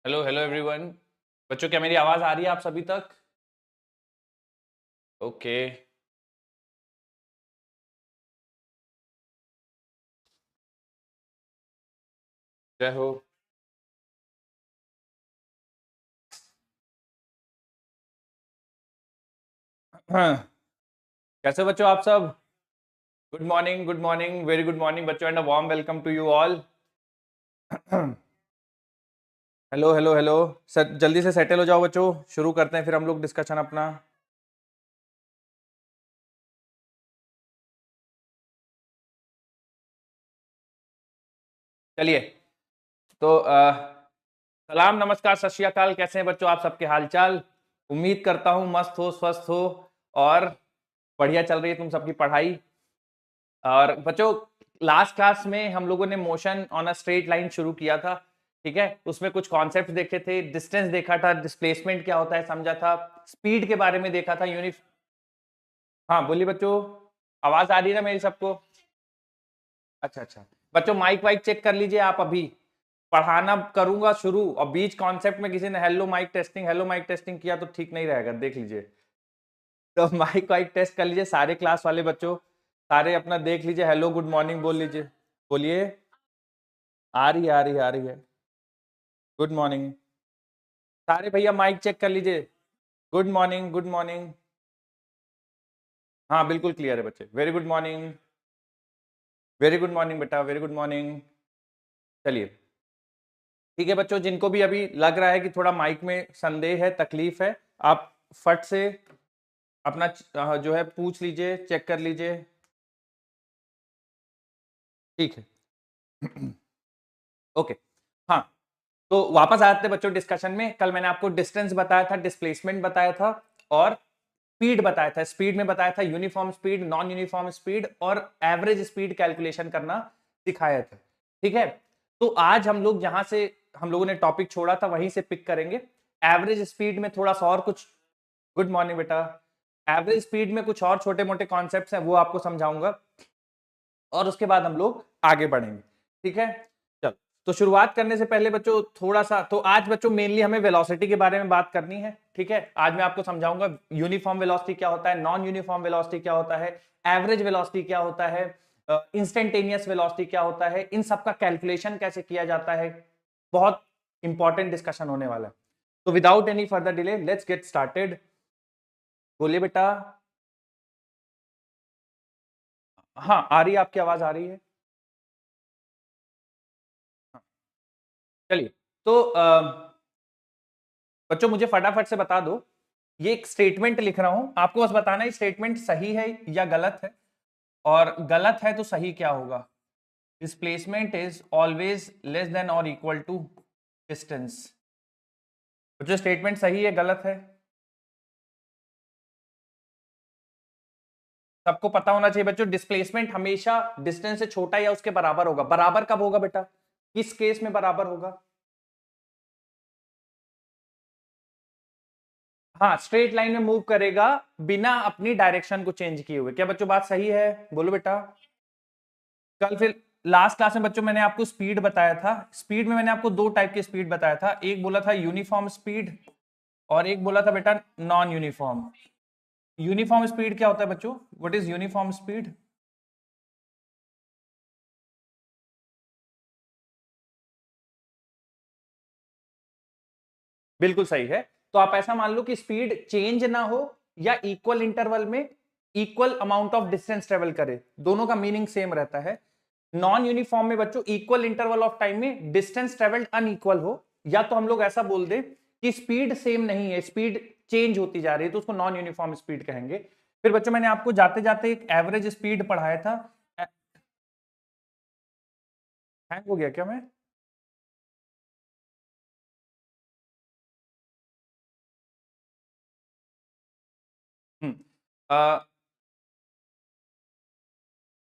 Hello hello everyone. बच्चों, क्या मेरी आवाज आ रही है आप सभी तक? ओके। जय हो। हाँ, कैसे बच्चों आप सब? Good morning, very good morning बच्चों, and a warm welcome to you all. Hello hello hello. Sir जल्दी से सेटल हो जाओ बच्चों, शुरू करते हैं फिर हम लोग डिस्कशन अपना। चलिए। तो सलाम नमस्कार सत श्री अकाल। कैसे हैं बच्चों आप सबके हालचाल? उम्मीद करता हूँ मस्त हो, स्वस्थ हो और बढ़िया चल रही है तुम सबकी पढ़ाई। और बच्चों, लास्ट क्लास में हम लोगों ने motion on a straight line शुरू किया था। ठीक है, उसमें कुछ कॉन्सेप्ट देखे थे, डिस्टेंस देखा था, डिस्प्लेसमेंट क्या होता है समझा था, स्पीड के बारे में देखा था, यूनिट। हाँ बोलिए बच्चों, आवाज आ रही है ना मेरी सबको? अच्छा अच्छा। बच्चों माइक वाइक चेक कर लीजिए आप अभी। पढ़ाना करूंगा शुरू और बीच कॉन्सेप्ट में किसी ने हेलो माइक टेस्टिंग किया तो ठीक नहीं रहेगा, देख लीजिए। तो माइक वाइक टेस्ट कर लीजिए सारे क्लास वाले बच्चों। सारे अपना देख लीजिए, हेलो गुड मॉर्निंग बोल लीजिए। बोलिए। आ रही है आ रही है आ रही है। Good morning. सारे भैया माइक चेक कर लीजिए। Good morning good morning. हाँ बिल्कुल क्लियर है बच्चे, very good morning. Very good morning बेटा, वेरी गुड मॉर्निंग। चलिए। ठीक है बच्चों, जिनको भी अभी लग रहा है कि थोड़ा माइक में संदेह है, तकलीफ है, आप फट से अपना जो है पूछ लीजिए, चेक कर लीजिए। ठीक है। ओके। हाँ, तो वापस आते हैं बच्चों डिस्कशन में। कल मैंने आपको डिस्टेंस बताया था, डिस्प्लेसमेंट बताया था और स्पीड बताया था। स्पीड में बताया था uniform speed, non uniform speed और एवरेज स्पीड कैलकुलेशन करना सिखाया था। ठीक है, तो आज हम लोग जहां से हम लोगों ने टॉपिक छोड़ा था वहीं से पिक करेंगे। एवरेज स्पीड में थोड़ा सा और कुछ। गुड मॉर्निंग बेटा। एवरेज स्पीड में कुछ और छोटे मोटे कॉन्सेप्ट्स हैं, वो आपको समझाऊंगा और उसके बाद हम लोग आगे बढ़ेंगे। ठीक है, चलो। तो शुरुआत करने से पहले बच्चों थोड़ा सा, तो आज बच्चों मेनली हमें वेलोसिटी के बारे में बात करनी है। ठीक है, आज मैं आपको समझाऊंगा यूनिफॉर्म वेलोसिटी क्या होता है, नॉन यूनिफॉर्म वेलोसिटी क्या होता है, एवरेज वेलोसिटी क्या होता है, इंस्टेंटेनियस वेलोसिटी क्या होता है, इन सब का कैलकुलेशन कैसे किया जाता है। बहुत इंपॉर्टेंट डिस्कशन होने वाला है। तो without any further delay let's get started. बोलिए बेटा। हाँ आ रही है, आपकी आवाज आ रही है। हाँ, चलिए। तो बच्चों मुझे फटाफट से बता दो, ये एक स्टेटमेंट लिख रहा हूं, आपको बस बताना है स्टेटमेंट सही है या गलत है, और गलत है तो सही क्या होगा। Displacement is always less than और इक्वल टू डिस्टेंस। जो स्टेटमेंट सही है गलत है, सबको पता होना चाहिए बच्चों। डिस्प्लेसमेंट हमेशा डिस्टेंस से छोटा या उसके बराबर होगा। बराबर कब होगा बेटा, किस केस में बराबर होगा? हाँ, स्ट्रेट लाइन में मूव करेगा बिना अपनी डायरेक्शन को चेंज किए हुए। क्या बच्चों बात सही है? बोलो बेटा। कल फिर लास्ट क्लास में बच्चों मैंने आपको स्पीड बताया था। स्पीड में मैंने आपको दो टाइप की स्पीड बताया था, एक बोला था यूनिफॉर्म स्पीड और एक बोला था बेटा नॉन यूनिफॉर्म। यूनिफॉर्म स्पीड क्या होता है बच्चों? What is uniform speed? बिल्कुल सही है। तो आप ऐसा मान लो कि स्पीड चेंज ना हो या इक्वल इंटरवल में equal amount of distance travel करे, दोनों का मीनिंग सेम रहता है। नॉन यूनिफॉर्म में बच्चों इक्वल इंटरवल ऑफ टाइम में डिस्टेंस ट्रेवल्ड अनइक्वल हो, या तो हम लोग ऐसा बोल दें कि स्पीड सेम नहीं है, स्पीड चेंज होती जा रही है, तो उसको नॉन यूनिफॉर्म स्पीड कहेंगे। फिर बच्चों मैंने आपको जाते जाते एक एवरेज स्पीड पढ़ाया था। हैंग हो गया क्या मैं? हम्म।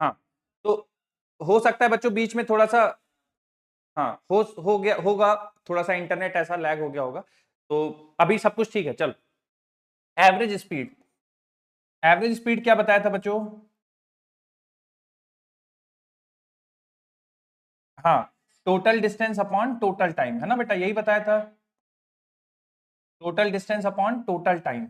हाँ, तो हो सकता है बच्चों बीच में थोड़ा सा, हाँ हो गया होगा, थोड़ा सा इंटरनेट ऐसा लैग हो गया होगा। तो अभी सब कुछ ठीक है, चल। एवरेज स्पीड, एवरेज स्पीड क्या बताया था बच्चों? हाँ, total distance upon total time, है ना बेटा, यही बताया था। Total distance upon total time,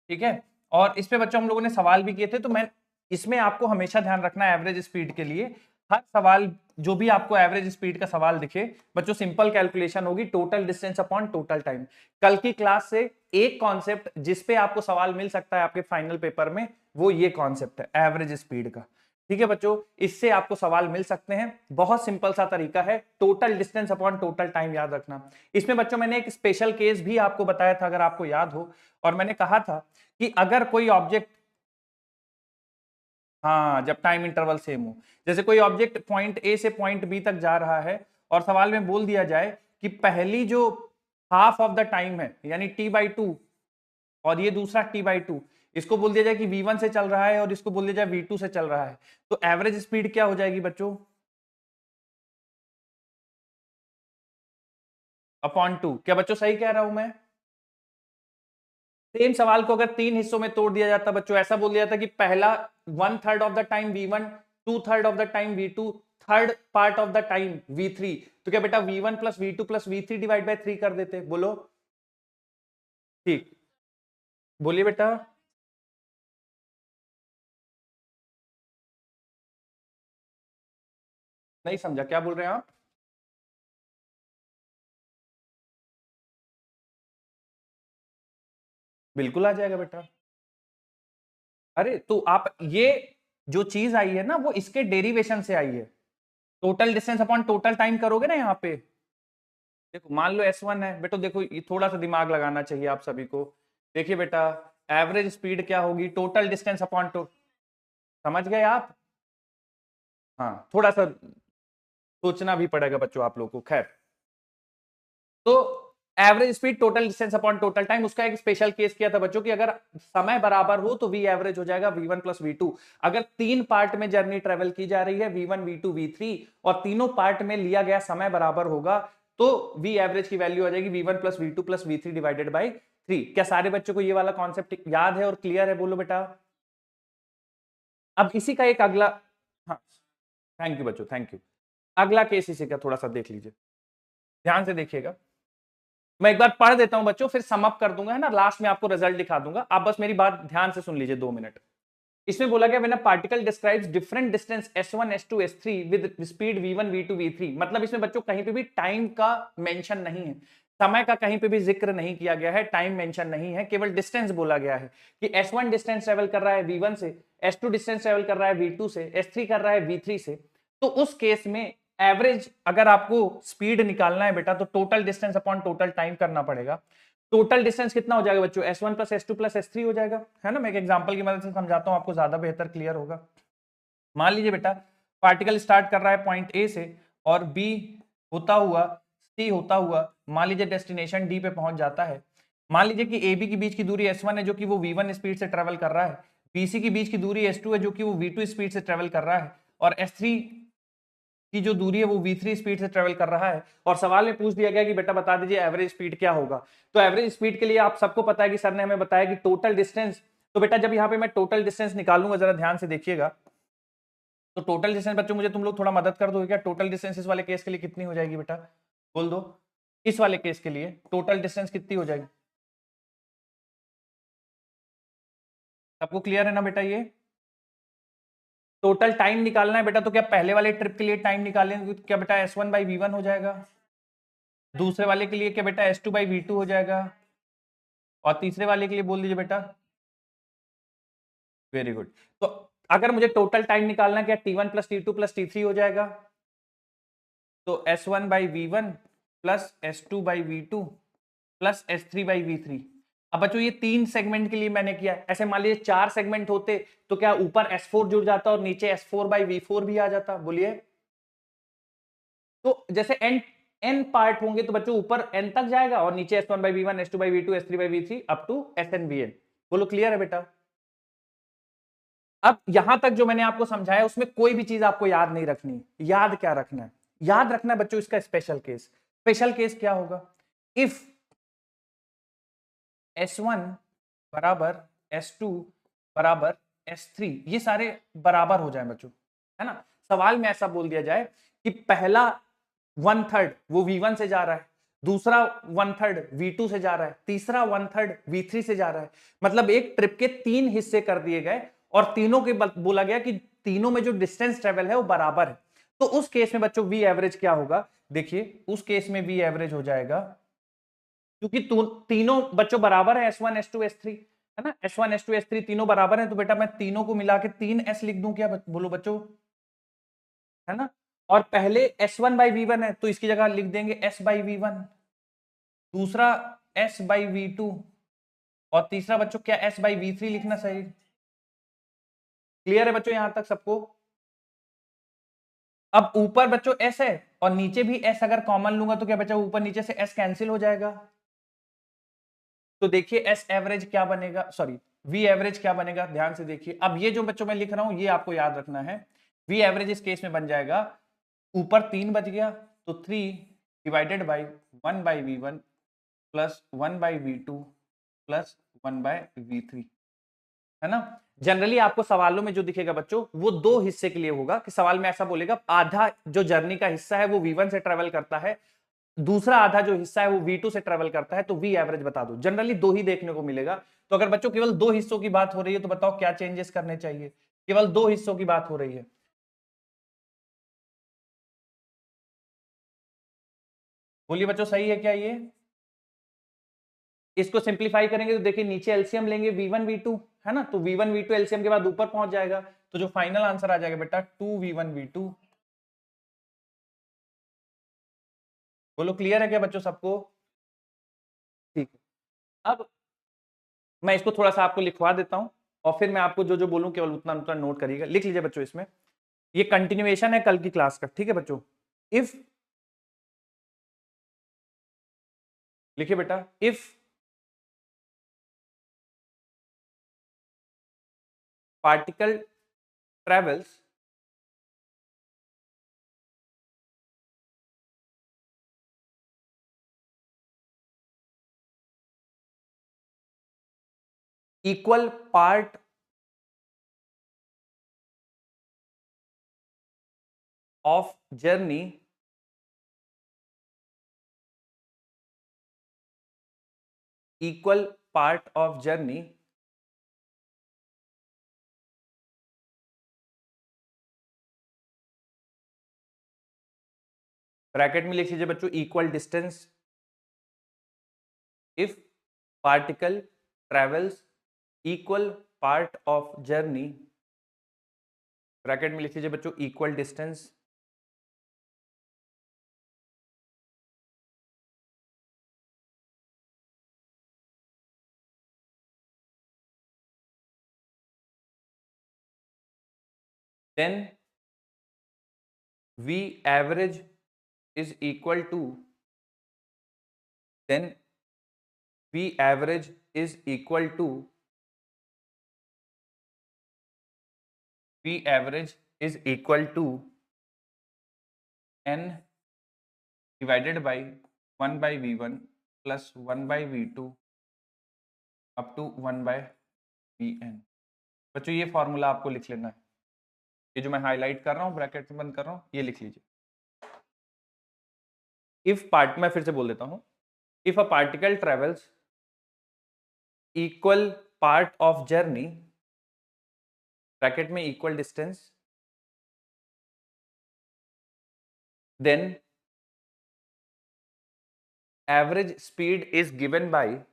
ठीक है। और इस पे बच्चों हम लोगों ने सवाल भी किए थे, तो मैं इसमें आपको हमेशा ध्यान रखना है एवरेज स्पीड के लिए, हर सवाल जो भी आपको एवरेज स्पीड का सवाल दिखे बच्चों, सिंपल कैलकुलेशन होगी total distance upon total time. कल की क्लास से एक कॉन्सेप्ट जिसपे आपको सवाल मिल सकता है आपके फाइनल पेपर में, वो ये कॉन्सेप्ट है एवरेज स्पीड का, ठीक है बच्चों। इससे आपको सवाल मिल सकते हैं, बहुत सिंपल सा तरीका है, total distance upon total time याद रखना। इसमें बच्चों मैंने एक स्पेशल केस भी आपको बताया था, अगर आपको याद हो, और मैंने कहा था कि अगर कोई ऑब्जेक्ट, हाँ, जब टाइम इंटरवल सेम हो, जैसे कोई ऑब्जेक्ट पॉइंट ए से पॉइंट बी तक जा रहा है और सवाल में बोल दिया जाए कि पहली जो हाफ ऑफ द टाइम है यानी t/2 और ये दूसरा t/2, इसको बोल दिया जाए कि v1 से चल रहा है और इसको बोल दिया जाए v2 से चल रहा है, तो एवरेज स्पीड क्या हो जाएगी बच्चों? अपॉन 2। क्या बच्चों सही कह रहा हूं मैं? सेम सवाल को अगर तीन हिस्सों में तोड़ दिया जाता बच्चों, ऐसा बोल दिया जाता कि पहला 1/3 of the time v1, 2/3 of the time v2, third part of the time v3, तो क्या बेटा v1 plus v2 plus v3 divide by 3 कर देते? बोलो। ठीक, बोलिए बेटा। नहीं समझा, क्या बोल रहे हैं आप? बिल्कुल आ जाएगा बेटा। अरे तो आप ये जो चीज आई है ना, वो इसके डेरिवेशन से आई है। Total distance upon total time करोगे ना यहाँ पे, देखो मान लो S1 है बेटा, देखो ये थोड़ा सा दिमाग लगाना चाहिए आप सभी को। देखिए बेटा, एवरेज स्पीड क्या होगी? टोटल डिस्टेंस अपॉन समझ गए आप? हाँ, थोड़ा सा सोचना भी पड़ेगा बच्चों आप लोगों को, खैर। तो average speed total distance upon total time, उसका एक स्पेशल केस किया था बच्चों कि अगर समय बराबर हो तो वी एवरेज हो जाएगा v1 प्लस v2। अगर तीन पार्ट में जर्नी ट्रेवल की जा रही है v1 v2 v3 और तीनों पार्ट में लिया गया समय बराबर होगा, तो वी एवरेज की वैल्यू आ जाएगी v1 plus v2 plus v3 divided by 3। क्या सारे बच्चों को ये वाला कॉन्सेप्ट याद है और क्लियर है? बोलो बेटा। अब इसी का एक अगला, हाँ, थैंक यू बच्चों, थैंक यू। अगला केस इसी का थोड़ा सा देख लीजिए, ध्यान से देखिएगा। मैं एक बार पढ़ देता हूं बच्चों, फिर सम अप कर दूंगा, है ना, लास्ट में आपको रिजल्ट दिखा दूंगा, आप बस मेरी बात ध्यान से सुन लीजिए 2 मिनट। इसमें बोला गया when a particle describes different distance s1 s2 s3 with speed v1 v2 v3, मतलब इसमें बच्चों कहीं पे भी टाइम का मेंशन नहीं है, समय का कहीं पे भी जिक्र नहीं किया गया है, टाइम मेंशन नहीं है, केवल डिस्टेंस बोला गया है कि s1 डिस्टेंस ट्रेवल कर रहा है v1 से, s2 डिस्टेंस ट्रेवल कर रहा है v2 से, s3 कर रहा है v3 से। तो उस केस में एवरेज अगर आपको स्पीड निकालना है बेटा, तो total distance upon total time करना पड़ेगा। टोटल डिस्टेंस कितना हो जाएगा बच्चों? s1 plus s2 plus s3 हो जाएगा, है ना। मैं एक एग्जांपल की मदद से समझाता हूं, आपको ज्यादा बेहतर क्लियर होगा। मान लीजिए बेटा, पार्टिकल स्टार्ट कर रहा है पॉइंट ए से और बी होता हुआ, सी होता हुआ, मान लीजिए डेस्टिनेशन डी पे पहुंच जाता है। मान लीजिए कि ए बी के बीच की दूरी s1 है जो कि वो v1 स्पीड से ट्रेवल कर रहा है, बी सी के बीच की दूरी s2 है जो कि वो v2 स्पीड से ट्रेवल कर रहा है, और s3 की जो दूरी है वो v3 स्पीड से ट्रेवल कर रहा है। और सवाल में पूछ दिया गया कि बेटा बता दीजिए एवरेज स्पीड क्या होगा। तो एवरेज स्पीड के लिए आप सबको पता है कि सर ने हमें बताया कि टोटल डिस्टेंस, तो बेटा जब यहाँ पे मैं टोटल डिस्टेंस निकालूंगा, जरा ध्यान से देखिएगा, तो टोटल डिस्टेंस बच्चों मुझे तुम लोग थोड़ा मदद कर दोगे क्या? टोटल डिस्टेंस इस वाले केस के लिए कितनी हो जाएगी बेटा? बोल दो। इस वाले केस के लिए टोटल डिस्टेंस कितनी हो जाएगी? सबको क्लियर है ना बेटा? ये टोटल टाइम निकालना है बेटा, तो क्या पहले वाले ट्रिप के लिए टाइम निकालेंगे तो क्या बेटा s1/v1 हो जाएगा, दूसरे वाले के लिए क्या बेटा s2/v2 हो जाएगा, और तीसरे वाले के लिए बोल दीजिए बेटा। Very good. तो अगर मुझे टोटल टाइम निकालना है, क्या t1 plus t2 plus t3 हो जाएगा, तो s1/v1 plus s2/v2 plus s3/v3। अब बच्चों ये तीन सेगमेंट के लिए मैंने किया, ऐसे मान लीजिए चार सेगमेंट होते तो क्या ऊपर s4 जुड़ जाता और नीचे s4/v4 भी आ जाता? बोलिए। तो जैसे n पार्ट होंगे तो बच्चों ऊपर n तक जाएगा और नीचे s1/v1 s2/v2 s3/v3 up to snvn। बोलो क्लियर है बेटा? अब यहां तक जो मैंने आपको समझाया उसमें कोई भी चीज आपको याद नहीं रखनी। याद क्या रखना है? याद रखना है बच्चों इसका स्पेशल केस। स्पेशल केस क्या होगा? इफ s1 बराबर s2 बराबर s3, ये सारे बराबर हो जाए बच्चों, है ना। सवाल में ऐसा बोल दिया जाए कि पहला 1/3 वो v1 से जा रहा है, दूसरा 1/3 V2 से जा रहा है, तीसरा 1/3 V3 से जा रहा है। मतलब एक ट्रिप के 3 हिस्से कर दिए गए और तीनों के बोला गया कि तीनों में जो डिस्टेंस ट्रेवल है वो बराबर है। तो उस केस में बच्चों V एवरेज क्या होगा? देखिए उस केस में V एवरेज हो जाएगा, क्योंकि तीनों बच्चों बराबर है, S1 S2 S3 है ना, S1 S2 S3 तीनों बराबर है, तो बेटा मैं तीनों को मिला के 3S लिख दूं क्या? बोलो बच्चों, है ना। और पहले S1/V1 है तो इसकी जगह लिख देंगे S/V1, दूसरा S/V2 और तीसरा बच्चों क्या S/V3 लिखना सही। क्लियर है बच्चों यहां तक सबको? अब ऊपर बच्चों S है और नीचे भी S अगर कॉमन लूंगा तो क्या बच्चा, ऊपर नीचे से S कैंसिल हो जाएगा। तो देखिए S एवरेज क्या बनेगा, सॉरी V एवरेज क्या बनेगा, ध्यान से देखिए। अब ये जो बच्चों मैं लिख रहा हूं ये आपको याद रखना है। V एवरेज इस केस में बन जाएगा, ऊपर 3 बच गया तो 3 divided by 1/V1 plus 1/V2 plus 1/V3, है ना। जनरली आपको सवालों में जो दिखेगा बच्चों वो दो हिस्से के लिए होगा, कि सवाल में ऐसा बोलेगा आधा जो जर्नी का हिस्सा है वो V1 से ट्रेवल करता है, दूसरा आधा जो हिस्सा है वो V2 से ट्रेवल करता है, तो V एवरेज बता दो। जनरली दो ही देखने को मिलेगा। तो अगर बच्चों केवल दो हिस्सों की बात हो रही है तो बताओ क्या चेंजेस करने चाहिए? केवल दो हिस्सों की बात हो रही है, बोलिए बच्चों सही है क्या ये? इसको सिंप्लीफाई करेंगे तो देखिए नीचे एलसीएम लेंगे V1 V2, है ना, तो V1 V2 एलसीएम के बाद ऊपर पहुंच जाएगा, तो जो फाइनल आंसर आ जाएगा बेटा 2V1 V2। बोलो क्लियर है क्या बच्चों सबको? ठीक है। अब मैं इसको थोड़ा सा आपको लिखवा देता हूं और फिर मैं आपको जो जो बोलूं केवल उतना उतना नोट करिएगा, लिख लीजिए बच्चों। इसमें ये कंटिन्यूएशन है कल की क्लास का, ठीक है बच्चों। इफ, लिखिए बेटा, if particle travels equal part of journey equal part of journey bracket में लिख लीजिए बच्चों equal distance if particle travels equal part of journey, bracket में लिख लीजिए बच्चों equal distance then V average is equal to, then V average is equal to, V average is equal to n divided by 1 by V1 plus 1 by V2 up to 1 by Vn। बच्चों ये formula आपको लिख लेना है, ये जो मैं highlight कर रहा हूँ ब्रैकेट में बंद कर रहा हूँ ये लिख लीजिए। इफ पार्ट, मैं फिर से बोल देता हूँ, if a particle travels equal part of journey, bracket में equal distance, then average speed is given by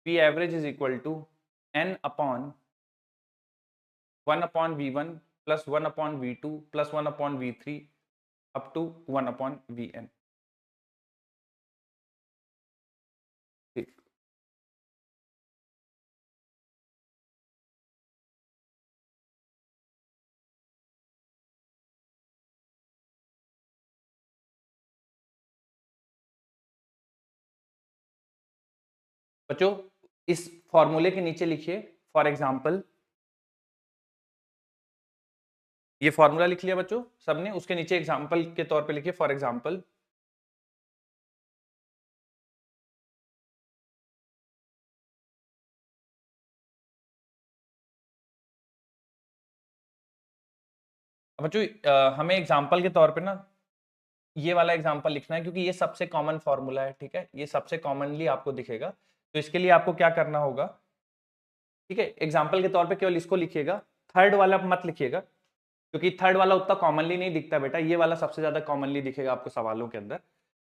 V average is equal to n upon 1 upon V1 plus 1 upon V2 plus 1 upon V3 up to 1 upon Vn। ठीक, बच्चों इस फॉर्मूले के नीचे लिखिए for example, ये formula लिख लिया बच्चों सबने, उसके नीचे एग्जाम्पल के तौर पे लिखिए फॉर एग्जाम्पल बच्चों हमें एग्जाम्पल के तौर पे ना ये वाला एग्जांपल लिखना है क्योंकि ये सबसे कॉमन फॉर्मूला है, ठीक है, ये सबसे कॉमनली आपको दिखेगा। तो इसके लिए आपको क्या करना होगा, ठीक है, एग्जांपल के तौर पे केवल इसको लिखिएगा, थर्ड वाला मत लिखिएगा क्योंकि थर्ड वाला उतना कॉमनली नहीं दिखता बेटा, ये वाला सबसे ज्यादा कॉमनली दिखेगा आपको सवालों के अंदर।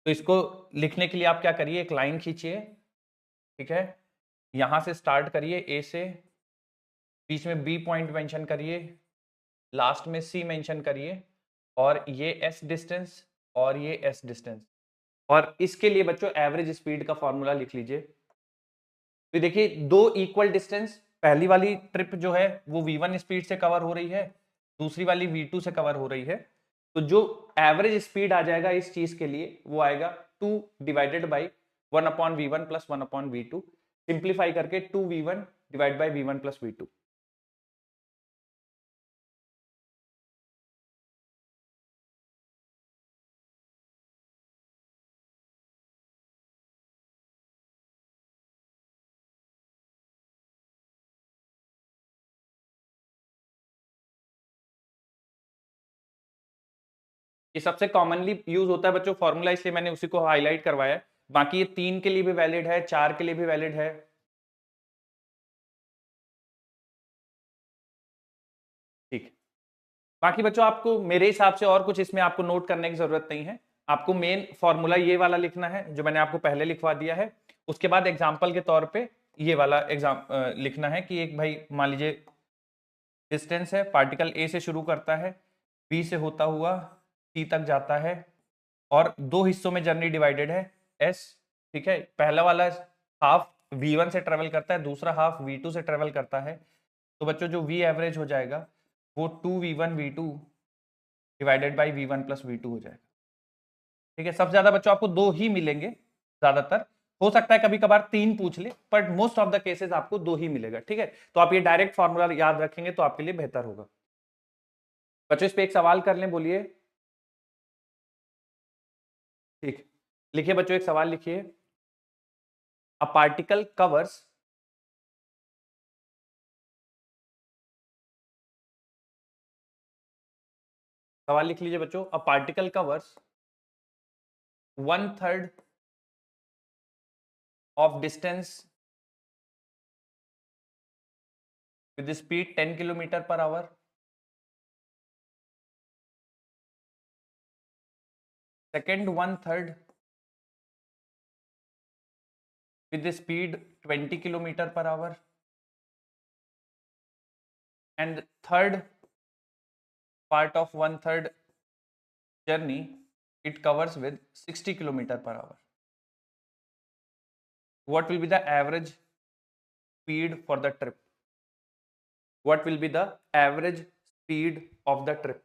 तो इसको लिखने के लिए आप क्या करिए, एक लाइन खींचिए, ठीक है, यहां से स्टार्ट करिए ए से, बीच में बी पॉइंट मेंशन करिए, लास्ट में सी मेंशन करिए, और ये एस डिस्टेंस और ये एस डिस्टेंस, और इसके लिए बच्चों एवरेज स्पीड का फॉर्मूला लिख लीजिए। तो देखिए दो इक्वल डिस्टेंस, पहली वाली ट्रिप जो है वो v1 स्पीड से कवर हो रही है, दूसरी वाली v2 से कवर हो रही है, तो जो एवरेज स्पीड आ जाएगा इस चीज के लिए वो आएगा 2 divided by 1/v1 plus 1/v2, simplify करके 2v1 divide by v1 plus v2। ये सबसे कॉमनली यूज होता है बच्चों फॉर्मूला, इसलिए मैंने उसी को हाईलाइट करवाया है, बाकी ये 3 के लिए भी वैलिड है, 4 के लिए भी वैलिड है। ठीक, बाकी बच्चों आपको मेरे हिसाब से और कुछ इसमें आपको नोट करने की जरूरत नहीं है, आपको मेन फॉर्मूला ये वाला लिखना है जो मैंने आपको पहले लिखवा दिया है, उसके बाद एग्जाम्पल के तौर पे ये वाला एग्जाम लिखना है कि एक भाई मान लीजिए डिस्टेंस है, पार्टिकल ए से शुरू करता है, बी से होता हुआ सी तक जाता है, और दो हिस्सों में जर्नी डिवाइडेड है एस, ठीक है, पहला वाला हाफ v1 से ट्रेवल करता है, दूसरा हाफ v2 से ट्रेवल करता है, तो बच्चों जो v एवरेज हो जाएगा वो 2v1 v2 divided by v1 plus v2 हो जाएगा। ठीक है, सबसे ज्यादा बच्चों आपको दो ही मिलेंगे, ज्यादातर हो सकता है कभी कभार तीन पूछ ले, but most of the cases आपको दो ही मिलेगा, ठीक है, तो आप ये डायरेक्ट फॉर्मूला याद रखेंगे तो आपके लिए बेहतर होगा। बच्चों इस पे एक सवाल कर लें, बोलिए। ठीक, लिखिए बच्चों एक सवाल लिखिए, अ पार्टिकल कवर्स सवाल लिख लीजिए बच्चों, a particle covers 1/3 of distance with the speed 10 kilometer per hour. Second 1/3 with the speed 20 kilometer per hour. And third part of 1/3 journey it covers with 60 kilometer per hour. What will be the average speed for the trip? What will be the average speed of the trip?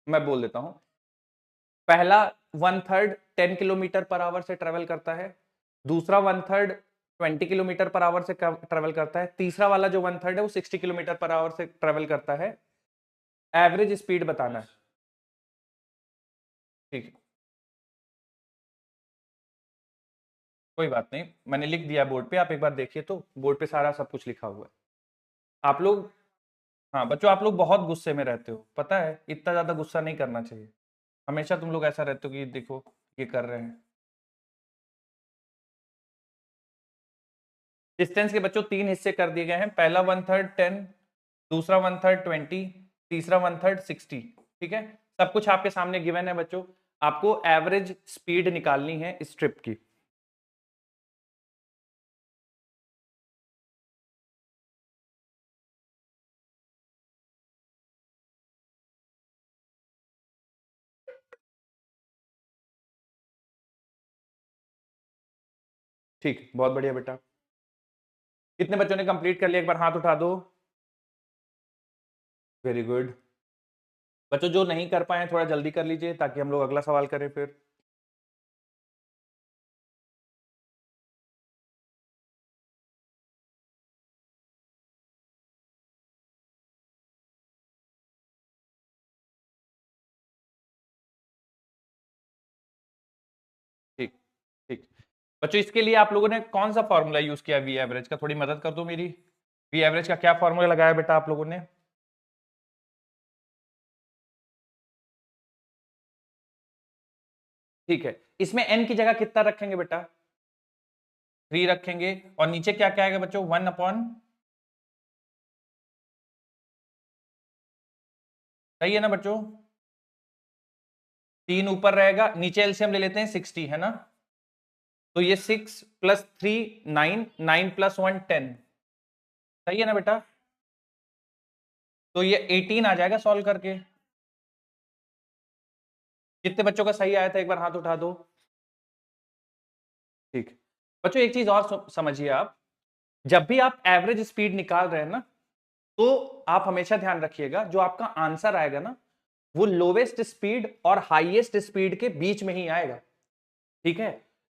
मैं बोल देता हूं, पहला 1/3 10 kilometre per hour से travel करता है, दूसरा 1/3 20 kilometre per hour से ट्रेवल करता है, तीसरा वाला जो 1/3 है वो 60 किलोमीटर पर आवर से ट्रेवल करता है। एवरेज स्पीड बताना है, ठीक है, कोई बात नहीं, मैंने लिख दिया बोर्ड पे, आप एक बार देखिए तो बोर्ड पे सारा सब कुछ लिखा हुआ है। आप लोग, हाँ बच्चों आप लोग बहुत गुस्से में रहते हो, पता है, इतना ज्यादा गुस्सा नहीं करना चाहिए, हमेशा तुम लोग ऐसा रहते हो कि देखो ये कर रहे हैं। डिस्टेंस के बच्चों तीन हिस्से कर दिए गए हैं, पहला 1/3 10, दूसरा 1/3 20, तीसरा 1/3 60, ठीक है, सब कुछ आपके सामने गिवन है बच्चों, आपको एवरेज स्पीड निकालनी है इस ट्रिप की। ठीक, बहुत बढ़िया बेटा, कितने बच्चों ने कंप्लीट कर लिया, एक बार हाथ उठा दो, वेरी गुड। बच्चों जो नहीं कर पाए थोड़ा जल्दी कर लीजिए ताकि हम लोग अगला सवाल करें फिर। ठीक, ठीक बच्चों, इसके लिए आप लोगों ने कौन सा फॉर्मूला यूज किया वी एवरेज का, थोड़ी मदद कर दो मेरी। वी एवरेज का क्या फॉर्मूला लगाया बेटा आप लोगों ने? ठीक है, इसमें n की जगह कितना रखेंगे बेटा? 3 रखेंगे, और नीचे क्या क्या आएगा बच्चों? 1 अपॉन, सही है ना बच्चों? 3 ऊपर रहेगा, नीचे एलसीएम ले लेते हैं 60 है ना, तो ये 6 प्लस 3 9, 9 प्लस 1 10, सही है ना बेटा? तो ये 18 आ जाएगा सॉल्व करके। कितने बच्चों का सही आया था एक बार हाथ उठा दो। ठीक बच्चों, एक चीज और समझिए आप, जब भी आप एवरेज स्पीड निकाल रहे हैं ना, तो आप हमेशा ध्यान रखिएगा जो आपका आंसर आएगा ना, वो लोवेस्ट स्पीड और हाईएस्ट स्पीड के बीच में ही आएगा। ठीक है,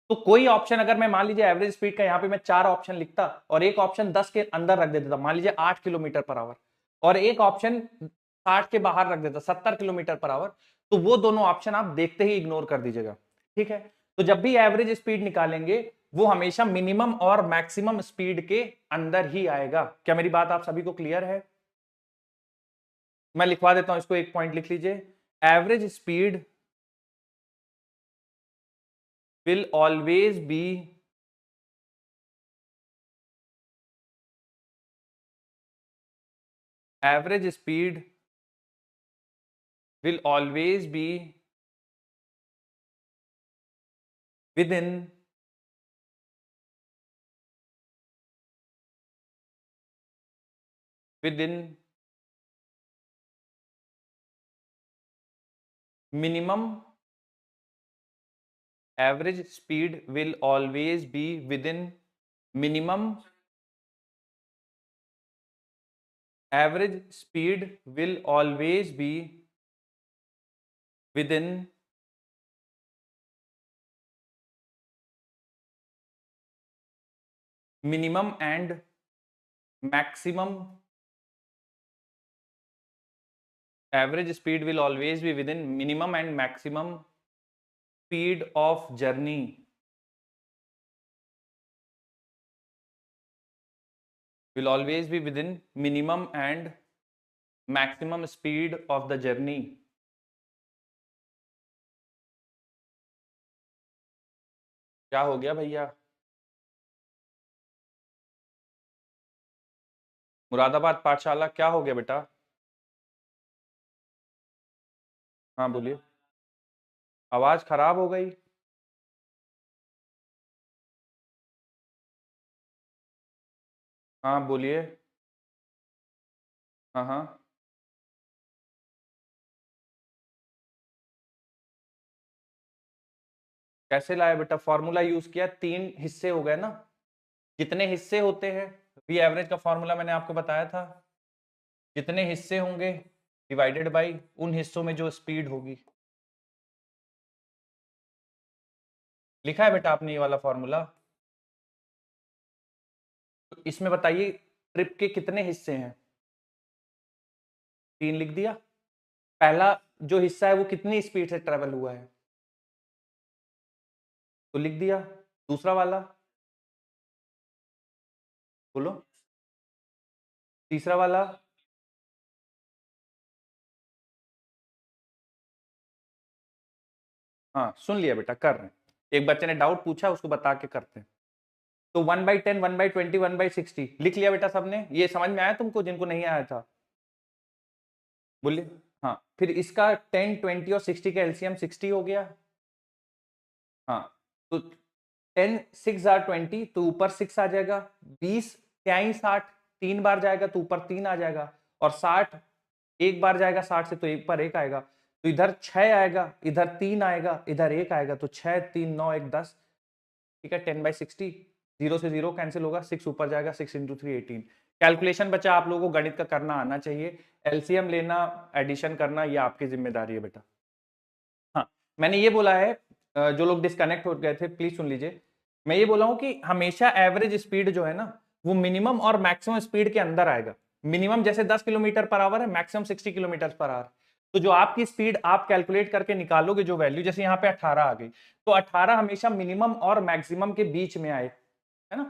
तो कोई ऑप्शन अगर मैं मान लीजिए एवरेज स्पीड का यहां पे मैं 4 ऑप्शन लिखता और एक ऑप्शन 10 के अंदर रख देता, मान लीजिए 8 किलोमीटर पर आवर, और एक ऑप्शन 60 के बाहर रख देता 70 किलोमीटर पर आवर, तो वो दोनों ऑप्शन आप देखते ही इग्नोर कर दीजिएगा। ठीक है, तो जब भी एवरेज स्पीड निकालेंगे वो हमेशा मिनिमम और मैक्सिमम स्पीड के अंदर ही आएगा। क्या मेरी बात आप सभी को क्लियर है? मैं लिखवा देता हूं इसको, एक पॉइंट लिख लीजिए, average speed will always be average speed will always be within minimum, average speed will always be within minimum, average speed will always be within minimum and maximum, average speed will always be within minimum and maximum speed of journey, will always be within minimum and maximum speed of the journey। क्या हो गया भैया? मुरादाबाद पाठशाला क्या हो गया बेटा? हाँ बोलिए, आवाज खराब हो गई। हाँ बोलिए। हाँ हाँ, कैसे लाया बेटा? फॉर्मूला यूज किया, 3 हिस्से हो गए ना। कितने हिस्से होते हैं? वी एवरेज का फॉर्मूला मैंने आपको बताया था, कितने हिस्से होंगे डिवाइडेड बाई उन हिस्सों में जो स्पीड होगी। लिखा है बेटा आपने ये वाला फॉर्मूला? तो इसमें बताइए ट्रिप के कितने हिस्से हैं? 3 लिख दिया। पहला जो हिस्सा है वो कितनी स्पीड से ट्रेवल हुआ है, तो लिख दिया। दूसरा वाला बोलो। तीसरा वाला। हाँ सुन लिया बेटा, कर रहे हैं। एक बच्चे ने डाउट पूछा, उसको बता के करते हैं। तो 1/10, 1/20, 1/60 लिख लिया बेटा सबने? ये समझ में आया तुमको जिनको नहीं आया था? बोलिए। हाँ, फिर इसका 10, 20 और 60 का एलसीएम 60 हो गया। हाँ, तो 10 6 आर 20, तो ऊपर 6 आ जाएगा। 20 क्या ही 60, 3 बार जाएगा तो ऊपर 3 आ जाएगा। और 60 एक बार जाएगा 60 से, तो एक पर 1 आएगा। तो इधर 6 आएगा, इधर 3 आएगा, इधर 1 आएगा, तो 6 3 9 1 10। ठीक है, 10/60, 0 से 0 कैंसिल होगा, 6 ऊपर जाएगा, 6 × 3 18। कैलकुलेशन बच्चा आप लोगों को गणित का करना आना चाहिए, एलसीएम लेना, एडिशन करना, ये आपकी जिम्मेदारी है बेटा। हाँ, मैंने ये बोला है, जो लोग डिस्कनेक्ट हो गए थे प्लीज सुन लीजिए। मैं ये बोला हूं कि हमेशा एवरेज स्पीड जो है ना, वो मिनिमम और मैक्सिमम स्पीड के अंदर आएगा। मिनिमम जैसे 10 किलोमीटर पर आवर है, मैक्सिमम 60 किलोमीटर पर आवर। तो जो आपकी स्पीड आप कैलकुलेट करके निकालोगे जो वैल्यू, जैसे यहाँ पे 18 आ गई, तो 18 हमेशा मिनिमम और मैक्सिमम के बीच में आए, है ना।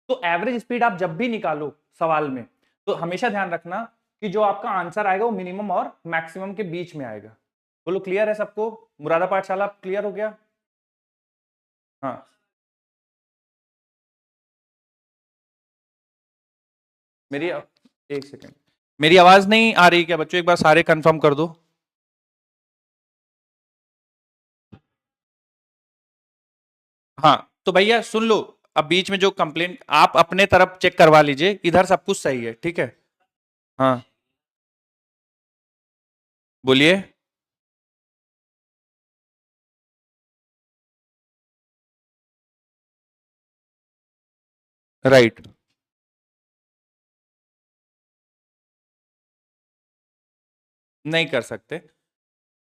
तो एवरेज स्पीड आप जब भी निकालो सवाल में, तो हमेशा ध्यान रखना कि जो आपका आंसर आएगा वो मिनिमम और मैक्सिमम के बीच में आएगा। बोलो क्लियर है सबको? मुरादा पाठशाला क्लियर हो गया? हाँ, मेरी एक सेकेंड, मेरी आवाज नहीं आ रही क्या बच्चों? एक बार सारे कंफर्म कर दो। हाँ तो भैया सुन लो, अब बीच में जो कंप्लेंट आप अपने तरफ चेक करवा लीजिए, इधर सब कुछ सही है, ठीक है? हाँ बोलिए। राइट, नहीं कर सकते।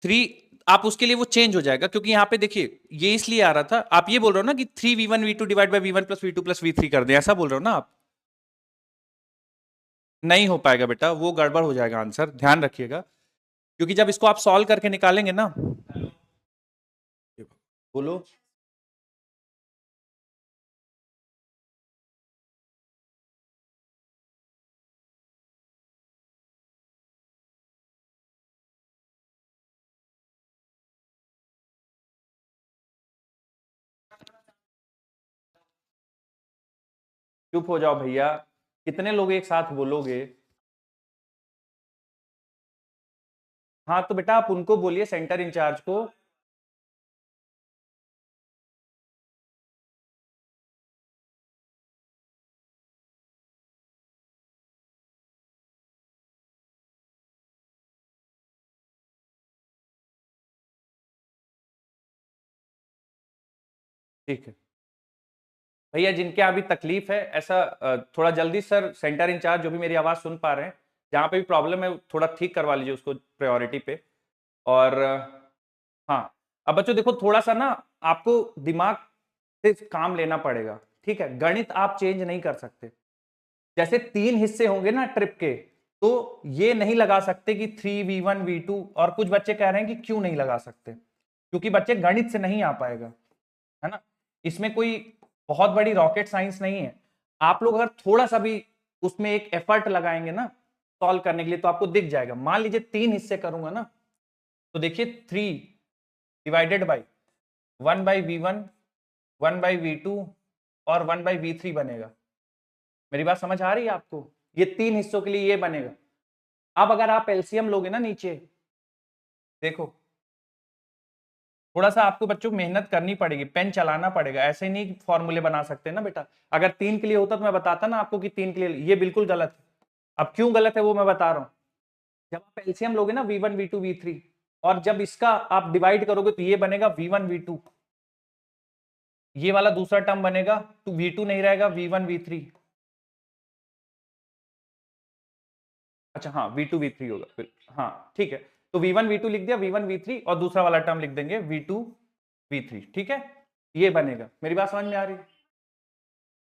थ्री, आप उसके लिए वो चेंज हो जाएगा, क्योंकि यहाँ पे देखिए ये इसलिए आ रहा था, आप ये बोल रहे हो ना कि 3v1 v2 divide by v1 plus v2 plus v3 कर दें, ऐसा बोल रहे हो ना आप? नहीं हो पाएगा बेटा, वो गड़बड़ हो जाएगा आंसर, ध्यान रखिएगा। क्योंकि जब इसको आप सॉल्व करके निकालेंगे ना, बोलो। चुप हो जाओ भैया, कितने लोग एक साथ बोलोगे? हाँ तो बेटा आप उनको बोलिए, सेंटर इंचार्ज को। ठीक है भैया, जिनके अभी तकलीफ है ऐसा, थोड़ा जल्दी सर सेंटर इंचार्ज जो भी मेरी आवाज सुन पा रहे हैं, जहां पे भी प्रॉब्लम है थोड़ा ठीक करवा लीजिए उसको प्रायोरिटी पे। और हाँ, अब बच्चों देखो थोड़ा सा ना, आपको दिमाग से काम लेना पड़ेगा, ठीक है? गणित आप चेंज नहीं कर सकते। जैसे 3 हिस्से होंगे ना ट्रिप के, तो ये नहीं लगा सकते कि 3v1 v2, और कुछ बच्चे कह रहे हैं कि क्यों नहीं लगा सकते, क्योंकि बच्चे गणित से नहीं आ पाएगा, है ना? इसमें कोई बहुत बड़ी रॉकेट साइंस नहीं है। आप लोग अगर थोड़ा सा भी उसमें एक एफर्ट लगाएंगे ना सॉल्व करने के लिए, तो आपको दिख जाएगा। मान लीजिए 3 हिस्से करूंगा ना, तो देखिए 3 डिवाइडेड बाई 1/v1, 1/v2 और 1/v3 बनेगा। मेरी बात समझ आ रही है आपको? ये 3 हिस्सों के लिए ये बनेगा। अब अगर आप एलसीएम लोगे ना नीचे, देखो थोड़ा सा आपको बच्चों मेहनत करनी पड़ेगी, पेन चलाना पड़ेगा, ऐसे नहीं फॉर्मूले बना सकते ना बेटा। अगर 3 के लिए होता तो मैं बताता ना आपको कि 3 के लिए, ये बिल्कुल गलत है। अब क्यों गलत है वो मैं बता रहा हूं। जब आप एलसीएम लोगे ना v1 v2 v3, और जब इसका आप डिवाइड करोगे तो ये बनेगा v1 v2, ये वाला दूसरा टर्म बनेगा तो v2 नहीं रहेगा, v1 v3। अच्छा हाँ, v2 v3 होगा फिर, हाँ ठीक है। तो v1 v2 लिख दिया, v1 v3, और दूसरा वाला टर्म लिख देंगे v2 v3, ठीक है? ये बनेगा। मेरी बात समझ में आ रही है?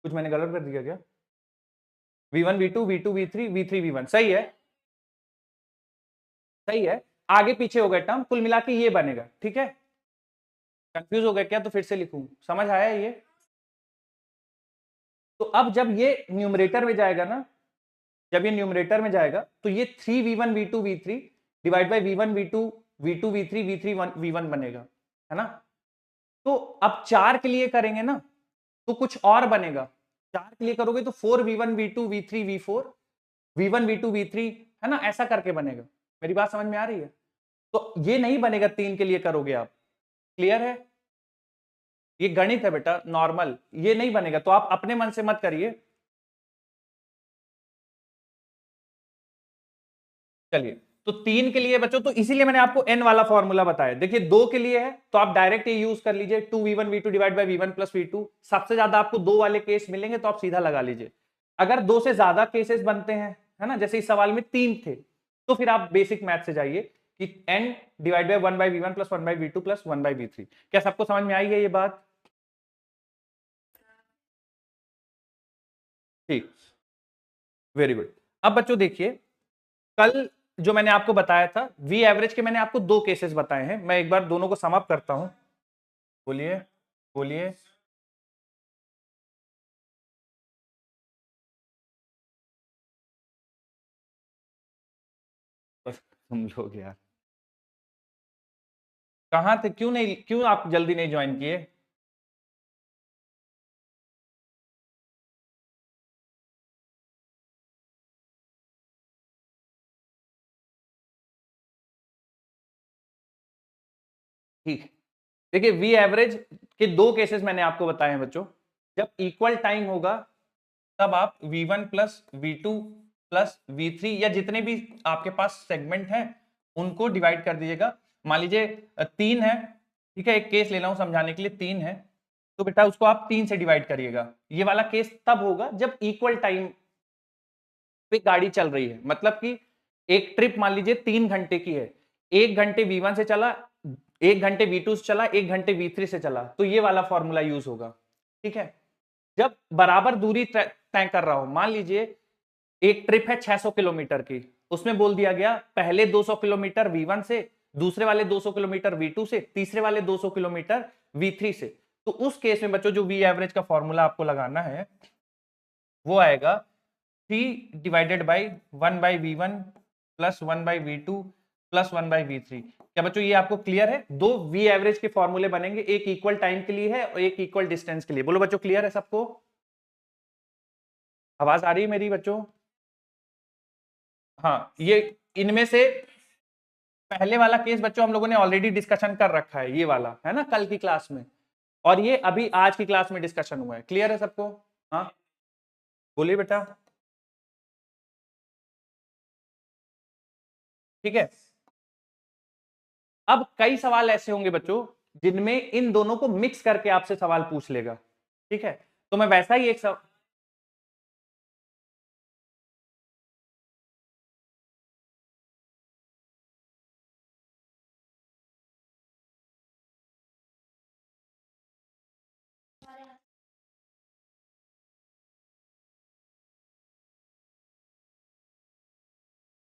कुछ मैंने गलत कर दिया क्या? v1 v2 v2 v3 v3 v1, सही है, सही है। आगे पीछे हो गए टर्म, कुल मिला के ये बनेगा, ठीक है? कंफ्यूज हो गया क्या? तो फिर से लिखूं, समझ आया ये? तो अब जब ये न्यूमरेटर में जाएगा ना, जब ये न्यूमरेटर में जाएगा तो ये 3v1 v2 v3 divide by v1 v2 v2 v3 v3 v1 बनेगा, है ना? तो अब 4 के लिए करेंगे ना तो कुछ और बनेगा। 4 के लिए करोगे तो 4v1 v2 v3 v4 v1 v2 v3, है ना? ऐसा करके बनेगा। मेरी बात समझ में आ रही है? तो ये नहीं बनेगा 3 के लिए करोगे आप। क्लियर है? ये गणित है बेटा, नॉर्मल, ये नहीं बनेगा, तो आप अपने मन से मत करिए। चलिए, तो 3 के लिए बच्चों, तो इसीलिए मैंने आपको n वाला फॉर्मूला बताया। देखिए 2 के लिए है तो आप डायरेक्ट ये यूज कर लीजिए, 2v1 v2 divide by v1 plus v2। सबसे ज्यादा आपको 2 वाले केस मिलेंगे तो आप सीधा लगा लीजिए। अगर 2 से ज्यादा केसेस बनते हैं, है ना, जैसे इस सवाल में 3 थे, तो फिर आप बेसिक मैथ से जाइए कि n divide by 1/v1 plus 1/v2 plus 1/v3। क्या सबको समझ में आई है ये बात? ठीक, वेरी गुड। अब बच्चों देखिए, कल जो मैंने आपको बताया था वी एवरेज के, मैंने आपको 2 केसेस बताए हैं, मैं एक बार दोनों को समाप्त करता हूं। बोलिए, बोलिए। तुम लोग यार कहाँ थे, क्यों आप जल्दी नहीं ज्वाइन किए? ठीक, देखिए वी एवरेज के दो केसेस मैंने आपको बताए हैं बच्चों। जब इक्वल टाइम होगा तब आप V1 plus V2 plus V3 या जितने भी आपके पास सेगमेंट हैं उनको डिवाइड कर दीजिएगा। मान लीजिए 3 है, ठीक है, एक केस ले रहा हूं समझाने के लिए, 3 है तो बेटा उसको आप 3 से डिवाइड करिएगा। ये वाला केस तब होगा जब इक्वल टाइम पे गाड़ी चल रही है, मतलब कि एक ट्रिप मान लीजिए 3 घंटे की है, 1 घंटे V1 से चला, 1 घंटे V2 से चला, 1 घंटे V3 से चला, तो ये वाला फॉर्मूला यूज होगा। ठीक है, जब बराबर दूरी तय कर रहा हो, मान लीजिए एक ट्रिप है 600 किलोमीटर की, उसमें बोल दिया गया पहले 200 किलोमीटर V1 से, दूसरे वाले 200 किलोमीटर V2 से, तीसरे वाले 200 किलोमीटर V3 से, तो उस केस में बच्चों जो वी एवरेज का फॉर्मूला आपको लगाना है वो आएगा 3 divided by 1/V1 plus 1/V2 plus 1/V3। क्या बच्चों ये आपको क्लियर है? दो वी एवरेज के फॉर्मूले बनेंगे, एक इक्वल टाइम के लिए है और एक इक्वल डिस्टेंस के लिए। बोलो बच्चों क्लियर है सबको? आवाज आ रही है मेरी बच्चों? हाँ, ये इनमें से पहले वाला केस बच्चों हम लोगों ने ऑलरेडी डिस्कशन कर रखा है, ये वाला है ना, कल की क्लास में, और ये अभी आज की क्लास में डिस्कशन हुआ है। क्लियर है सबको? हाँ बोलिए बेटा। ठीक है, अब कई सवाल ऐसे होंगे बच्चों जिनमें इन दोनों को मिक्स करके आपसे सवाल पूछ लेगा। ठीक है, तो मैं वैसा ही एक सवाल,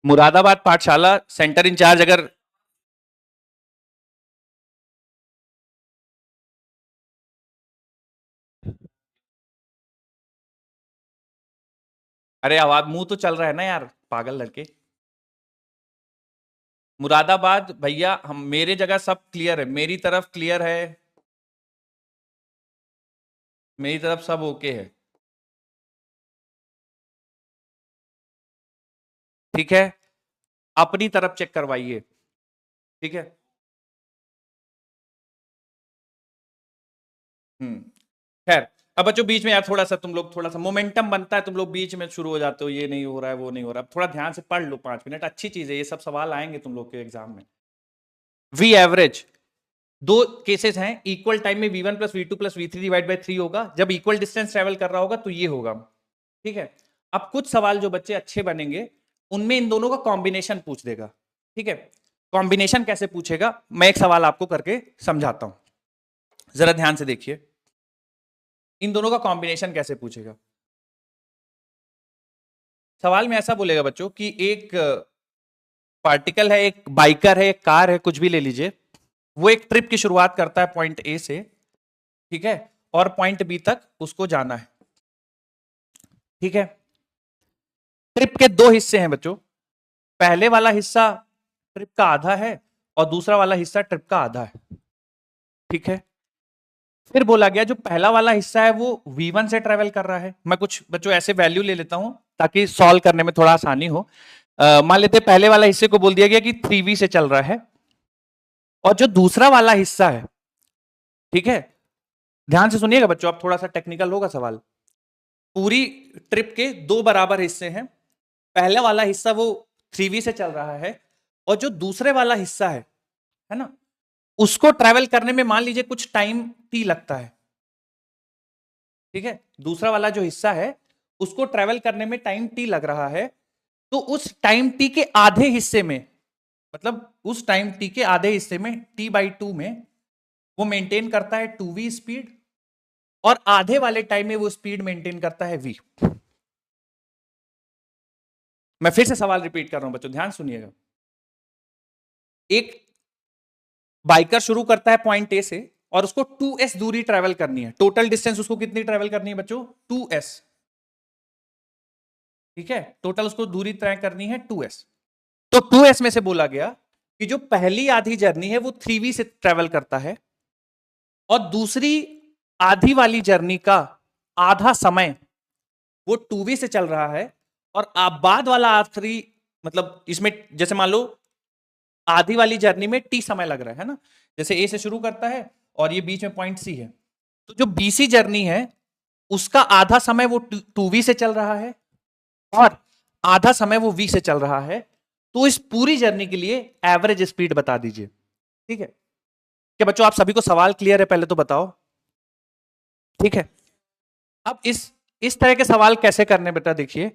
मुरादाबाद पाठशाला सेंटर इंचार्ज अगर, अरे आवाज मुंह तो चल रहा है ना यार, पागल लड़के। मुरादाबाद भैया, हम मेरे जगह सब क्लियर है, मेरी तरफ क्लियर है, मेरी तरफ सब ओके है। ठीक है, अपनी तरफ चेक करवाइए। ठीक है, खैर, अब बच्चों बीच में यार थोड़ा सा तुम लोग, थोड़ा सा मोमेंटम बनता है, तुम लोग बीच में शुरू हो जाते हो, ये नहीं हो रहा है वो नहीं हो रहा है, थोड़ा ध्यान से पढ़ लो 5 मिनट, अच्छी चीज है, ये सब सवाल आएंगे तुम लोग के एग्जाम में। वी एवरेज दो केसेस हैं, इक्वल टाइम में V1 plus V2 plus V3 divide by 3 होगा, जब इक्वल डिस्टेंस ट्रेवल कर रहा होगा तो ये होगा। ठीक है, अब कुछ सवाल जो बच्चे अच्छे बनेंगे उनमें इन दोनों का कॉम्बिनेशन पूछ देगा। ठीक है, कॉम्बिनेशन कैसे पूछेगा मैं एक सवाल आपको करके समझाता हूं, जरा ध्यान से देखिए, इन दोनों का कॉम्बिनेशन कैसे पूछेगा। सवाल में ऐसा बोलेगा बच्चों कि एक पार्टिकल है, एक बाइकर है, एक कार है, कुछ भी ले लीजिए, वो एक ट्रिप की शुरुआत करता है पॉइंट ए से, ठीक है, और पॉइंट बी तक उसको जाना है। ठीक है, ट्रिप के दो हिस्से हैं बच्चों, पहले वाला हिस्सा ट्रिप का आधा है और दूसरा वाला हिस्सा ट्रिप का आधा है। ठीक है, फिर बोला गया जो पहला वाला हिस्सा है वो V1 से ट्रेवल कर रहा है। मैं कुछ बच्चों ऐसे वैल्यू ले लेता हूं ताकि सॉल्व करने में थोड़ा आसानी हो। मान लेते हैं पहले वाला हिस्से को बोल दिया गया कि 3V से चल रहा है, और जो दूसरा वाला हिस्सा है, ठीक है, ध्यान से सुनिएगा बच्चों, अब थोड़ा सा टेक्निकल होगा सवाल। पूरी ट्रिप के दो बराबर हिस्से हैं, पहले वाला हिस्सा वो 3V से चल रहा है, और जो दूसरे वाला हिस्सा है ना, उसको ट्रैवल करने में मान लीजिए कुछ टाइम टी लगता है। ठीक है, दूसरा वाला जो हिस्सा है उसको ट्रैवल करने में टाइम टी लग रहा है, तो उस टाइम टी के आधे हिस्से में, मतलब उस टाइम टी के आधे हिस्से में T/2 में वो मेंटेन करता है 2V स्पीड, और आधे वाले टाइम में वो स्पीड मेंटेन करता है V। मैं फिर से सवाल रिपीट कर रहा हूं बच्चों, ध्यान सुनिएगा। एक बाइकर शुरू करता है पॉइंट ए से और उसको 2s दूरी ट्रेवल करनी है, टोटल डिस्टेंस उसको कितनी ट्रेवल करनी है बच्चों? 2s। ठीक है, टोटल उसको दूरी तय करनी है 2s। तो 2s में से बोला गया कि जो पहली आधी जर्नी है वो 3v से ट्रेवल करता है और दूसरी आधी वाली जर्नी का आधा समय वो 2v से चल रहा है और बाद वाला आखिरी मतलब इसमें जैसे मान लो आधी वाली जर्नी में t समय लग रहा है ना, जैसे a से शुरू करता है और ये बीच में पॉइंट c है, तो जो bc जर्नी है उसका आधा समय वो 2v से चल रहा है और आधा समय वो v से चल रहा है। तो इस पूरी जर्नी के लिए एवरेज स्पीड बता दीजिए। ठीक है क्या बच्चों, आप सभी को सवाल क्लियर है? पहले तो बताओ। ठीक है, अब इस तरह के सवाल कैसे करने बेटा, देखिए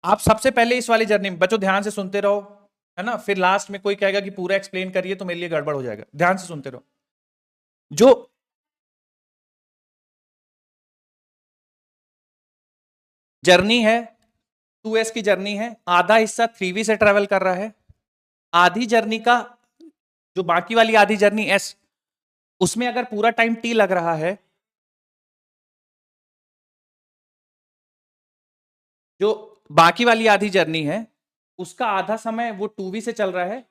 आप सबसे पहले इस वाली जर्नी में बच्चों ध्यान से सुनते रहो, है ना, फिर लास्ट में कोई कहेगा कि पूरा एक्सप्लेन करिए तो मेरे लिए गड़बड़ हो जाएगा। ध्यान से सुनते रहो। जो जर्नी है 2s की जर्नी है, आधा हिस्सा 3v से ट्रेवल कर रहा है, आधी जर्नी का जो बाकी वाली आधी जर्नी s, उसमें अगर पूरा टाइम t लग रहा है, जो बाकी वाली आधी जर्नी है उसका आधा समय वो 2v से चल रहा है,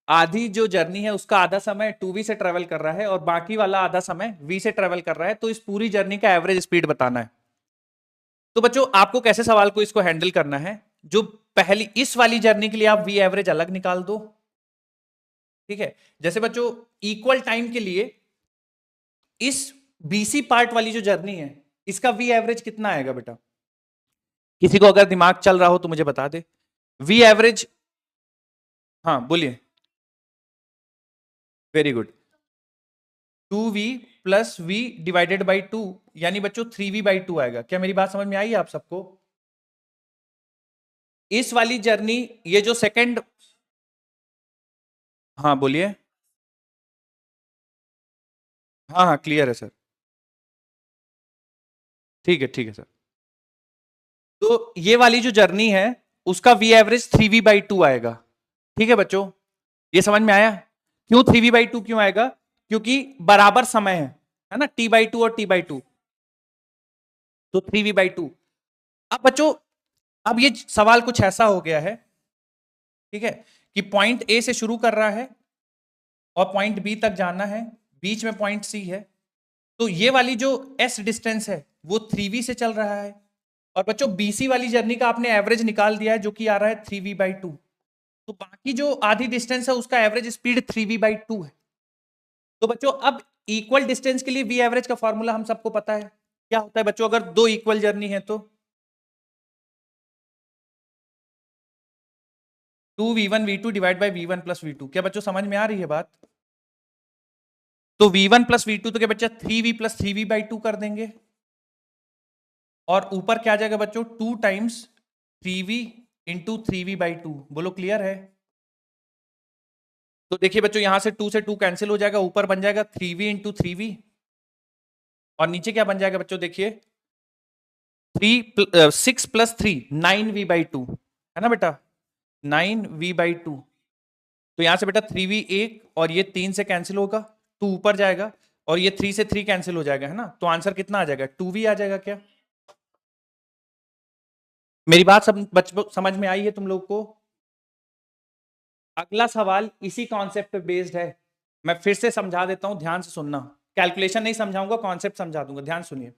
आधी जो जर्नी है उसका आधा समय 2v से ट्रेवल कर रहा है और बाकी वाला आधा समय v से ट्रेवल कर रहा है, तो इस पूरी जर्नी का एवरेज स्पीड बताना है। तो बच्चों आपको कैसे सवाल को इसको हैंडल करना है, जो पहली इस वाली जर्नी के लिए आप v एवरेज अलग निकाल दो। ठीक है, जैसे बच्चों इक्वल टाइम के लिए इस बीसी पार्ट वाली जो जर्नी है इसका v एवरेज कितना आएगा बेटा? किसी को अगर दिमाग चल रहा हो तो मुझे बता दे v एवरेज। हाँ बोलिए। Very good, 2v plus v divided by 2 यानी बच्चों 3v/2 आएगा। क्या मेरी बात समझ में आई आप सबको? इस वाली जर्नी ये जो सेकंड, हाँ बोलिए। हाँ हाँ क्लियर है सर। ठीक है सर। तो ये वाली जो जर्नी है उसका v एवरेज 3v/2 आएगा। ठीक है बच्चों, ये समझ में आया? क्यों 3v/2 क्यों आएगा? क्योंकि बराबर समय है ना, t/2 और t/2, तो 3v/2। अब बच्चों अब ये सवाल कुछ ऐसा हो गया है, ठीक है, कि पॉइंट ए से शुरू कर रहा है और पॉइंट बी तक जाना है, बीच में पॉइंट सी है, तो ये वाली जो एस डिस्टेंस है वो 3v से चल रहा है और बच्चों बीसी वाली जर्नी का आपने एवरेज निकाल दिया है जो कि आ रहा है 3v/2, तो बाकी जो आधी डिस्टेंस है उसका एवरेज स्पीड 3v/2 है। तो बच्चों अब इक्वल डिस्टेंस के लिए v एवरेज का फॉर्मूला हम सबको पता है, क्या होता है बच्चों अगर दो इक्वल जर्नी है तो 2v1v2 divide by v1 plus v2। क्या बच्चों समझ में आ रही है बात? तो v1 प्लस v2 तो क्या बच्चा 3v प्लस 3v/2 कर देंगे और ऊपर क्या आ जाएगा बच्चों 2 टाइम्स 3v इंटू 3v/2। बोलो क्लियर है? तो देखिए बच्चों यहां से 2 से 2 कैंसिल हो जाएगा, ऊपर बन जाएगा 3v इंटू 3v और नीचे क्या बन जाएगा बच्चों देखिए 6 प्लस 3 9v/2 है ना बेटा, 9v/2। तो यहां से बेटा 3v एक और ये 3 से कैंसिल होगा, 2 ऊपर जाएगा और ये 3 से 3 कैंसिल हो जाएगा, है ना, तो आंसर कितना आ जाएगा 2v आ जाएगा। क्या मेरी बात समझ में आई है तुम लोग को? अगला सवाल इसी कॉन्सेप्ट पे बेस्ड है, मैं फिर से समझा देता हूं, ध्यान से सुनना। कैलकुलेशन नहीं समझाऊंगा, कॉन्सेप्ट समझा दूंगा, ध्यान सुनिए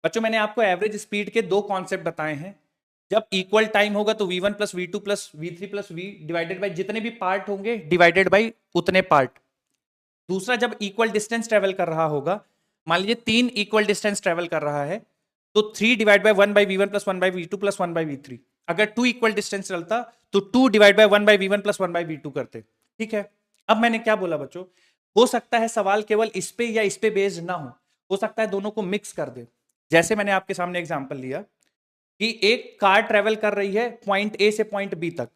बच्चों। मैंने आपको एवरेज स्पीड के दो कॉन्सेप्ट बताए हैं। जब इक्वल टाइम होगा तो v1 plus v2 plus v3 plus v divided by जितने भी पार्ट होंगे डिवाइडेड बाई उतने पार्ट। दूसरा जब इक्वल डिस्टेंस ट्रेवल कर रहा होगा, मान लीजिए 3 इक्वल डिस्टेंस ट्रेवल कर रहा है तो 3 divide by 1 by v1 plus 1 by v2 plus 1 by v3। अगर 2 इक्वल डिस्टेंस चलता तो 2 divide by 1 by v1 plus 1 by v2 करते। ठीक है, अब मैंने क्या बोला बच्चों, हो सकता है सवाल केवल इस पे या इस पे बेस्ड ना हो सकता है दोनों को मिक्स कर दे। जैसे मैंने आपके सामने एग्जांपल लिया कि एक कार ट्रेवल कर रही है पॉइंट ए से पॉइंट बी तक,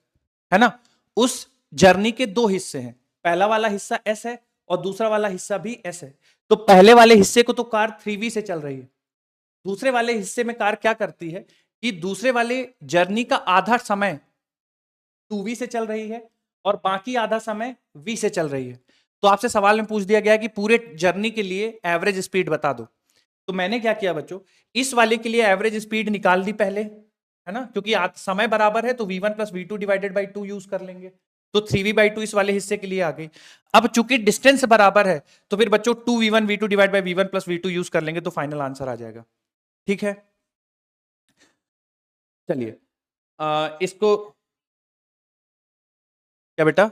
है ना, उस जर्नी के दो हिस्से हैं, पहला वाला हिस्सा एस है और दूसरा वाला हिस्सा भी एस है। तो पहले वाले हिस्से को तो कार 3v से चल रही है, दूसरे वाले हिस्से में कार क्या करती है कि दूसरे वाले जर्नी का आधा समय 2v से चल रही है और बाकी आधा समय v से चल रही है। तो आपसे सवाल में पूछ दिया गया कि पूरे जर्नी के लिए एवरेज स्पीड बता दो। तो मैंने क्या किया बच्चों, इस वाले के लिए एवरेज स्पीड निकाल दी पहले, है ना, क्योंकि समय बराबर है तो v1 plus V two divided by 2 use कर लेंगे, तो 3v/2 इस वाले हिस्से के लिए आ गई। अब चूंकि डिस्टेंस बराबर है तो फिर बच्चों 2v1 v2 divide by v1 plus v2 use कर लेंगे तो फाइनल आंसर आ जाएगा। ठीक है, चलिए इसको क्या बेटा,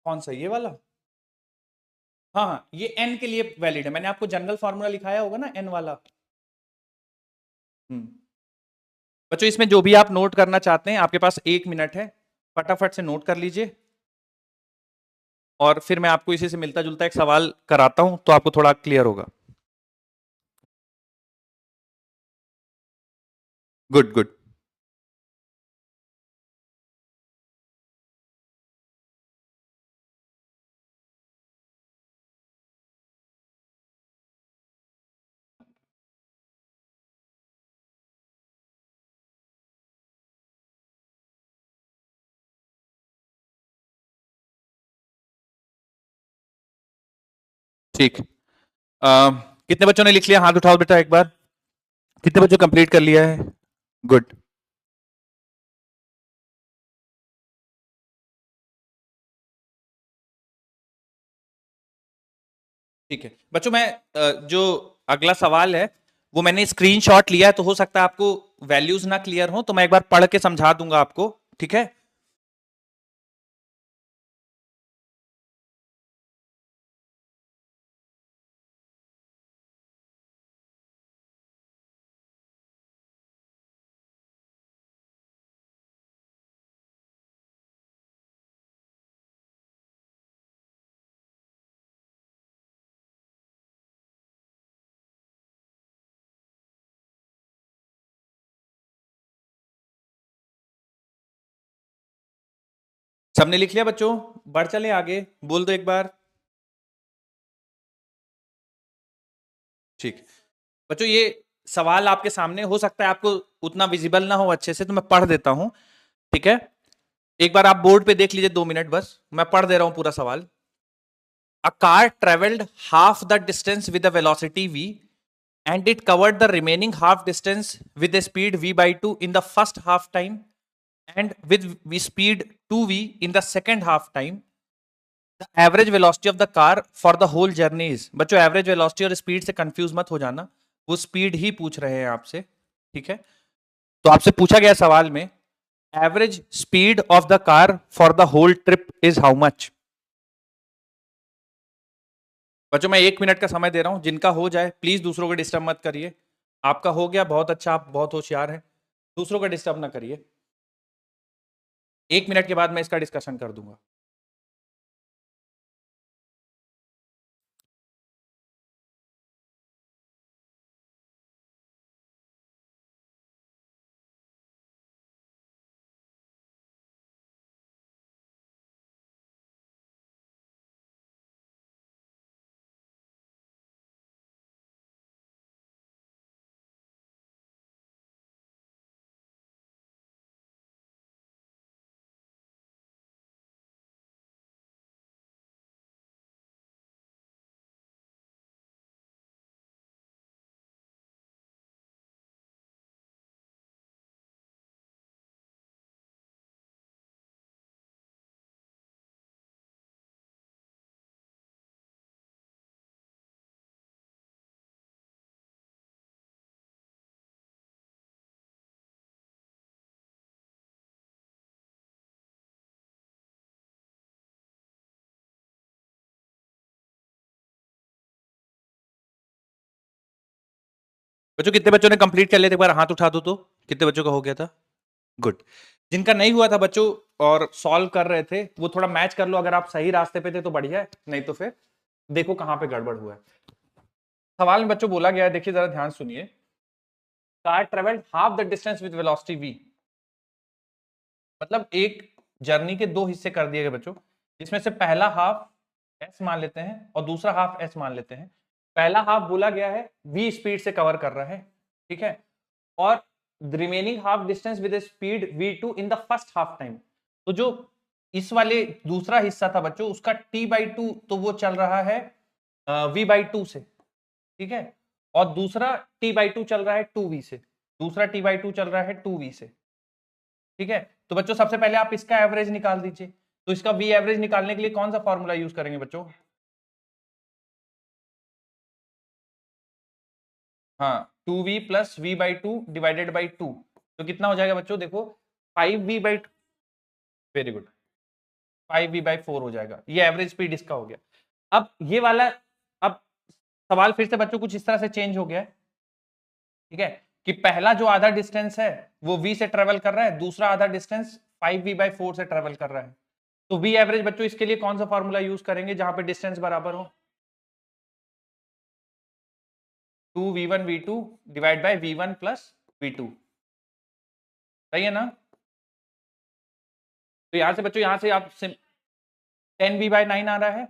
कौन सा, ये वाला? हाँ हाँ, ये n के लिए वैलिड है, मैंने आपको जनरल फॉर्मूला लिखाया होगा ना n वाला। बच्चों इसमें जो भी आप नोट करना चाहते हैं, आपके पास 1 मिनट है, फटाफट से नोट कर लीजिए, और फिर मैं आपको इसी से मिलता जुलता एक सवाल कराता हूं तो आपको थोड़ा क्लियर होगा। Good good. ठीक, कितने बच्चों ने लिख लिया, हाथ उठाओ बेटा एक बार, कितने बच्चों कंप्लीट कर लिया है? गुड। ठीक है बच्चों, मैं जो अगला सवाल है वो मैंने स्क्रीनशॉट लिया है, तो हो सकता है आपको वैल्यूज ना क्लियर हो, तो मैं एक बार पढ़ के समझा दूंगा आपको, ठीक है? सबने लिख लिया बच्चों? बढ़ चले आगे, बोल दो एक बार। ठीक बच्चों, ये सवाल आपके सामने, हो सकता है आपको उतना विजिबल ना हो अच्छे से, तो मैं पढ़ देता हूं, ठीक है? एक बार आप बोर्ड पे देख लीजिए, 2 मिनट बस, मैं पढ़ दे रहा हूं पूरा सवाल। A car travelled half the distance with the velocity v and it covered the remaining half distance with a speed v by 2 in the first half time and with speed 2v in the second half time. The average velocity of the car for the whole journey is, बच्चों average velocity और speed से confuse मत हो जाना, वो speed ही पूछ रहे हैं आपसे, ठीक है? तो आपसे पूछा गया सवाल में average speed of the car for the whole trip is how much? बच्चों मैं 1 मिनट का समय दे रहा हूं, जिनका हो जाए प्लीज दूसरों को डिस्टर्ब मत करिए। आपका हो गया, बहुत अच्छा, आप बहुत होशियार हैं, दूसरों का डिस्टर्ब ना करिए। 1 मिनट के बाद मैं इसका डिस्कशन कर दूंगा। बच्चों कितने बच्चों ने कंप्लीट कर लिया, एक बार हाथ उठा दो तो, कितने बच्चों का हो गया था? गुड। जिनका नहीं हुआ था बच्चों और सॉल्व कर रहे थे, वो थोड़ा मैच कर लो, अगर आप सही रास्ते पे थे तो बढ़िया है, नहीं तो फिर देखो कहां पे गड़बड़ हुआ है। सवाल में बच्चों बोला गया है, देखिए जरा ध्यान सुनिए, car travelled half the distance with velocity v, मतलब एक जर्नी के 2 हिस्से कर दिए गए बच्चों, जिसमें से पहला हाफ s मान लेते हैं और दूसरा हाफ s मान लेते हैं। पहला हाफ बोला गया है v स्पीड से कवर कर रहा है, ठीक है, और remaining half distance with speed v2 in the first half time. तो जो इस वाले दूसरा हिस्सा था बच्चों, उसका t/2 तो वो चल रहा है v/2 से, ठीक है, और दूसरा t/2 चल रहा है 2v से, दूसरा t/2 चल रहा है 2v से, ठीक है। तो बच्चों सबसे पहले आप इसका एवरेज निकाल दीजिए। तो इसका v एवरेज निकालने के लिए कौन सा फॉर्मूला यूज करेंगे बच्चों? हाँ, 2v plus v/2 divided by 2, तो कितना हो जाएगा बच्चों? देखो 5v/2, वेरी गुड, 5v/4 हो जाएगा। ये एवरेज स्पीड इसका हो गया। अब ये वाला, अब सवाल फिर से बच्चों कुछ इस तरह से चेंज हो गया है, ठीक है, कि पहला जो आधा डिस्टेंस है वो v से ट्रेवल कर रहा है, दूसरा आधा डिस्टेंस 5v/4 से ट्रेवल कर रहा है। तो v एवरेज बच्चों इसके लिए कौन सा फॉर्मूला यूज करेंगे जहां पे डिस्टेंस बराबर हो? 2v1v2 divide by v1 plus v2, सही है ना? तो यहां से बच्चों, यहां से आप 10v/9 आ रहा है,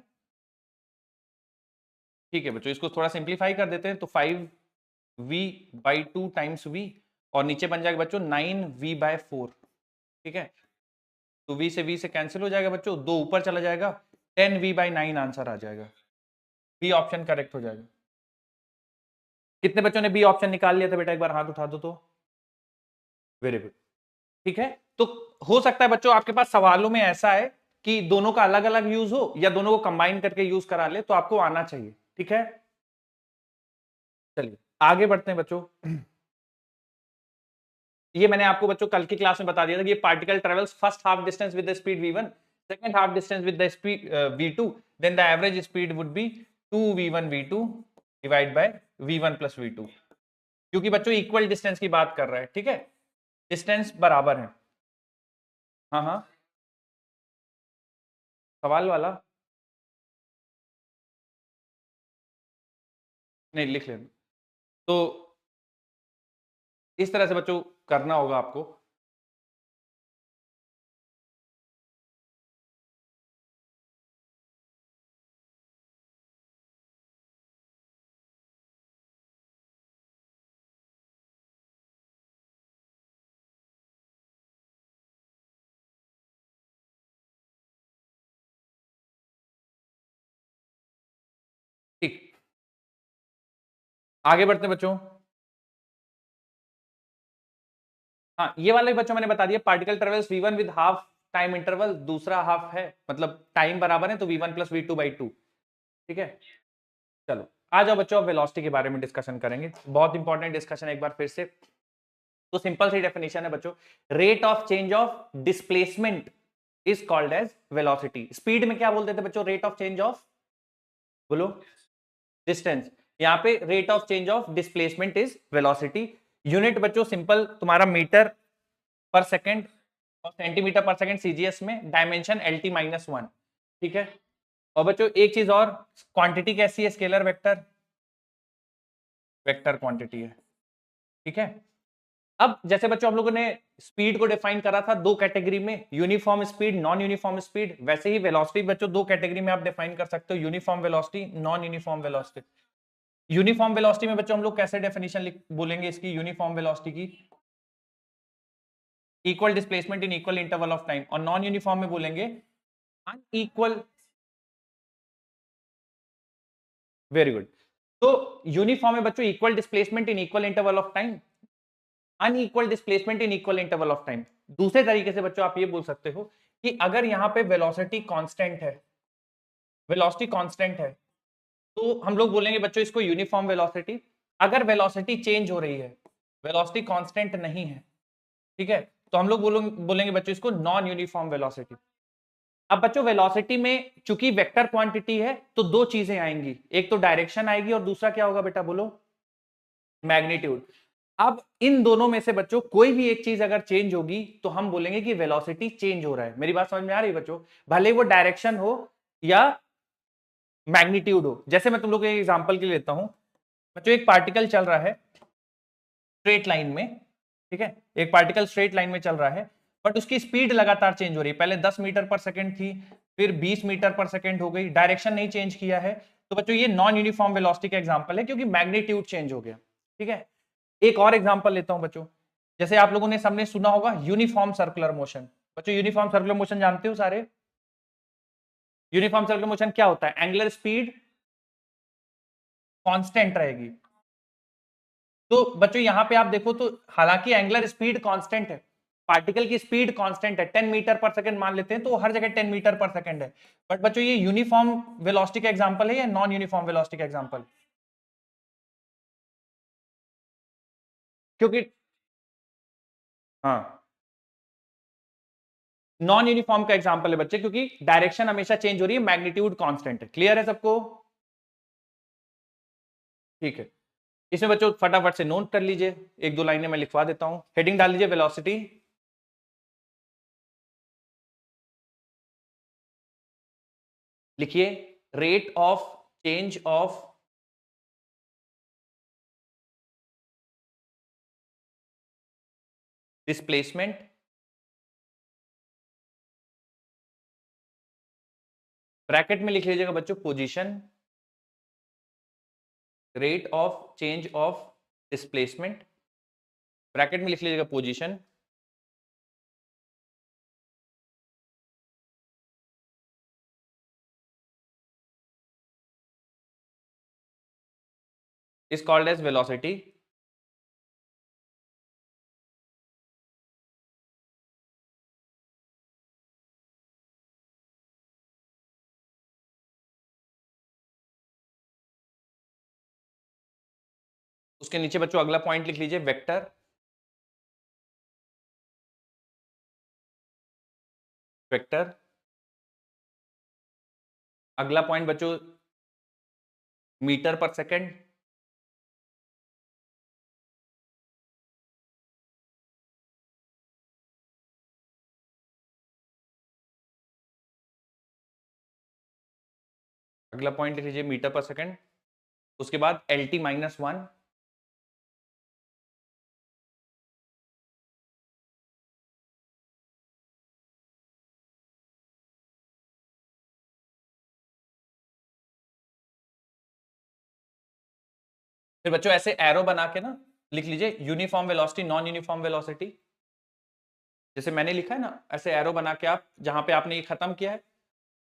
ठीक है बच्चों, इसको थोड़ा सिंप्लीफाई कर देते हैं, तो 5v/2 टाइम्स v, और नीचे बन जाएगा बच्चों 9v/4, ठीक है। तो v से कैंसिल हो जाएगा बच्चों, 2 ऊपर चला जाएगा, 10v/9 आंसर आ जाएगा। बी ऑप्शन करेक्ट हो जाएगा। कितने बच्चों ने बी ऑप्शन निकाल लिया था बेटा? एक बार हाथ उठा दो तो। वेरी गुड, ठीक है। तो हो सकता है बच्चों आपके पास सवालों में ऐसा है कि दोनों का अलग अलग यूज हो या दोनों को कंबाइन करके यूज करा ले, तो आपको आना चाहिए, ठीक है। चलिए आगे बढ़ते हैं बच्चों। ये मैंने आपको बच्चों कल की क्लास में बता दिया था कि ये particle travels first half distance with the speed v1, second half distance with the speed v2, then the average speed would be 2v1v2 divide by v1 plus v2, क्योंकि बच्चों इक्वल डिस्टेंस की बात कर रहा है, ठीक है, डिस्टेंस बराबर है। हाँ हाँ, सवाल वाला नहीं लिख लेना। तो इस तरह से बच्चों करना होगा आपको। ठीक, आगे बढ़ते हैं बच्चों। हाँ, ये वाला भी बच्चों मैंने बता दिया, particle travels v1 with half time interval, दूसरा हाफ है, मतलब टाइम बराबर है, तो v1 प्लस v2/2, ठीक है। चलो आ जाओ बच्चों, अब वेलोसिटी के बारे में डिस्कशन करेंगे, बहुत इंपॉर्टेंट डिस्कशन एक बार फिर से। तो सिंपल सी डेफिनेशन है बच्चों, rate of change of displacement is called as velocity. Speed में क्या बोलते थे बच्चों? रेट ऑफ चेंज ऑफ, बोलो, डिस्टेंस। यहाँ पे rate of change of displacement is velocity. Unit बच्चों सिंपल तुम्हारा मीटर पर सेकेंड और सेंटीमीटर पर सेकेंड सीजीएस में, डायमेंशन LT-1, ठीक है। और बच्चों एक चीज और, क्वांटिटी कैसी है? स्केलर वेक्टर, वेक्टर क्वांटिटी है, ठीक है। अब जैसे बच्चों हम लोगों ने स्पीड को डिफाइन करा था दो कैटेगरी में, uniform speed, non uniform speed, वैसे ही वेलोसिटी बच्चों दो कैटेगरी में आप डिफाइन कर सकते हो, uniform velocity, non uniform velocity. Uniform velocity में बच्चों हम लोग कैसे डेफिनेशन बोलेंगे इसकी यूनिफॉर्म वेलोसिटी की? Equal displacement in equal interval of time. और नॉन यूनिफॉर्म में बोलेंगे अनइक्वल, वेरी गुड। तो यूनिफॉर्म में बच्चों equal displacement in equal interval of time, unequal displacement in equal interval of time. दूसरे तरीके से बच्चों आप ये बोल सकते हो कि अगर यहां पे वेलोसिटी कांस्टेंट है, वेलोसिटी कांस्टेंट है, तो हम लोग बोलेंगे बच्चों इसको यूनिफॉर्म वेलोसिटी। अगर वेलोसिटी चेंज हो रही है, वेलोसिटी कांस्टेंट नहीं है, ठीक है, तो हम लोग बोलेंगे बच्चों इसको नॉन यूनिफॉर्म वेलोसिटी। अब बच्चों वेलोसिटी में चूंकि वेक्टर क्वांटिटी है, तो दो चीजें आएंगी, एक तो डायरेक्शन आएगी और दूसरा क्या होगा बेटा? बोलो, मैग्नीट्यूड। अब इन दोनों में से बच्चों कोई भी एक चीज अगर चेंज होगी तो हम बोलेंगे कि वेलोसिटी चेंज हो रहा है। मेरी बात समझ में आ रही है बच्चों? भले वो डायरेक्शन हो या मैग्नीट्यूड हो। जैसे मैं तुम लोग को एक एग्जांपल के लिए लेता हूं बच्चों, एक पार्टिकल चल रहा है स्ट्रेट लाइन में, ठीक है, एक पार्टिकल स्ट्रेट लाइन में चल रहा है, बट उसकी स्पीड लगातार चेंज हो रही है। पहले 10 मीटर पर सेकंड थी, फिर 20 मीटर पर सेकंड हो गई, डायरेक्शन नहीं चेंज किया है। तो बच्चों ये नॉन यूनिफॉर्म वेलोसिटी का एग्जांपल है, क्योंकि मैग्नीट्यूड चेंज हो गया, ठीक है। एक और एग्जांपल लेता हूं बच्चों, जैसे आप लोगों ने सबने सुना होगा यूनिफॉर्म सर्कुलर मोशन। बच्चों यूनिफॉर्म सर्कुलर मोशन जानते हो सारे? यूनिफॉर्म सर्कुलर मोशन क्या होता है? एंगुलर स्पीड कांस्टेंट रहेगी। तो बच्चों यहां पे आप देखो तो हालांकि एंगुलर स्पीड कांस्टेंट है, पार्टिकल की स्पीड कांस्टेंट है, 10 मीटर पर सेकंड मान लेते हैं, तो हर जगह 10 मीटर पर सेकंड है। बट बच्चों ये यूनिफॉर्म वेलोसिटी का एग्जांपल है या नॉन यूनिफॉर्म वेलोसिटी का एग्जांपल? क्योंकि हाँ, नॉन यूनिफॉर्म का एग्जांपल है बच्चे, क्योंकि डायरेक्शन हमेशा चेंज हो रही है, मैग्नीट्यूड कांस्टेंट है। क्लियर है सबको? ठीक है, इसमें बच्चों फटाफट से नोट कर लीजिए, एक दो लाइनें मैं लिखवा देता हूं। हेडिंग डाल लीजिए वेलोसिटी, लिखिए rate of change of displacement bracket में लिख लीजिएगा बच्चों position, rate of change of displacement bracket में लिख लीजिएगा position, is called as velocity. उसके नीचे बच्चों अगला पॉइंट लिख लीजिए वेक्टर, वेक्टर। अगला पॉइंट बच्चों मीटर पर सेकंड, अगला पॉइंट लिख लीजिए मीटर पर सेकंड। उसके बाद LT -1, फिर बच्चों ऐसे एरो बना के ना लिख लीजिए uniform velocity, non uniform velocity. जैसे मैंने लिखा है ना, ऐसे एरो बना के आप जहां पे आपने ये खत्म किया है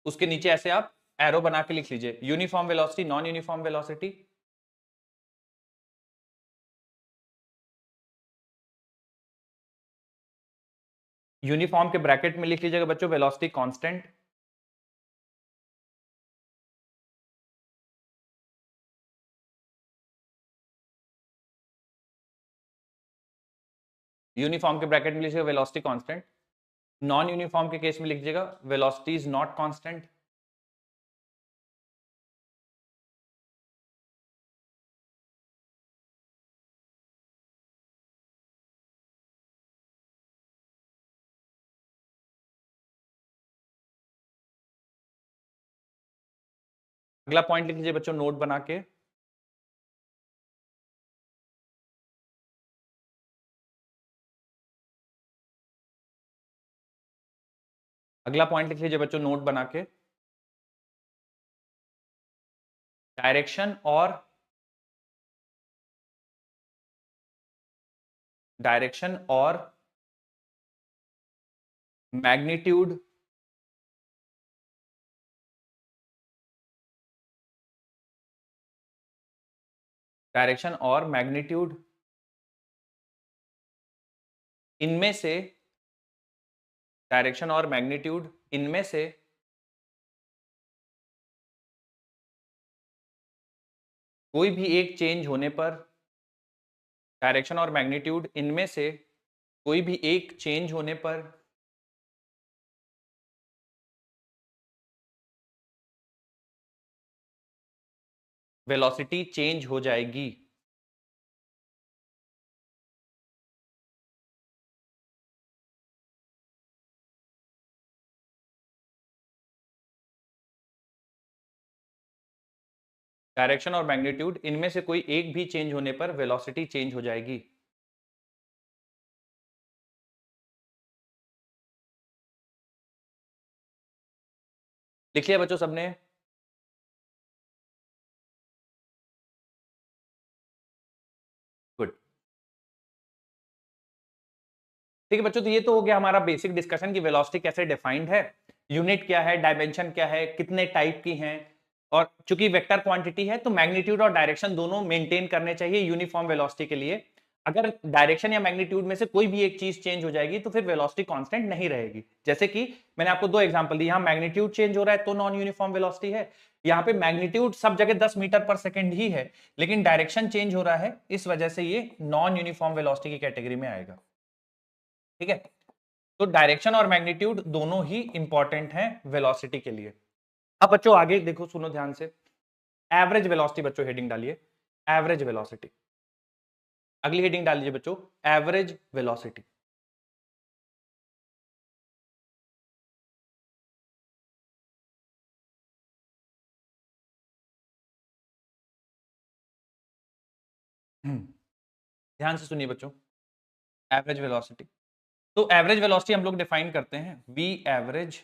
उसके नीचे ऐसे आप एरो बना के लिख लीजिए uniform velocity, non uniform velocity. Uniform के ब्रैकेट में लिख लीजिएगा बच्चों वेलोसिटी कांस्टेंट, यूनिफॉर्म के ब्रैकेट में लिखिएगा वेलोसिटी कांस्टेंट। नॉन यूनिफॉर्म के केस में लिख लीजिएगा वेलोसिटी इज नॉट कांस्टेंट। अगला पॉइंट लिख लीजिए बच्चों नोट बना के, अगला पॉइंट लिख लीजिए बच्चों नोट बना के डायरेक्शन और मैग्नीट्यूड डायरेक्शन और मैग्नीट्यूड इनमें से डायरेक्शन और मैग्नीट्यूड इनमें से कोई भी एक चेंज होने पर, डायरेक्शन और मैग्नीट्यूड इनमें से कोई भी एक चेंज होने पर वेलोसिटी चेंज हो जाएगी। डायरेक्शन और मैग्नीट्यूड इनमें से कोई एक भी चेंज होने पर वेलोसिटी चेंज हो जाएगी। लिख लिया बच्चों सबने? गुड। ठीक है बच्चों, तो ये तो हो गया हमारा बेसिक डिस्कशन की वेलोसिटी कैसे डिफाइंड है, यूनिट क्या है, डायमेंशन क्या है, कितने टाइप की हैं, और चूंकि वेक्टर क्वांटिटी है तो मैग्नीट्यूड और डायरेक्शन दोनों मेंटेन करने चाहिए यूनिफॉर्म वेलोसिटी के लिए। अगर डायरेक्शन या मैग्नीट्यूड में से कोई भी एक चीज चेंज हो जाएगी तो फिर वेलोसिटी कांस्टेंट नहीं रहेगी। जैसे कि मैंने आपको दो एग्जांपल दिए, यहां मैग्नीट्यूड चेंज हो रहा है तो नॉन यूनिफॉर्म वेलोसिटी है, यहाँ पे मैग्नीट्यूड सब जगह 10 मीटर पर सेकंड ही है लेकिन डायरेक्शन चेंज हो रहा है, इस वजह से ये नॉन यूनिफॉर्म वेलोसिटी की कैटेगरी में आएगा। ठीक है, तो डायरेक्शन और मैग्नीट्यूड दोनों ही इंपॉर्टेंट हैं वेलोसिटी के लिए। अब बच्चों आगे देखो, सुनो ध्यान से। एवरेज वेलोसिटी बच्चों हेडिंग डालिए, एवरेज वेलोसिटी। अगली हेडिंग डाल लीजिए बच्चों, एवरेज वेलोसिटी। ध्यान से सुनिए बच्चों, एवरेज वेलोसिटी। तो एवरेज वेलोसिटी हम लोग डिफाइन करते हैं, वी एवरेज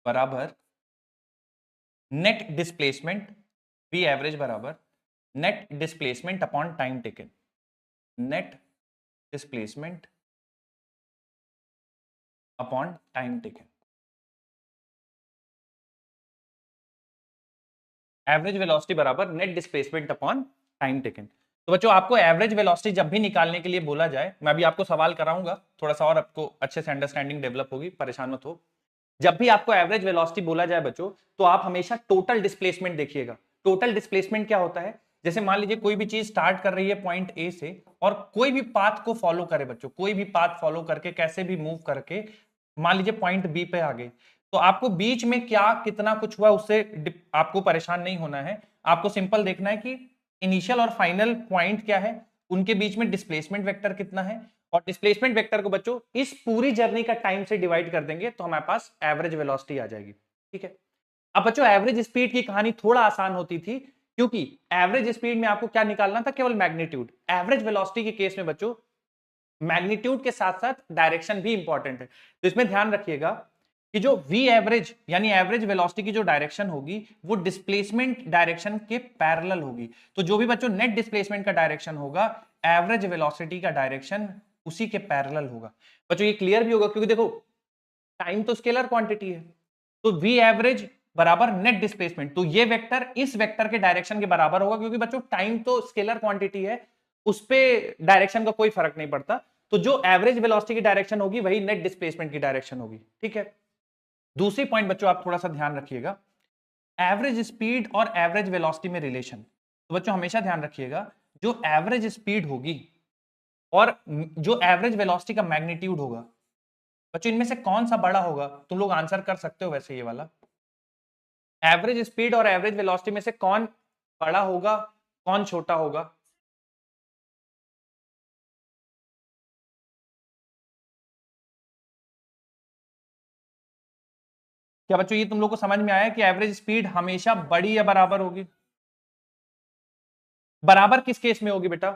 बराबर नेट डिस्प्लेसमेंट, वी एवरेज बराबर net displacement upon time taken, net displacement upon time taken. Average velocity बराबर net displacement upon time taken. तो बच्चों आपको एवरेज वेलोसिटी जब भी निकालने के लिए बोला जाए, मैं अभी आपको सवाल कराऊंगा, थोड़ा सा और आपको अच्छे से अंडरस्टैंडिंग डेवलप होगी, परेशान मत हो। जब भी आपको एवरेज वेलोसिटी बोला जाए बच्चों, तो आप हमेशा टोटल डिस्प्लेसमेंट देखिएगा। टोटल डिस्प्लेसमेंट क्या होता है, जैसे मान लीजिए कोई भी चीज स्टार्ट कर रही है पॉइंट ए से और कोई भी पाथ को फॉलो करे बच्चों, कोई भी पाथ फॉलो करके कैसे भी मूव करके मान लीजिए पॉइंट बी पे आ गई, तो आपको बीच में क्या कितना कुछ हुआ उससे आपको परेशान नहीं होना है। आपको सिंपल देखना है कि इनिशियल और फाइनल पॉइंट क्या है, उनके बीच में डिस्प्लेसमेंट वेक्टर कितना है, और डिस्प्लेसमेंट वेक्टर को बच्चों इस पूरी जर्नी का टाइम से डिवाइड कर देंगे तो हमारे पास एवरेज वेलोसिटी आ जाएगी। ठीक है, अब बच्चों एवरेज स्पीड की कहानी थोड़ा आसान होती थी, क्योंकि एवरेज स्पीड में आपको क्या निकालना था, केवल मैग्नीट्यूड। एवरेज वेलोसिटी के केस में बच्चों मैग्नीट्यूड के साथ साथ डायरेक्शन भी इंपॉर्टेंट है। तो इसमें ध्यान रखिएगा कि जो वी एवरेज यानी एवरेज वेलोसिटी की जो डायरेक्शन होगी वो डिस्प्लेसमेंट डायरेक्शन के पैरेलल होगी। तो जो भी बच्चों नेट डिस्प्लेसमेंट का डायरेक्शन होगा, एवरेज वेलोसिटी का डायरेक्शन उसी के पैरेलल होगा। बच्चों ये क्लियर भी होगा, क्योंकि देखो टाइम तो स्केलर क्वांटिटी है, तो वी एवरेज बराबर नेट डिस्प्लेसमेंट, तो ये वेक्टर इस वेक्टर के डायरेक्शन के बराबर होगा, क्योंकि बच्चों टाइम तो स्केलर क्वांटिटी है, उस पे डायरेक्शन का कोई फर्क नहीं पड़ता। तो जो एवरेज वेलोसिटी की डायरेक्शन होगी वही नेट डिस्प्लेसमेंट की डायरेक्शन होगी। ठीक है, दूसरी पॉइंट बच्चों आप थोड़ा सा ध्यान रखिएगा, एवरेज स्पीड और एवरेज वेलोसिटी में रिलेशन। तो बच्चों हमेशा ध्यान रखिएगा, जो एवरेज स्पीड होगी और जो एवरेज वेलोसिटी का मैग्नीट्यूड होगा, बच्चों इनमें से कौन सा बड़ा होगा, तुम लोग आंसर कर सकते हो वैसे ये वाला। एवरेज स्पीड और एवरेज वेलोसिटी में से कौन बड़ा होगा, कौन छोटा होगा? क्या बच्चों ये तुम लोग को समझ में आया कि एवरेज स्पीड हमेशा बड़ी या बराबर होगी? बराबर किस केस में होगी बेटा?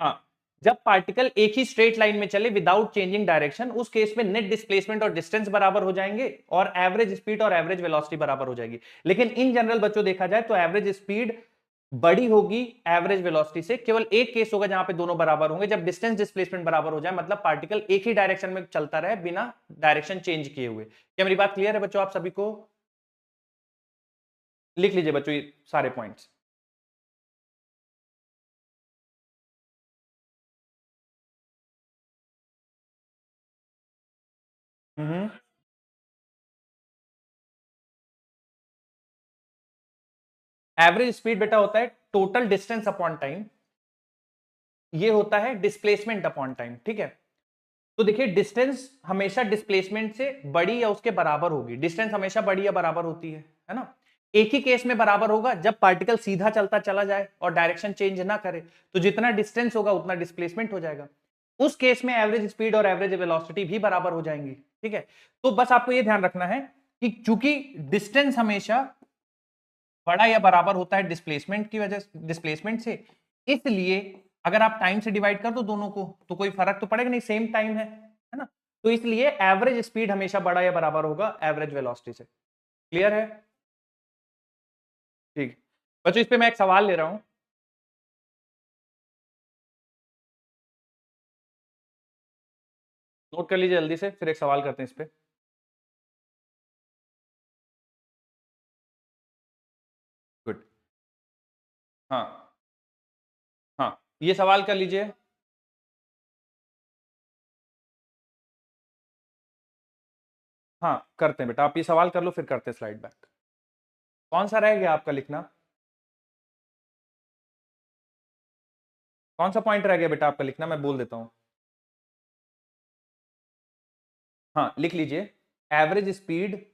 हाँ, जब पार्टिकल एक ही स्ट्रेट लाइन में चले विदाउट चेंजिंग डायरेक्शन, उस केस में नेट डिस्प्लेसमेंट और डिस्टेंस बराबर हो जाएंगे और एवरेज स्पीड और एवरेज वेलोसिटी बराबर हो जाएगी। लेकिन इन जनरल बच्चों देखा जाए तो एवरेज स्पीड बड़ी होगी एवरेज वेलोसिटी से, केवल एक केस होगा जहां पे दोनों बराबर होंगे, जब डिस्टेंस डिस्प्लेसमेंट बराबर हो जाए, मतलब पार्टिकल एक ही डायरेक्शन में चलता रहे बिना डायरेक्शन चेंज किए हुए। क्या मेरी बात क्लियर है बच्चों आप सभी को? लिख लीजिए बच्चों ये सारे पॉइंट्स। हम्म, एवरेज स्पीड बेटा होता है टोटल डिस्टेंस अपॉन टाइम, ये होता है डिस्प्लेसमेंट अपॉन टाइम। ठीक है, तो देखिए डिस्टेंस हमेशा डिस्प्लेसमेंट से बड़ी या उसके बराबर होगी, डिस्टेंस हमेशा बड़ी या बराबर होती है ना। एक ही केस में बराबर होगा जब पार्टिकल सीधा चलता चला जाए और डायरेक्शन चेंज ना करे, तो जितना डिस्टेंस होगा उतना डिस्प्लेसमेंट हो जाएगा। उस केस में एवरेज स्पीड और एवरेज वेलोसिटी भी बराबर हो जाएंगी। ठीक है, तो बस आपको यह ध्यान रखना है कि चूंकि डिस्टेंस हमेशा बड़ा या बराबर होता है डिस्प्लेसमेंट की वजह से, डिस्प्लेसमेंट से, इसलिए अगर आप टाइम से डिवाइड कर दो दोनों को तो कोई फर्क तो पड़ेगा नहीं, सेम टाइम है ना। तो इसलिए एवरेज स्पीड हमेशा बड़ा या बराबर होगा एवरेज वेलोसिटी से। क्लियर है? ठीक, बच्चों इस पे मैं एक सवाल ले रहा हूं। नोट कर लीजिए जल्दी से, फिर एक सवाल करते हैं इस पे। गुड। हाँ हाँ, ये सवाल कर लीजिए। हाँ करते हैं बेटा, आप ये सवाल कर लो फिर करते हैं स्लाइड बैक। कौन सा रह गया आपका लिखना? कौन सा पॉइंट रह गया बेटा आपका लिखना, मैं बोल देता हूं। हाँ लिख लीजिए, average speed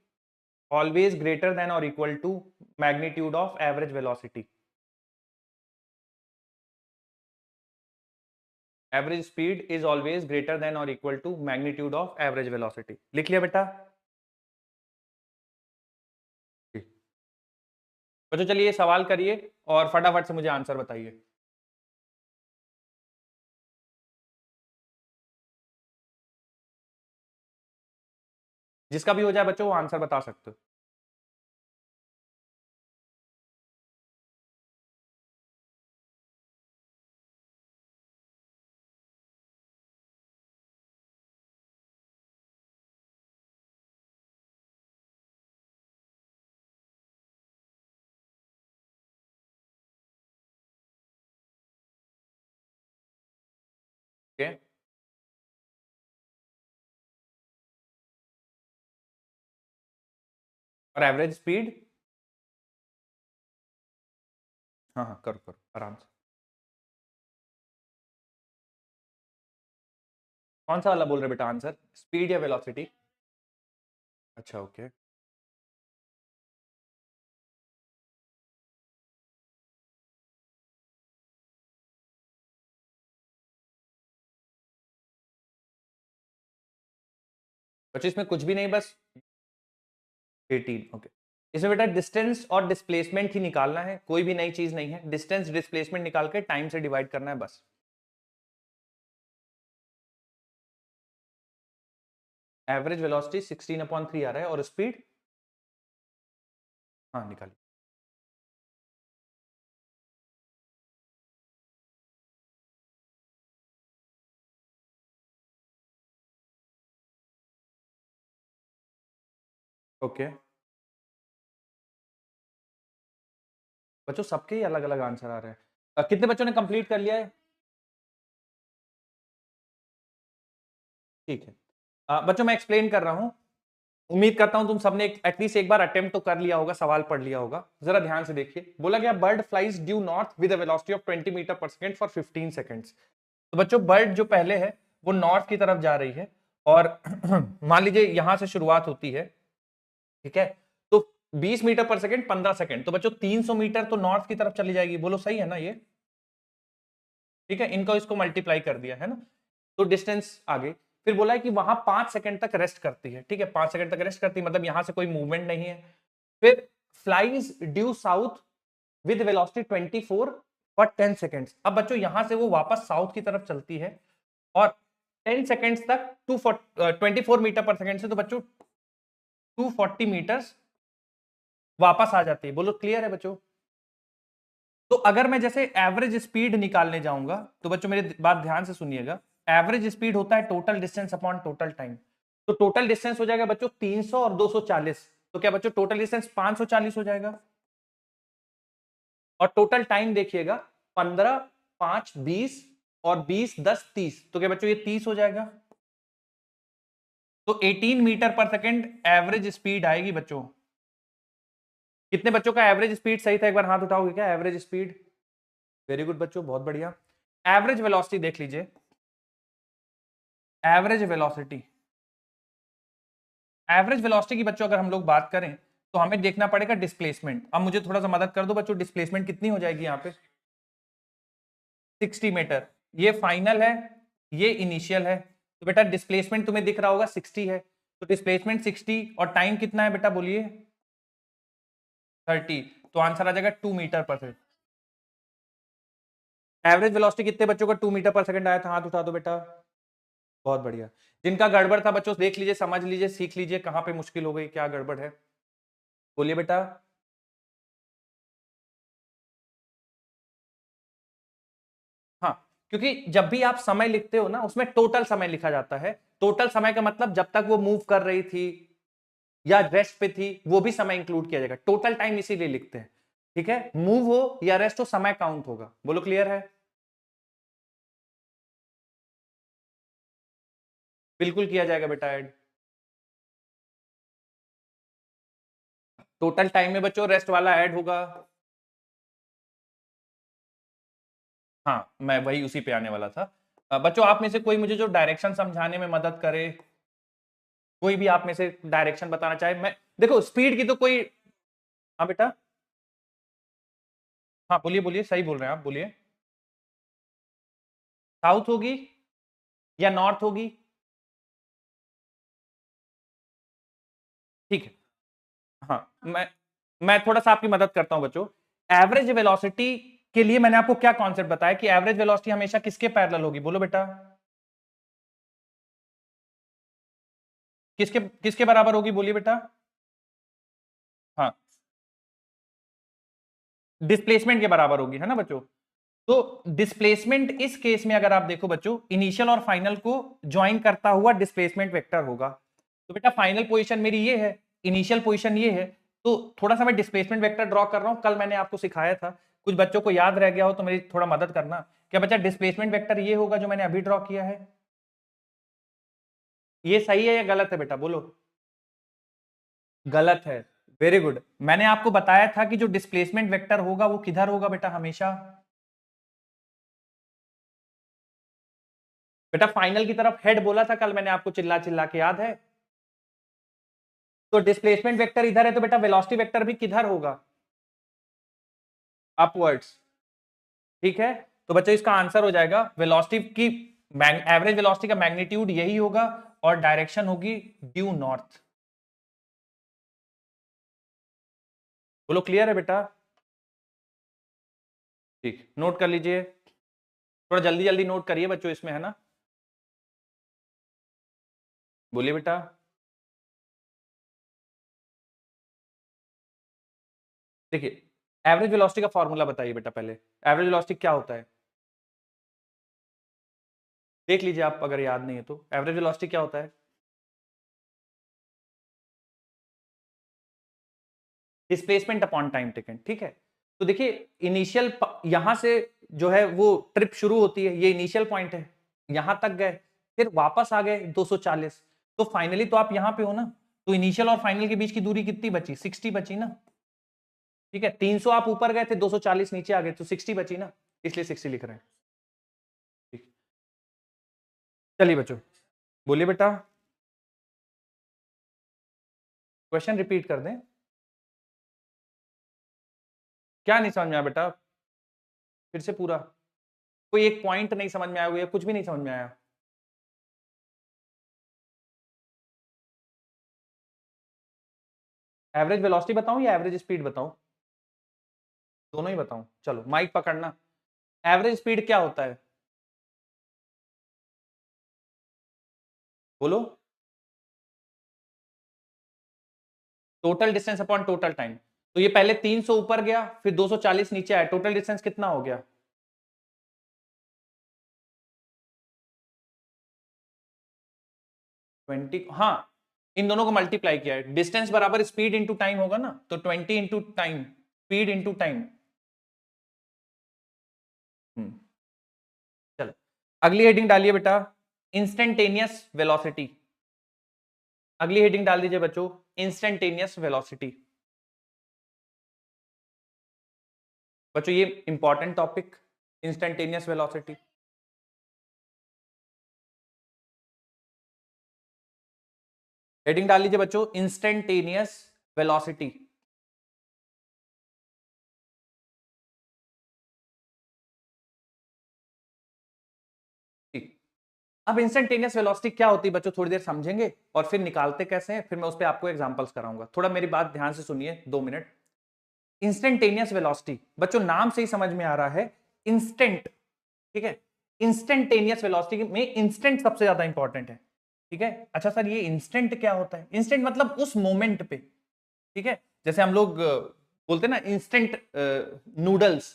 always greater than और equal to magnitude of average velocity. Average speed is always greater than और equal to magnitude of average velocity. लिख लिया बेटा? बच्चों चलिए ये सवाल करिए और फटाफट से मुझे आंसर बताइए। जिसका भी हो जाए बच्चों वो आंसर बता सकते हो। ओके, और एवरेज स्पीड? हाँ हाँ करो करो आराम से। कौन सा वाला बोल रहे बेटा आंसर, स्पीड या वेलोसिटी? अच्छा ओके। बच्चों इसमें कुछ भी नहीं, बस 18। ओके, इसमें बेटा डिस्टेंस और डिस्प्लेसमेंट ही निकालना है, कोई भी नई चीज नहीं है। डिस्टेंस डिस्प्लेसमेंट निकाल के टाइम से डिवाइड करना है बस। एवरेज वेलोसिटी 16/3 आ रहा है और स्पीड, हाँ निकालिए। ओके बच्चों सबके ही अलग अलग आंसर आ रहे हैं। कितने बच्चों ने कंप्लीट कर लिया है? ठीक है। बच्चों मैं एक्सप्लेन कर रहा हूं, उम्मीद करता हूं तुम सबने एटलीस्ट एक बार अटेम्प्ट तो कर लिया होगा, सवाल पढ़ लिया होगा। जरा ध्यान से देखिए, बोला गया bird flies due north with a velocity of 20 metre पर सेकंड फॉर 15 सेकंड्स। तो बच्चों बर्ड जो पहले है वो नॉर्थ की तरफ जा रही है, और मान लीजिए यहां से शुरुआत होती है, ठीक है? तो 20 मीटर पर सेकंड 15 सेकंड, तो बच्चों 300 मीटर तो नॉर्थ की तरफ चली जाएगी। बोलो सही है ना ये? ठीक है, इनको इसको मल्टीप्लाई कर दिया है ना, तो डिस्टेंस आ गई। फिर बोला है कि वहां 5 सेकंड तक रेस्ट करती है, ठीक है? 5 सेकंड तक रेस्ट करती है, मतलब यहां से कोई मूवमेंट नहीं है। फिर flies due south with velocity 24 for 10 seconds. अब बच्चों यहां से वो वापस साउथ की तरफ चलती है, और 10 सेकंड्स तक 24 मीटर पर सेकंड से, तो बच्चों 240 मीटर्स वापस आ जाती है। बोलो क्लियर है बच्चों? तो अगर मैं जैसे एवरेज स्पीड निकालने जाऊंगा, तो बच्चों मेरी बात ध्यान से सुनिएगा, एवरेज स्पीड होता है total distance upon total time. तो टोटल डिस्टेंस हो जाएगा बच्चों 300 और 240, तो क्या बच्चों टोटल डिस्टेंस 540 हो जाएगा। और टोटल टाइम देखिएगा 15, 5, 20 और 20, 10, 30, तो क्या बच्चों ये 30 हो जाएगा। तो 18 मीटर पर सेकेंड एवरेज स्पीड आएगी बच्चों। कितने बच्चों का एवरेज स्पीड सही था, एक बार हाथ उठाओगे क्या? एवरेज स्पीड, वेरी गुड बच्चों, बहुत बढ़िया। एवरेज वेलोसिटी देख लीजिए, एवरेज वेलोसिटी, एवरेज वेलोसिटी की बच्चों अगर हम लोग बात करें तो हमें देखना पड़ेगा डिस्प्लेसमेंट। अब मुझे थोड़ा सा मदद कर दो बच्चों, डिस्प्लेसमेंट कितनी हो जाएगी यहाँ पे? 60 मीटर। ये फाइनल है, ये इनिशियल है, तो बेटा डिस्प्लेसमेंट तुम्हें दिख रहा होगा 60 है, तो डिस्प्लेसमेंट 60 और टाइम कितना है बेटा बोलिए? 30, तो आंसर आ जाएगा 2 मीटर पर सेकंड। एवरेज वेलोसिटी कितने बच्चों का 2 मीटर पर सेकंड आया था? हाथ उठा दो बेटा। बहुत बढ़िया। जिनका गड़बड़ था बच्चों देख लीजिए, समझ लीजिए, सीख लीजिए कहां पे मुश्किल हो गई, क्या गड़बड़ है, बोलिए बेटा। हाँ, क्योंकि जब भी आप समय लिखते हो ना, उसमें टोटल समय लिखा जाता है, टोटल समय का मतलब जब तक वो मूव कर रही थी या रेस्ट पे थी वो भी समय इंक्लूड किया जाएगा। टोटल टाइम इसीलिए लिखते हैं, ठीक है। मूव हो या रेस्ट हो समय काउंट होगा। बोलो क्लियर है? बिल्कुल किया जाएगा बेटा ऐड। टोटल टाइम में बच्चों रेस्ट वाला ऐड होगा। हाँ, मैं वही उसी पे आने वाला था। बच्चों आप में से कोई मुझे जो डायरेक्शन समझाने में मदद करे, कोई भी आप में से डायरेक्शन बताना चाहे। मैं देखो स्पीड की तो कोई। हाँ बेटा, हाँ बोलिए बोलिए, सही बोल रहे हैं आप, बोलिए। साउथ होगी या नॉर्थ होगी? ठीक है। हाँ, मैं थोड़ा सा आपकी मदद करता हूं बच्चों। एवरेज वेलोसिटी के लिए मैंने आपको क्या कॉन्सेप्ट बताया कि एवरेज वेलोसिटी हमेशा किसके पैरेलल होगी? बोलो बेटा, किसके किसके बराबर होगी? बोलिए बेटा। हाँ, डिस्प्लेसमेंट के बराबर होगी, है ना बच्चों? तो डिस्प्लेसमेंट इस केस में अगर आप देखो बच्चों, इनिशियल और फाइनल को ज्वाइन करता हुआ डिस्प्लेसमेंट वेक्टर होगा। तो बेटा फाइनल पोजीशन मेरी ये है, इनिशियल पोजीशन ये है, तो थोड़ा सा मैं डिस्प्लेसमेंट वेक्टर ड्रॉ कर रहा हूं। कल मैंने आपको सिखाया था, कुछ बच्चों को याद रह गया हो तो मेरी थोड़ा मदद करना। क्या बच्चा डिस्प्लेसमेंट वेक्टर ये होगा जो मैंने अभी ड्रॉ किया है? ये सही है या गलत है बेटा? बोलो। गलत है। Very good. मैंने आपको बताया था कि जो डिस्प्लेसमेंट वेक्टर होगा वो किधर होगा बेटा? हमेशा बेटा फाइनल की तरफ हेड बोला था कल मैंने आपको, चिल्ला चिल्ला के, याद है? तो डिस्प्लेसमेंट वेक्टर इधर है तो बेटा वेलोसिटी वेक्टर भी किधर होगा? अपवर्ड्स। ठीक है, तो बच्चों इसका आंसर हो जाएगा वेलोसिटी की एवरेज वेलोसिटी का मैग्नीट्यूड यही होगा और डायरेक्शन होगी ड्यू नॉर्थ। बोलो क्लियर है बेटा? ठीक, नोट कर लीजिए, थोड़ा जल्दी जल्दी नोट करिए बच्चों इसमें, है ना? बोलिए बेटा। देखिए, एवरेज वेलोसिटी का फॉर्मूला बताइए बेटा पहले। एवरेज वेलोसिटी क्या होता है? देख लीजिए आप, अगर याद नहीं है तो एवरेज वेलोसिटी क्या होता है? डिस्प्लेसमेंट अपॉन टाइम टेकन, ठीक है। तो देखिए इनिशियल यहां से जो है वो ट्रिप शुरू होती है, ये इनिशियल पॉइंट है, यहां तक गए, फिर वापस आ गए 240, तो फाइनली तो आप यहां पे हो ना। तो इनिशियल और फाइनल के बीच की दूरी कितनी बची? 60 बची ना। ठीक है, 300 आप ऊपर गए थे, 240 नीचे आ गए, तो 60 बची ना, इसलिए 60 लिख रहे हैं। ठीक, चलिए बच्चों, बोलिए बेटा। क्वेश्चन रिपीट कर दें? क्या नहीं समझ में आया बेटा? फिर से पूरा, कोई एक पॉइंट नहीं समझ में आया, या कुछ भी नहीं समझ में आया? एवरेज वेलोसिटी बताऊं या एवरेज स्पीड बताऊं? दोनों ही बताऊं? चलो माइक पकड़ना। एवरेज स्पीड क्या होता है? बोलो। Total distance upon total time. तो ये पहले 300 ऊपर गया, फिर 240 नीचे आया, टोटल डिस्टेंस कितना हो गया? 20। हाँ, इन दोनों को मल्टीप्लाई किया है, डिस्टेंस बराबर स्पीड इंटू टाइम होगा ना, तो 20 into time, speed into time. चलो अगली हेडिंग डालिए बेटा, इंस्टेंटेनियस वेलोसिटी। अगली हेडिंग डाल दीजिए बच्चों, इंस्टेंटेनियस वेलोसिटी। बच्चों ये important topic, instantaneous velocity. Heading डाल लीजिए बच्चों, इंस्टेंटेनियस वेलोसिटी। ठीक, अब इंस्टेंटेनियस वेलोसिटी क्या होती है बच्चों, थोड़ी देर समझेंगे और फिर निकालते कैसे हैं, फिर मैं उस पर आपको एग्जांपल्स कराऊंगा। थोड़ा मेरी बात ध्यान से सुनिए, 2 मिनट। इंस्टेंटेनियस वेलोसिटी बच्चों नाम से ही समझ में आ रहा है, इंस्टेंट, ठीक है। इंस्टेंटेनियस वेलोसिटी में इंस्टेंट सबसे ज्यादा इंपॉर्टेंट है, ठीक है। अच्छा सर ये इंस्टेंट क्या होता है? इंस्टेंट मतलब उस मोमेंट पे, ठीक है। जैसे हम लोग बोलते हैं ना इंस्टेंट नूडल्स,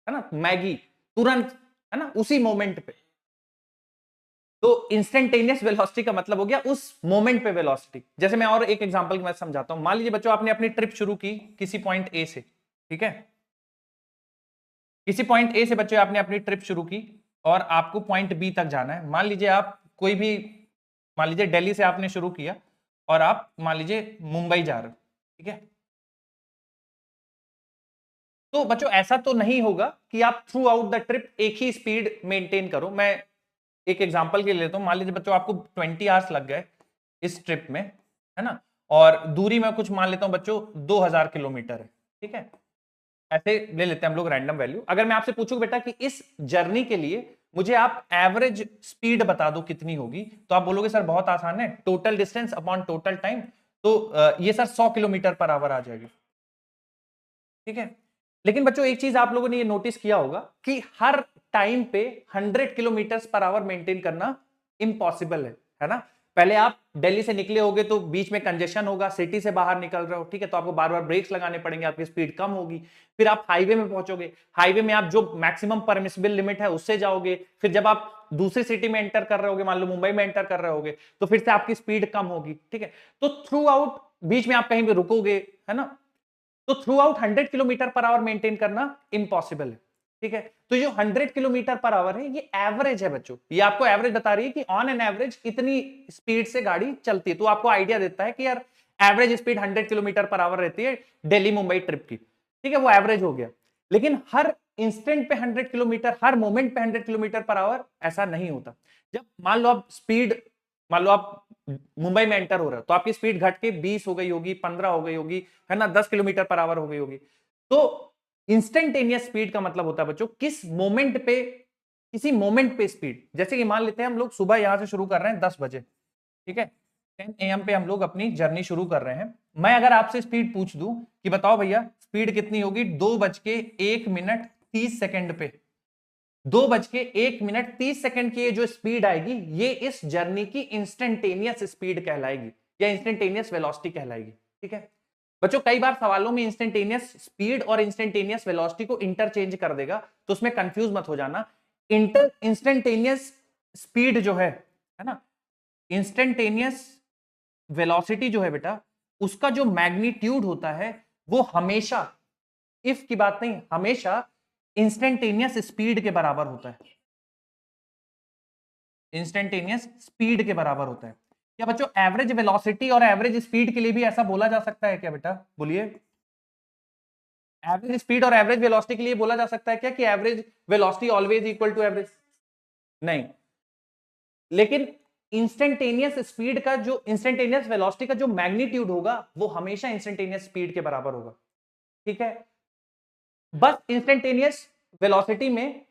है ना, मैगी, तुरंत, है ना, उसी मोमेंट पे। तो इंस्टेंटेनियस वेलोसिटी का मतलब हो गया उस मोमेंट पे वेलोसिटी। जैसे मैं और एक एग्जांपल मैं समझाता हूं। मान लीजिए बच्चों आपने अपनी ट्रिप शुरू की किसी पॉइंट ए से, ठीक है, किसी पॉइंट ए से बच्चों आपने अपनी ट्रिप शुरू की और आपको पॉइंट बी तक जाना है। मान लीजिए आप कोई भी, मान लीजिए दिल्ली से आपने शुरू किया और आप मान लीजिए मुंबई जा रहे हो, ठीक है। तो बच्चों ऐसा तो नहीं होगा कि आप थ्रू आउट द ट्रिप एक ही स्पीड मेंटेन करो। मैं एक एग्जांपल के लिए लेता हूं। मान लीजिए बच्चों आपको 20 आवर्स लग गए इस ट्रिप में, है ना, और दूरी में कुछ मान लेता हूं बच्चों 2000 किलोमीटर है, ठीक है। ऐसे ले लेते हैं हम लोग रैंडम वैल्यू। अगर मैं आपसे पूछूं बेटा कि इस जर्नी के लिए मुझे आप एवरेज स्पीड बता दो कितनी होगी, तो आप बोलोगे सर बहुत आसान है, total distance upon total time. तो ये सर 100 किलोमीटर पर आवर आ जाएगी, ठीक है। लेकिन बच्चों एक चीज आप लोगों ने ये नोटिस किया होगा कि हर टाइम पे 100 किलोमीटर पर आवर मेंटेन करना इम्पॉसिबल है ना। पहले आप दिल्ली से निकले होगे तो बीच में कंजेशन होगा, सिटी से बाहर निकल रहे हो, ठीक है, तो आपको बार बार ब्रेक्स लगाने पड़ेंगे, आपकी स्पीड कम होगी। फिर आप हाईवे में पहुंचोगे, हाईवे में आप जो मैक्सिमम परमिसिबल लिमिट है उससे जाओगे। फिर जब आप दूसरी सिटी में एंटर कर रहे होगे, मान लो मुंबई में एंटर कर रहे होगे, तो फिर से आपकी स्पीड कम होगी, ठीक है। तो थ्रू आउट बीच में आप कहीं भी रुकोगे, है ना, तो through out 100 kilometre per hour maintain करना इम्पॉसिबल है, ठीक है। तो जो 100 किलोमीटर पर आवर है ये एवरेज है बच्चों, ये आपको एवरेज बता रही है कि ऑन एन एवरेज इतनी स्पीड से गाड़ी चलती है। तो आपको आइडिया देता है कि यार average speed 100 kilometre per hour रहती है दिल्ली मुंबई ट्रिप की, ठीक है, वो एवरेज हो गया। लेकिन हर इंस्टेंट पे 100 किलोमीटर, हर मोमेंट पे 100 किलोमीटर पर आवर ऐसा नहीं होता। जब मान लो आप स्पीड, मान लो आप मुंबई में एंटर हो रहे हो तो आपकी स्पीड घट के 20 हो गई होगी, 15 हो गई होगी, है ना, 10 किलोमीटर पर आवर हो गई होगी। तो इंस्टेंटेनियस स्पीड का मतलब होता है बच्चों किस मोमेंट पे, किसी मोमेंट पे स्पीड। जैसे कि मान लेते हैं हम लोग सुबह यहां से शुरू कर रहे हैं 10 बजे, ठीक है, 10 AM पे हम लोग अपनी जर्नी शुरू कर रहे हैं। मैं अगर आपसे स्पीड पूछ दूं कि बताओ भैया स्पीड कितनी होगी 2:01:30 पे, 2:01:30 की ये जो स्पीड आएगी ये इस जर्नी की इंस्टेंटेनियस स्पीड कहलाएगी या इंस्टेंटेनियस वेलोसिटी कहलाएगी, ठीक है। बच्चों कई बार सवालों में इंस्टेंटेनियस स्पीड और इंस्टेंटेनियस वेलोसिटी को इंटरचेंज कर देगा, तो उसमें कंफ्यूज मत हो जाना। इंस्टेंटेनियस स्पीड जो है ना, इंस्टेंटेनियस वेलोसिटी जो है बेटा, उसका जो मैग्नीट्यूड होता है वो हमेशा, इफ की बात नहीं, हमेशा इंस्टेंटेनियस स्पीड के बराबर होता है, इंस्टेंटेनियस स्पीड के बराबर होता है। क्या बच्चों एवरेज वेलोसिटी और एवरेज स्पीड के लिए भी ऐसा बोला जा सकता है क्या बेटा, बोलिए। एवरेज स्पीड और एवरेज वेलोसिटी के लिए बोला जा सकता है क्या कि average velocity always equal to average? नहीं। लेकिन इंस्टेंटेनियस स्पीड का जो, इंस्टेंटेनियस वेलोसिटी का जो मैग्नीट्यूड होगा वो हमेशा इंस्टेंटेनियस स्पीड के बराबर होगा, ठीक है। बस इंस्टेंटेनियस वेलोसिटी में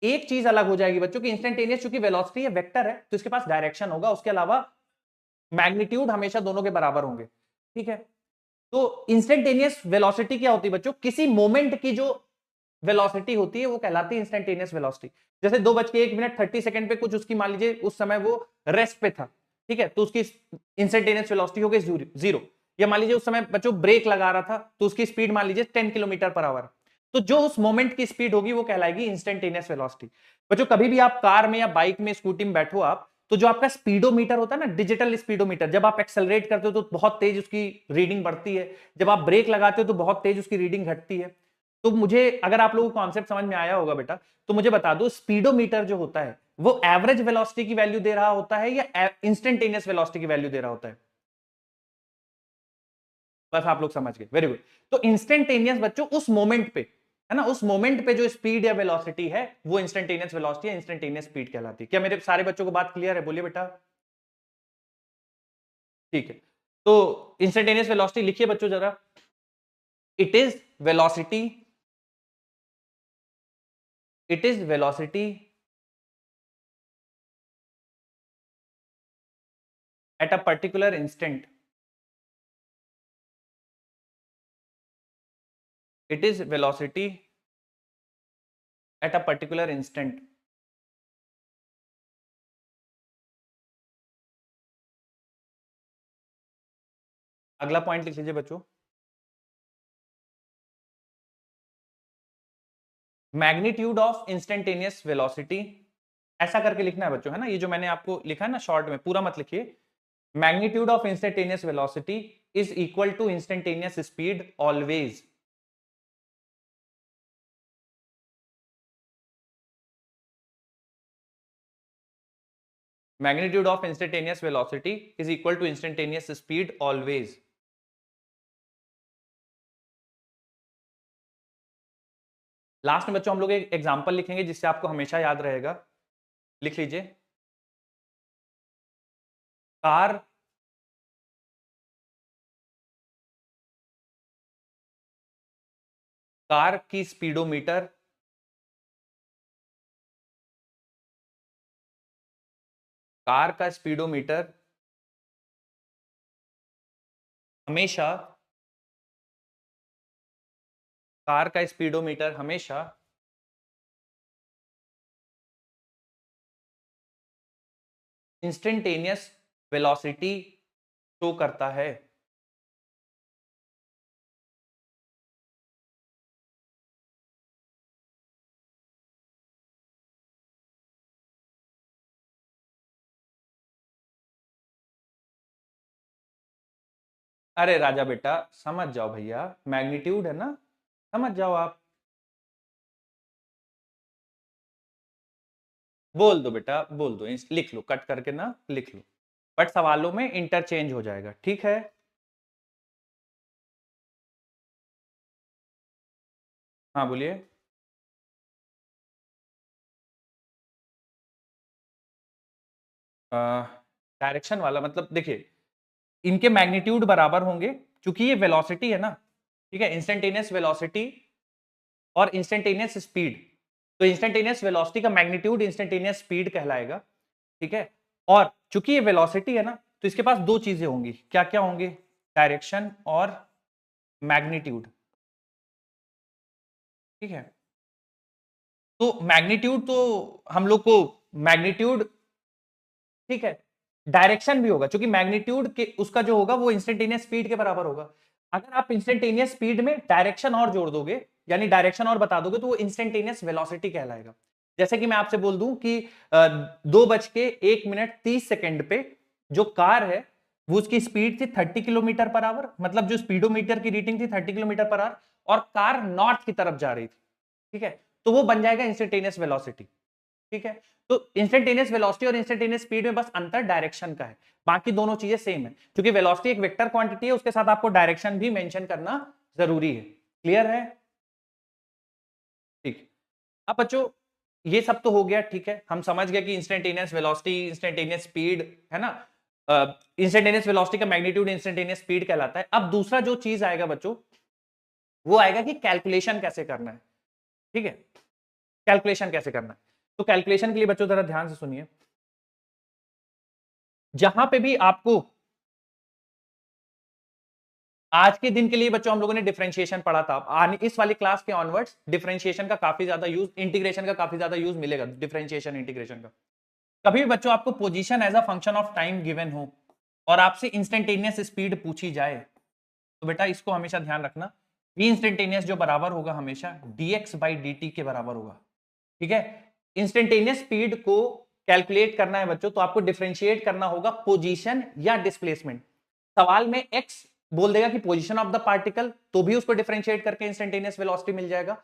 एक चीज अलग हो जाएगी बच्चों की, इंस्टेंटेनियस चूंकि वेलोसिटी है, वेक्टर है, तो इसके पास डायरेक्शन होगा, उसके अलावा मैग्नीट्यूड हमेशा दोनों के बराबर होंगे, ठीक है। तो इंस्टेंटेनियस वेलोसिटी क्या होती है बच्चों, किसी मोमेंट की जो वेलोसिटी होती है वो कहलाती है इंस्टेंटेनियस वेलोसिटी। जैसे 2:01:30 पे कुछ उसकी मान लीजिए उस समय वो रेस्ट पे था, ठीक है, तो उसकी इंस्टेंटेनियस वेलोसिटी हो गई 0। या मान लीजिए उस समय बच्चों ब्रेक लगा रहा था तो उसकी स्पीड मान लीजिए 10 किलोमीटर पर आवर। तो जो उस मोमेंट की स्पीड होगी वो कहलाएगी इंस्टेंटेनियस वेलोसिटी। बच्चों कभी भी आप कार में या बाइक में स्कूटी में बैठो आप, तो जो आपका स्पीडोमीटर होता है ना, डिजिटल स्पीडोमीटर, जब आप एक्सेलरेट करते हो तो बहुत तेज उसकी रीडिंग बढ़ती है, जब आप ब्रेक लगाते हो तो बहुत तेज उसकी रीडिंग घटती है। तो मुझे, अगर आप लोगों को कॉन्सेप्ट समझ में आया होगा बेटा, तो मुझे बता दो स्पीडोमीटर जो होता है वो एवरेज वेलोसिटी की वैल्यू दे रहा होता है या इंस्टेंटेनियस वेलोसिटी की वैल्यू दे रहा होता है? बस आप लोग समझ गए, वेरी गुड। तो इंस्टेंटेनियस बच्चों उस मोमेंट पे, है ना, उस मोमेंट पे जो स्पीड या वेलोसिटी है वो इंस्टेंटेनियस वेलोसिटी या इंस्टेंटेनियस स्पीड कहलाती है। क्या मेरे सारे बच्चों को बात क्लियर है, बोलिए बेटा। ठीक है, तो इंस्टेंटेनियस वेलोसिटी लिखिए बच्चों जरा। It is velocity, it is velocity at a particular instant, it is velocity at a particular instant. अगला पॉइंट लिख लीजिए बच्चों, मैग्नीट्यूड ऑफ इंस्टेंटेनियस वेलोसिटी ऐसा करके लिखना है बच्चों, है ना। ये जो मैंने आपको लिखा है ना शॉर्ट में, पूरा मत लिखिए। Magnitude of instantaneous velocity is equal to instantaneous speed always. Magnitude of instantaneous velocity is equal to instantaneous speed always. Last में बच्चों हम लोग एक एग्जांपल लिखेंगे जिससे आपको हमेशा याद रहेगा। लिख लीजिए, कार कार की स्पीडोमीटर कार का स्पीडोमीटर हमेशा कार का स्पीडोमीटर हमेशा इंस्टेंटेनियस वेलोसिटी शो करता है। अरे राजा बेटा समझ जाओ भैया, मैग्नीट्यूड है ना, समझ जाओ आप। बोल दो बेटा, बोल दो, लिख लो, कट करके ना लिख लो, बट सवालों में इंटरचेंज हो जाएगा, ठीक है। हाँ बोलिए। डायरेक्शन वाला मतलब देखिए, इनके मैग्नीट्यूड बराबर होंगे क्योंकि ये वेलोसिटी है ना, ठीक है, इंस्टेंटेनियस वेलोसिटी और इंस्टेंटेनियस स्पीड। तो इंस्टेंटेनियस वेलोसिटी का मैग्नीट्यूड इंस्टेंटेनियस स्पीड कहलाएगा, ठीक है। और चूंकि ये वेलोसिटी है ना, तो इसके पास दो चीजें होंगी, क्या क्या होंगी, डायरेक्शन और मैग्नीट्यूड, ठीक है। तो मैग्नीट्यूड तो हम लोग को मैग्नीट्यूड, ठीक है, डायरेक्शन भी होगा क्योंकि मैग्नीट्यूड के उसका जो होगा वो इंस्टेंटेनियस स्पीड के बराबर होगा। अगर आप इंस्टेंटेनियस स्पीड में डायरेक्शन और जोड़ दोगे, यानी डायरेक्शन और बता दोगे, तो वो इंस्टेंटेनियस वेलोसिटी कहलाएगा। जैसे कि मैं आपसे बोल दूं कि 2:01:30 पे जो कार है वो उसकी स्पीड थी 30 किलोमीटर पर आवर, मतलब जो स्पीडोमीटर की रीडिंग थी 30 किलोमीटर पर आवर, और कार नॉर्थ की तरफ जा रही थी, ठीक है, तो वो बन जाएगा इंस्टेंटेनियस वेलोसिटी, ठीक है। तो इंस्टेंटेनियस वेलोसिटी और इंस्टेंटेनियस स्पीड में बस अंतर डायरेक्शन का है, बाकी दोनों चीजें सेम है। क्योंकि वेलोसिटी एक वेक्टर क्वांटिटी है, उसके साथ आपको डायरेक्शन भी मेंशन करना जरूरी है। क्लियर है? ठीक। अब बच्चों ये सब तो हो गया, ठीक है, हम समझ गए कि इंस्टेंटेनियस वेलोसिटी, इंस्टेंटेनियस स्पीड, है ना, इंस्टेंटेनियस वेलोसिटी का मैग्नीट्यूड इंस्टेंटेनियस स्पीड कहलाता है। अब दूसरा जो चीज आएगा बच्चों, वो आएगा कि कैलकुलेशन कैसे करना है, ठीक है, कैलकुलेशन कैसे करना है। तो कैलकुलेशन के लिए बच्चों जरा ध्यान से सुनिए, जहां पे भी आपको आज के दिन के लिए बच्चों हम लोगों ने डिफरेंशिएशन पढ़ा था, इस वाली क्लास के ऑनवर्ड्स डिफरेंशिएशन का काफी ज्यादा यूज, इंटीग्रेशन का काफी ज्यादा यूज मिलेगा, डिफरेंशिएशन इंटीग्रेशन का। कभी भी बच्चों आपको position as a function of time given हो और आपसे इंस्टेंटेनियस स्पीड पूछी जाए, तो बेटा इसको हमेशा ध्यान रखना, v इंस्टेंटेनियस जो बराबर होगा हमेशा dx/dt के बराबर होगा, ठीक है। इंस्टेंटेनियस स्पीड को कैलकुलेट करना है बच्चों, तो आपको डिफरेंशिएट करना होगा पोजीशन या डिस्प्लेसमेंट। सवाल में x बोल देगा कि पोजीशन ऑफ द पार्टिकल, तो भी उसको डिफरेंशिएट करके इंस्टेंटेनियस वेलोसिटी मिल जाएगा,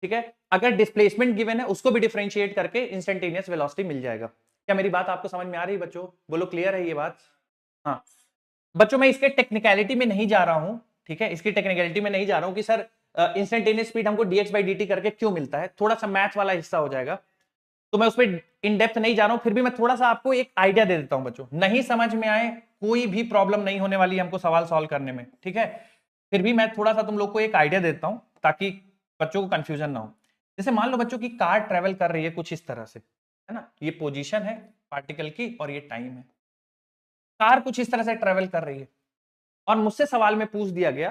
ठीक है। अगर डिस्प्लेसमेंट गिवन है उसको भी डिफरेंशिएट करके इंस्टेंटेनियस वेलोसिटी मिल जाएगा। क्या मेरी बात आपको समझ में आ रही है बच्चों? बोलो क्लियर है ये बात? हाँ बच्चों, मैं इसके टेक्निकलिटी में नहीं जा रहा हूं, ठीक है, इसकी टेक्निकलिटी में नहीं जा रहा हूं कि सर इंस्टेंटेनियस स्पीड हमको dx/dt करके क्यों मिलता है, थोड़ा सा मैथ वाला हिस्सा हो जाएगा, तो मैं उसमें इन डेप्थ नहीं जा रहा हूं। फिर भी मैं थोड़ा सा आपको एक आइडिया दे देता हूं बच्चों, नहीं समझ में आए कोई भी प्रॉब्लम नहीं होने वाली है हमको सवाल सॉल्व करने में, ठीक है। फिर भी मैं थोड़ा सा तुम लोग को एक आइडिया देता हूं ताकि बच्चों को कंफ्यूजन ना हो। जैसे मान लो बच्चों की कार ट्रेवल कर रही है कुछ इस तरह से, है ना, ये पोजीशन है पार्टिकल की और ये टाइम है। कार कुछ इस तरह से ट्रेवल कर रही है और मुझसे सवाल में पूछ दिया गया,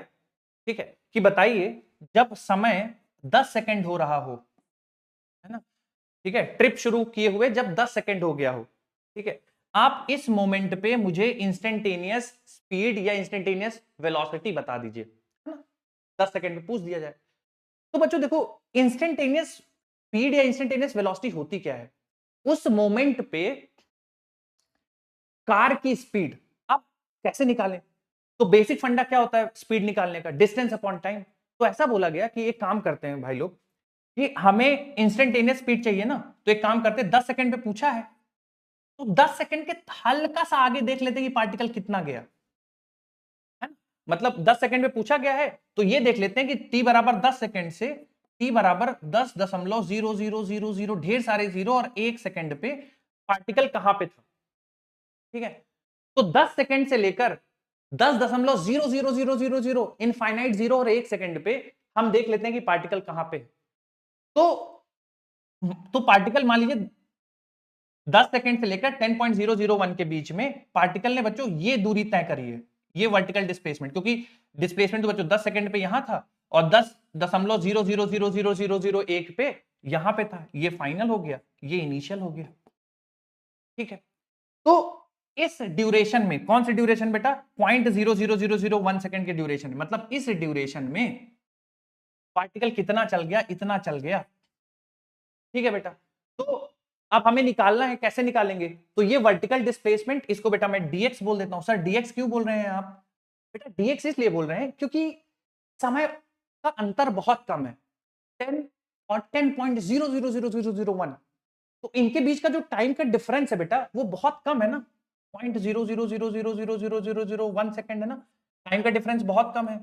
ठीक है, कि बताइए जब समय 10 सेकंड हो रहा हो, है ना, ठीक है, ट्रिप शुरू किए हुए जब 10 सेकंड हो गया हो, ठीक है, आप इस मोमेंट पे मुझे इंस्टेंटेनियस स्पीड या इंस्टेंटेनियस वेलोसिटी बता दीजिए, है ना, 10 सेकंड में पूछ दिया जाए। तो बच्चों देखो, इंस्टेंटेनियस स्पीड या इंस्टेंटेनियस वेलोसिटी होती क्या है? उस मोमेंट पे कार की स्पीड अब कैसे निकालें? तो बेसिक फंडा क्या होता है स्पीड निकालने का? Distance upon time. तो ऐसा बोला गया कि एक काम करते हैं भाई लोग कि हमें इंस्टेंटेनियस स्पीड चाहिए ना, तो एक काम करते हैं 10 सेकंड पे पूछा है तो 10 सेकंड के हल्का सा आगे देख लेते हैं कि पार्टिकल कितना गया है ना? मतलब 10 सेकंड पे पूछा गया है तो ये देख लेते हैं कि t बराबर 10 सेकंड से t बराबर 10.0000 ढेर सारे जीरो और 1 सेकंड पे पार्टिकल कहां पे था। ठीक है, तो 10 सेकंड से लेकर 10.0000 इनफाइनाइट जीरो और 1 सेकंड पे हम देख लेते हैं कि पार्टिकल कहां पे है। तो पार्टिकल मान लीजिए 10 सेकंड से लेकर 10.001 के बीच में पार्टिकल ने बच्चों ये दूरी तय करी है, ये वर्टिकल डिस्प्लेसमेंट, क्योंकि डिस्प्लेसमेंट तो बच्चों 10 सेकंड पे यहां था और 10.000001 पे यहां पे था। ये फाइनल हो गया, ये इनिशियल हो गया। ठीक है, तो इस ड्यूरेशन में, कौन सी ड्यूरेशन बेटा? 0.00001 सेकंड के ड्यूरेशन में, मतलब इस ड्यूरेशन में पार्टिकल कितना चल गया? इतना चल गया। ठीक है बेटा, तो अब हमें निकालना है, कैसे निकालेंगे? तो ये वर्टिकल डिस्प्लेसमेंट, इसको बेटा मैं dx बोल देता हूं। सर dx क्यों बोल रहे हैं आप? बेटा dx इसलिए बोल रहे हैं क्योंकि समय का अंतर बहुत कम है, 10 और 10.00001, तो इनके बीच का जो टाइम का डिफरेंस है बेटा वो बहुत कम है ना, 0.000000001 सेकंड है ना, टाइम का डिफरेंस बहुत कम है।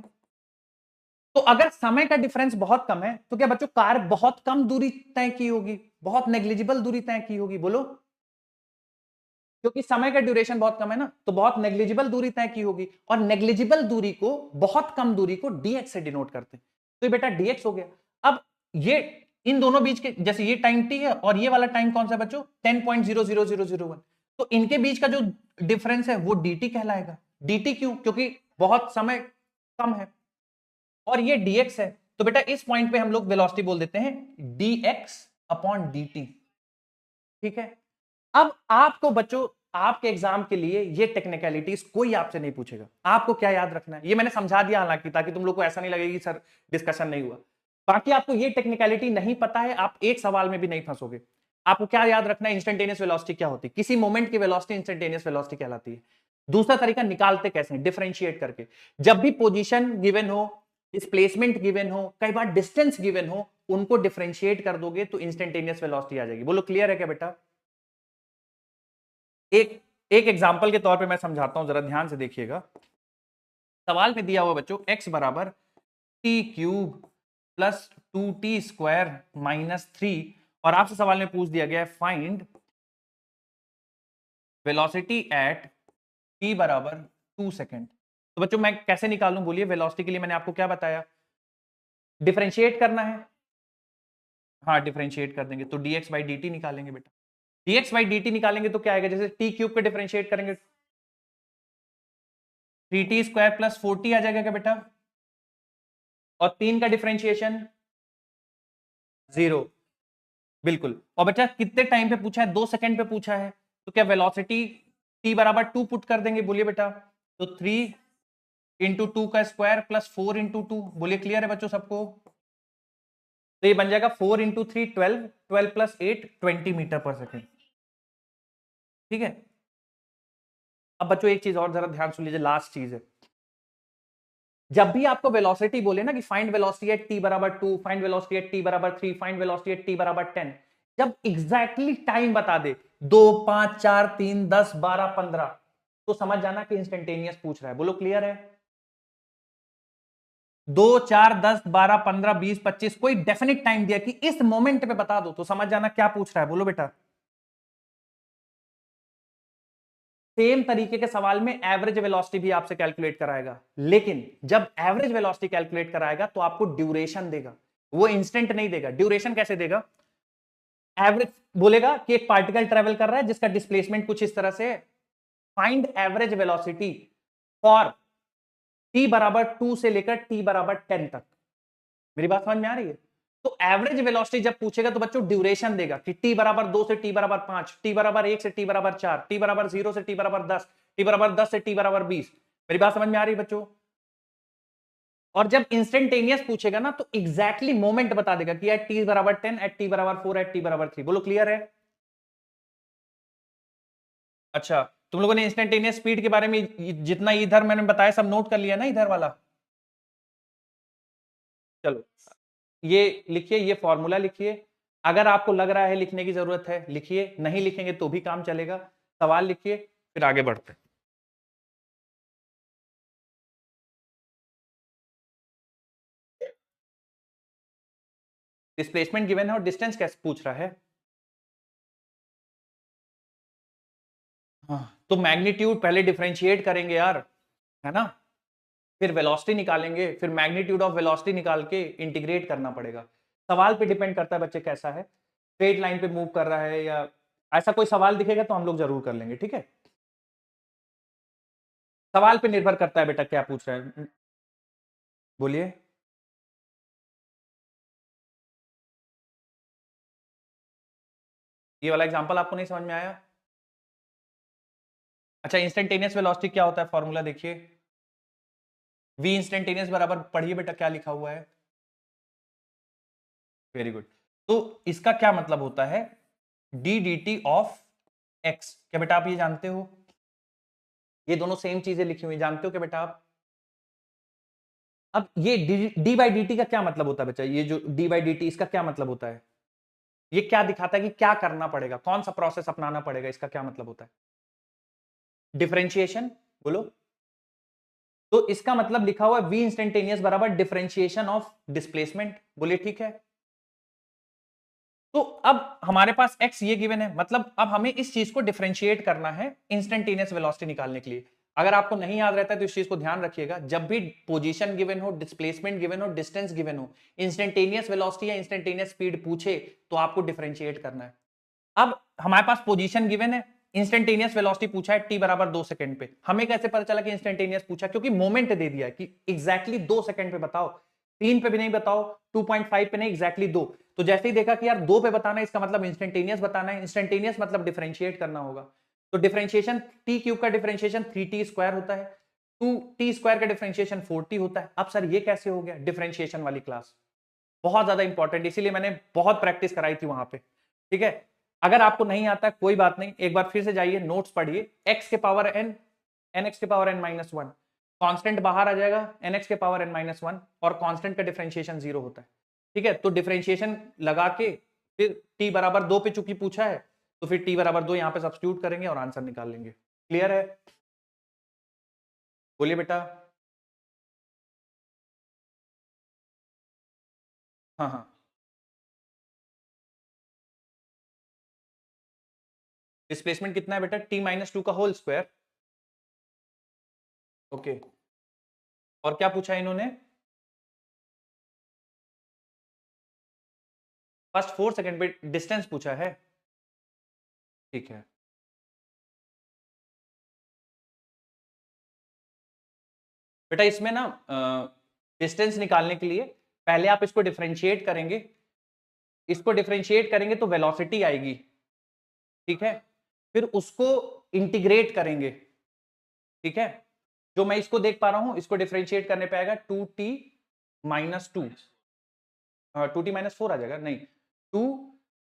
तो अगर समय का डिफरेंस बहुत कम है तो क्या बच्चों कार बहुत कम दूरी तय की होगी, बहुत नेग्लिजिबल दूरी तय की होगी? बोलो, क्योंकि समय का ड्यूरेशन बहुत कम है ना, तो बहुत नेग्लिजिबल दूरी तय की होगी, और नेग्लिजिबल दूरी को, बहुत कम दूरी को dx से डिनोट करते हैं, तो ये बेटा dx हो गया। अब ये इन दोनों बीच के, जैसे ये टाइम t है और ये वाला टाइम कौन सा है बच्चों? 10.00001, तो इनके बीच का जो डिफरेंस है वो dt कहलाएगा। dt क्यों? क्योंकि बहुत समय कम है और ये dx है, तो बेटा इस पॉइंट पे हम लोग वेलोसिटी बोल देते हैं dx अपॉन dt। ठीक है, अब आपको बच्चों, आपके एग्जाम के लिए ये टेक्निकलिटीज कोई आपसे नहीं पूछेगा। आपको क्या याद रखना है, ये मैंने समझा दिया हालांकि, ताकि तुम लोग को ऐसा नहीं लगे कि सर डिस्कशन नहीं हुआ। बाकी आपको ये टेक्निकलिटी नहीं पता है, आप एक सवाल में भी नहीं फंसोगे। आपको क्या याद रखना है? इंस्टेंटेनियस वेलोसिटी क्या होती है, किसी मोमेंट की वेलोसिटी इंस्टेंटेनियस वेलोसिटी कहलाती है। दूसरा तरीका निकालते कैसे हैं? डिफरेंशिएट करके। जब भी पोजीशन गिवन हो, डिस्प्लेसमेंट गिवन हो, कई बार डिस्टेंस गिवन हो, उनको डिफरेंशिएट कर दोगे तो इंस्टेंटेनियस वेलोसिटी आ जाएगी। बोलो क्लियर है क्या बेटा? एक एक एग्जांपल के तौर पे मैं समझाता हूं, जरा ध्यान से देखिएगा। सवाल में दिया हुआ बच्चों x बराबर T cube plus 2t square minus 3, और आपसे सवाल में पूछ दिया गया है फाइंड वेलोसिटी एट t बराबर 2 सेकेंड। तो बच्चों मैं कैसे निकालूं? बोलिए, वेलोसिटी के लिए मैंने आपको क्या बताया? डिफरेंशिएट करना है। हाँ, डिफरेंशिएट कर देंगे तो dx बाई dt निकालेंगे बेटा। dx बाई dt निकालेंगे तो क्या आएगा? जैसे t क्यूब का डिफरेंशिएट करेंगे 3t स्क्वायर प्लस 4t आ जाएगा क्या बेटा? और 3 का डिफरेंशिएशन 0। बिल्कुल। और बच्चा कितने टाइम पे पूछा है? 2 सेकंड पे पूछा है, तो क्या वेलोसिटी t बराबर 2 पुट कर देंगे? बोलिए बेटा। तो 3 इंटू 2 का स्क्वायर प्लस 4 इंटू 2। बोलिए क्लियर है बच्चों सबको? तो ये बन जाएगा 4 इंटू 3 12, 12 प्लस 8 20 मीटर पर सेकेंड। ठीक है, अब बच्चों एक चीज और जरा ध्यान सुन लीजिए, लास्ट चीज है। जब भी आपको वेलोसिटी बोले ना कि फाइंड वेलोसिटी एट t बराबर 2, फाइंड वेलोसिटी एट t बराबर 3, फाइंड वेलोसिटी एट t बराबर 10, जब एग्जैक्टली टाइम बता दे 2, 5, 4, 3, 10, 12, 15, तो समझ जाना कि इंस्टेंटेनियस पूछ रहा है। बोलो क्लियर है? 2, 4, 10, 12, 15, 20, 25 कोई डेफिनेट टाइम दिया कि इस मोमेंट पे बता दो, तो समझ जाना क्या पूछ रहा है। बोलो बेटा। सेम तरीके के सवाल में एवरेज वेलोसिटी भी आपसे कैलकुलेट कराएगा, लेकिन जब एवरेज वेलोसिटी कैलकुलेट कराएगा तो आपको ड्यूरेशन देगा, वो इंस्टेंट नहीं देगा। ड्यूरेशन कैसे देगा? एवरेज बोलेगा कि एक पार्टिकल ट्रेवल कर रहा है जिसका डिस्प्लेसमेंट कुछ इस तरह से, find average velocity for t बराबर 2 से लेकर t बराबर 10 तक। मेरी बात समझ में आ रही है? तो एवरेज वेलोसिटी जब पूछेगा तो बच्चों ड्यूरेशन देगा कि t बराबर 2 से t बराबर 5, t बराबर 1 से t बराबर 4, t बराबर 0 से t बराबर 10, t बराबर 10 से t बराबर 20। मेरी बात समझ में आ रही है बच्चों? और जब इंस्टेंटेनियस पूछेगा ना तो एग्जैक्टली मोमेंट बता देगा कि एट t बराबर 10, एट t बराबर 4, एट t बराबर 3। बोलो क्लियर है? अच्छा, तुम लोगों ने इंस्टेंटेनियस स्पीड के बारे में जितना इधर मैंने बताया सब नोट कर लिया ना, इधर वाला? चलो, ये लिखिए, ये फॉर्मूला लिखिए। अगर आपको लग रहा है लिखने की जरूरत है लिखिए, नहीं लिखेंगे तो भी काम चलेगा। सवाल लिखिए, फिर आगे बढ़ते हैं। डिस्प्लेसमेंट गिवन है और डिस्टेंस कैसे पूछ रहा है? हाँ, तो मैग्नीट्यूड पहले डिफरेंशिएट करेंगे यार, है ना? फिर वेलोसिटी निकालेंगे, फिर मैग्नीट्यूड ऑफ वेलोसिटी निकाल के इंटीग्रेट करना पड़ेगा। सवाल पे डिपेंड करता है बच्चे कैसा है, स्ट्रेट लाइन पे मूव कर रहा है या ऐसा कोई सवाल दिखेगा तो हम लोग जरूर कर लेंगे, ठीक है? सवाल पे निर्भर करता है बेटा क्या पूछ रहे हैं। बोलिए। ये वाला एग्जांपल आपको नहीं समझ में आया? अच्छा, इंस्टेंटेनियस वेलोसिटी क्या होता है, फॉर्मूला देखिए। वी इंस्टेंटेनियस बराबर, पढ़िए बेटा क्या लिखा हुआ है। Very good. तो इसका क्या मतलब होता है, D D T of x. क्या बेटा आप ये जानते हो? ये दोनों सेम चीजें लिखी हुई जानते हो क्या बेटा आप? अब ये डी बाई डी टी का क्या मतलब होता है बच्चा? ये जो डी बाई डी टी, इसका क्या मतलब होता है? ये क्या दिखाता है कि क्या करना पड़ेगा, कौन सा प्रोसेस अपनाना पड़ेगा, इसका क्या मतलब होता है? डिफरेंशिएशन। बोलो। तो इसका मतलब लिखा हुआ है वी इंस्टेंटेनियस बराबर डिफरेंशिएशन ऑफ डिस्प्लेसमेंट। बोलिए ठीक है। तो अब हमारे पास x ये गिवन है, मतलब अब हमें इस चीज को डिफरेंशिएट करना है इंस्टेंटेनियस वेलोसिटी निकालने के लिए। अगर आपको नहीं याद रहता है तो इस चीज को ध्यान रखिएगा, जब भी पोजीशन गिवन हो, डिस्प्लेसमेंट गिवन हो, डिस्टेंस गिवन हो, इंस्टेंटेनियस वेलोसिटी या इंस्टेंटेनियस स्पीड पूछे तो आपको डिफरेंशिएट करना है। अब हमारे पास पोजीशन गिवन है, इंस्टेंटेनियस वेलोसिटी पूछा है t बराबर 2 सेकंड पे। हमें कैसे पता चला कि इंस्टेंटेनियस पूछा? क्योंकि मोमेंट दे दिया है कि एग्जैक्टली 2 सेकंड पे बताओ, 3 पे भी नहीं बताओ, 2.5 पे नहीं, एग्जैक्टली 2। तो जैसे ही देखा कि यार 2 पे बताना है, इसका मतलब इंस्टेंटेनियस बताना है, इंस्टेंटेनियस मतलब डिफरेंशिएट करना होगा। तो डिफरेंशिएशन टी क्यूब का डिफरेंशिएशन 3t स्क्वायर होता है, 2t स्क्वायर का डिफरेंशिएशन 4t होता है। अब सर ये कैसे हो गया? डिफरेंशिएशन वाली क्लास बहुत ज्यादा इंपॉर्टेंट, इसीलिए मैंने बहुत प्रैक्टिस कराई थी वहां पे, ठीक है? अगर आपको नहीं आता कोई बात नहीं, एक बार फिर से जाइए, नोट्स पढ़िए। एक्स के पावर एन, एन एक्स के power N minus one, constant बाहर आ जाएगा, एन एक्स के पावर एन माइनस वन, और कॉन्स्टेंट का डिफरेंशिएशन 0 होता है, ठीक है? तो डिफरेंशिएशन लगा के फिर टी बराबर 2 पे चूंकि पूछा है, तो फिर टी बराबर 2 यहां पे सब्स्टिट्यूट करेंगे और आंसर निकाल लेंगे। क्लियर है? बोलिए बेटा। हाँ हाँ। डिस्प्लेसमेंट कितना है बेटा? टी माइनस टू का होल स्क्वायर। ओके। और क्या पूछा है इन्होंने? फर्स्ट 4 सेकंड पे डिस्टेंस पूछा है, ठीक है। बेटा इसमें ना डिस्टेंस निकालने के लिए पहले आप इसको डिफरेंशिएट करेंगे, इसको डिफरेंशिएट करेंगे तो वेलोसिटी आएगी, ठीक है? फिर उसको इंटीग्रेट करेंगे, ठीक है? जो मैं इसको देख पा रहा हूं, इसको डिफरेंशिएट करने पे आएगा 2t-2, 2t-4 आ जाएगा, नहीं, 2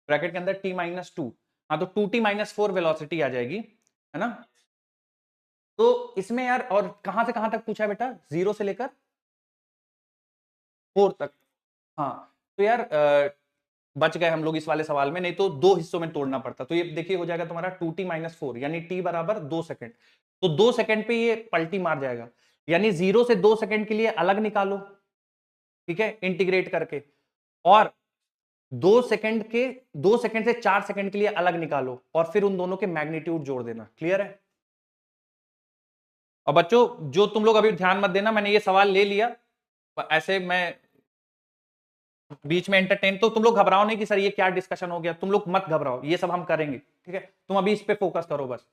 ब्रैकेट के अंदर t-2, हाँ, तो 2t-4 वेलोसिटी आ जाएगी, है ना? तो इसमें यार, और कहां से कहां तक पूछा है बेटा? 0 से लेकर 4 तक। हाँ, तो यार बच गए हम लोग इस वाले सवाल में, नहीं तो दो हिस्सों में तोड़ना पड़ता। तो ये देखिए हो जाएगा तुम्हारा 2t-4, यानी t बराबर 2 सेकंड। तो 2 सेकंड पे ये पलटी मार जाएगा, यानी 0 से 2 सेकंड के लिए अलग निकालो, ठीक है, इंटीग्रेट करके। और 2 सेकंड के, 2 सेकंड से 4 सेकंड के लिए अलग निकालो, और फिर उन दोनों के मैग्नीट्यूड जोड़ देना। क्लियर है? और बच्चों जो तुम लोग अभी ध्यान मत देना, मैंने ये सवाल ले लिया ऐसे, मैं बीच में एंटरटेन, तो तुम लोग घबराओ नहीं कि सर ये क्या डिस्कशन हो गया, तुम लोग मत घबराओ, ये सब हम करेंगे, ठीक है? तुम अभी इस पे फोकस करो बस।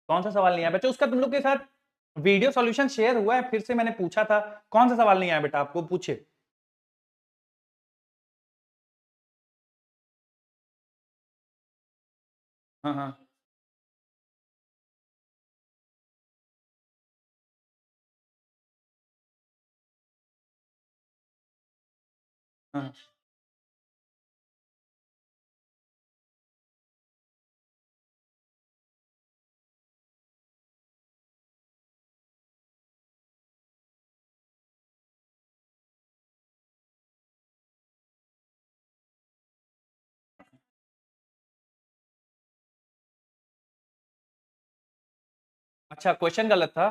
कौन सा सवाल नहीं आया बच्चों? उसका तुम लोग के साथ वीडियो सॉल्यूशन शेयर हुआ है, फिर से मैंने पूछा था। कौन सा सवाल नहीं आया बेटा आपको? पूछे। हाँ हाँ हाँ अच्छा, क्वेश्चन गलत था।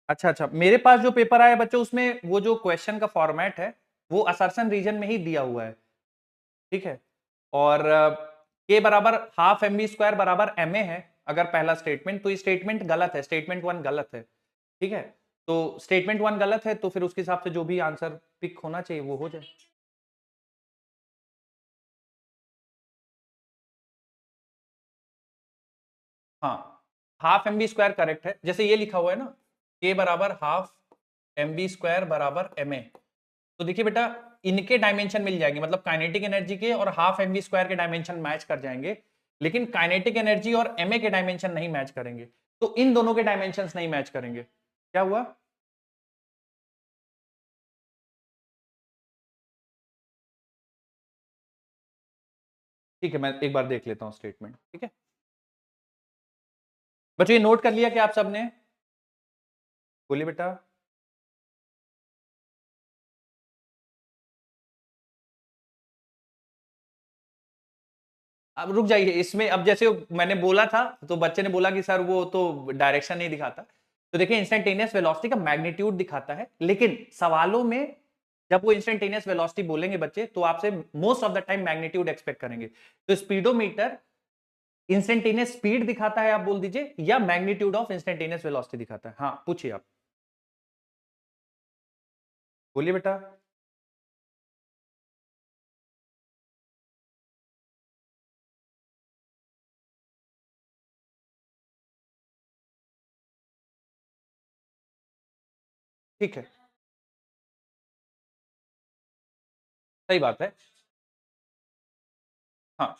अच्छा अच्छा, मेरे पास जो पेपर आया बच्चों उसमें वो जो क्वेश्चन का फॉर्मेट है वो असर्शन रीजन में ही दिया हुआ है, ठीक है। और के बराबर हाफ एम बी स्क्वायर बराबर एम ए है अगर पहला स्टेटमेंट, तो ये स्टेटमेंट गलत है, स्टेटमेंट वन गलत है, ठीक है। तो स्टेटमेंट वन गलत है तो फिर उसके हिसाब से जो भी आंसर पिक होना चाहिए वो हो जाए। हाँ, half M B square correct है, जैसे ये लिखा हुआ है ना, के बराबर हाफ एम बी स्क्वायर बराबर एम ए। तो देखिए बेटा, इनके डायमेंशन मिल जाएंगे, मतलब काइनेटिक एनर्जी के और हाफ एम बी स्क्वायर के डायमेंशन मैच कर जाएंगे, लेकिन काइनेटिक एनर्जी और एम ए के डायमेंशन नहीं मैच करेंगे। तो इन दोनों के डायमेंशन नहीं मैच करेंगे। क्या हुआ? ठीक है, मैं एक बार देख लेता हूं स्टेटमेंट, ठीक है। बच्चों ये नोट कर लिया क्या आप सबने? बोलिए बेटा। अब रुक जाइए, इसमें अब जैसे मैंने बोला था तो बच्चे ने बोला कि सर वो तो डायरेक्शन नहीं दिखाता। तो देखिए, इंस्टेंटेनियस वेलोसिटी का मैग्नीट्यूड दिखाता है, लेकिन सवालों में जब वो इंस्टेंटेनियस वेलोसिटी बोलेंगे बच्चे तो आपसे most of the time magnitude expect करेंगे। तो स्पीडोमीटर इंस्टेंटेनियस स्पीड दिखाता है, आप बोल दीजिए, या मैग्नीट्यूड ऑफ इंस्टेंटेनियस वेलोसिटी दिखाता है। हाँ पूछिए आप, बोलिए बेटा। ठीक है, सही बात है। हाँ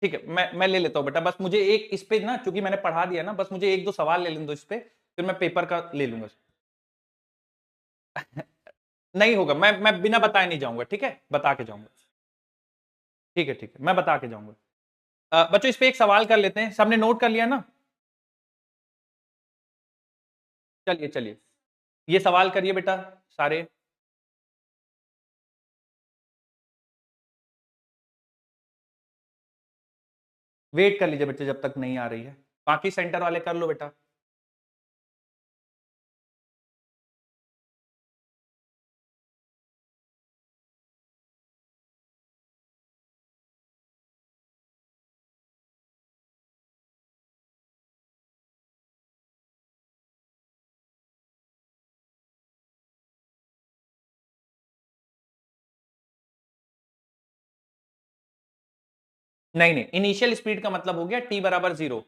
ठीक है, मैं ले लेता हूं बेटा, बस मुझे एक इस पे ना, चूंकि मैंने पढ़ा दिया ना, बस मुझे एक दो सवाल ले लेने दो इस पे, फिर मैं पेपर का ले लूंगा। नहीं होगा, मैं बिना बताए नहीं जाऊंगा, ठीक है, बता के जाऊंगा। ठीक है ठीक है, मैं बता के जाऊंगा। बच्चों इस पे एक सवाल कर लेते हैं, सबने नोट कर लिया ना? चलिए चलिए, ये सवाल करिए बेटा सारे। वेट कर लीजिए बच्चे जब तक नहीं आ रही है, बाकी सेंटर वाले कर लो बेटा। नहीं नहीं, इनिशियल स्पीड का मतलब हो गया टी बराबर जीरो।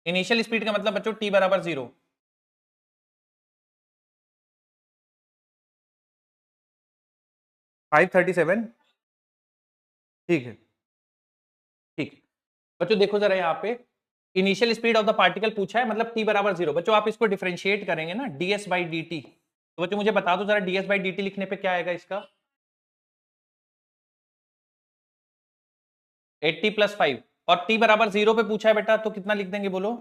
इनिशियल स्पीड का मतलब बच्चों टी बराबर जीरो। 537। ठीक है ठीक है। बच्चों देखो जरा यहाँ पे, initial speed of the particle पूछा है, मतलब टी बराबर जीरो। बच्चों आप इसको डिफरेंशिएट करेंगे ना, ds बाई डी टी, तो बच्चों मुझे बता दो जरा ds बाई डी टी लिखने पे क्या आएगा इसका? 80 प्लस 5, और t बराबर जीरो पे पूछा है बेटा, तो कितना लिख देंगे बोलो?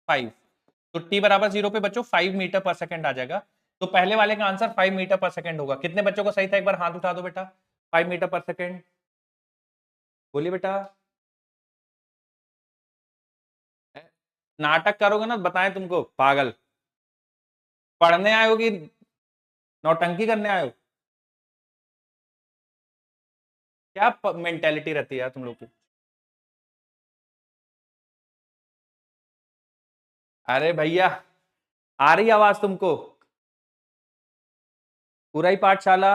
5। तो t बराबर जीरो पे बच्चों 5 मीटर पर सेकंड आ जाएगा। तो पहले वाले का आंसर 5 मीटर पर सेकंड होगा। कितने बच्चों को सही था, एक बार हाथ उठा दो बेटा। 5 मीटर पर सेकंड, बोलिए बेटा। नाटक करोगे ना बताएं तुमको पागल, पढ़ने आए हो कि नौटंकी करने आए हो? क्या मेंटेलिटी रहती है यार तुम लोग की? अरे भैया, आ रही आवाज तुमको? पूरा ही पाठशाला।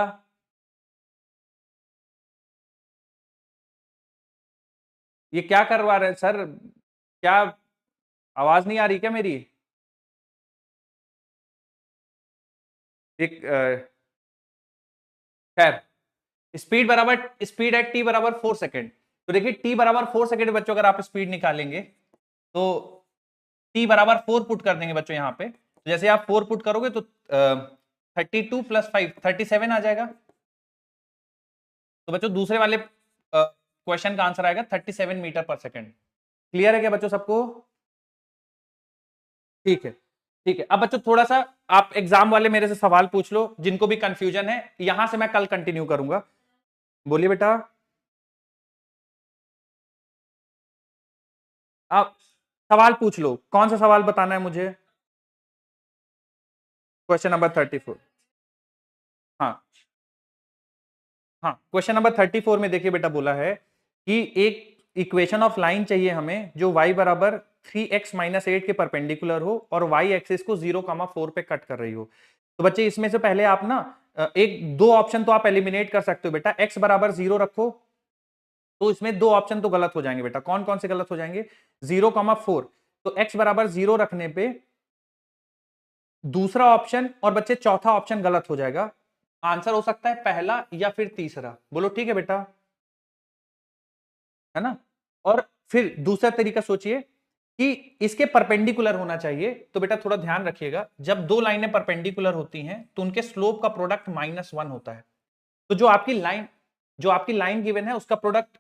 ये क्या करवा रहे हैं सर? क्या आवाज नहीं आ रही क्या मेरी? एक खैर, स्पीड बराबर, स्पीड एट टी बराबर 4 सेकेंड। तो देखिए टी बराबर 4 सेकेंड बच्चों, अगर आप स्पीड निकालेंगे तो टी बराबर 4 पुट कर देंगे बच्चों यहाँ पे। तो जैसे आप 4 पुट करोगे तो 32 + 5 37 आ जाएगा। तो बच्चों दूसरे वाले क्वेश्चन का आंसर आएगा 37 मीटर पर सेकेंड। क्लियर है क्या बच्चों सबको? ठीक है, ठीक है। अब बच्चों थोड़ा सा आप एग्जाम वाले मेरे से सवाल पूछ लो, जिनको भी कंफ्यूजन है, यहां से मैं कल कंटिन्यू करूंगा। बोलिए बेटा। आप सवाल पूछ लो, कौन सा सवाल बताना है मुझे? Question number 34। हाँ हाँ, क्वेश्चन नंबर 34 में देखिए बेटा, बोला है कि एक इक्वेशन ऑफ लाइन चाहिए हमें जो y बराबर 3x माइनस 8 के परपेंडिकुलर हो और y एक्सिस को 0,4 पे कट कर रही हो। तो बच्चे इसमें से पहले आप ना एक दो ऑप्शन तो आप एलिमिनेट कर सकते हो बेटा। x बराबर 0 रखो, तो इसमें दो ऑप्शन तो गलत हो जाएंगे बेटा। कौन कौन से गलत हो जाएंगे? 0,4। तो x बराबर 0 रखने पे दूसरा ऑप्शन और बच्चे चौथा ऑप्शन गलत हो जाएगा। आंसर हो सकता है पहला या फिर तीसरा। बोलो ठीक है बेटा, है ना? और फिर दूसरा तरीका सोचिए कि इसके परपेंडिकुलर होना चाहिए। तो बेटा थोड़ा ध्यान रखिएगा, जब दो लाइनें परपेंडिकुलर होती हैं तो उनके स्लोप का प्रोडक्ट -1 होता है। तो जो आपकी लाइन गिवन है उसका प्रोडक्ट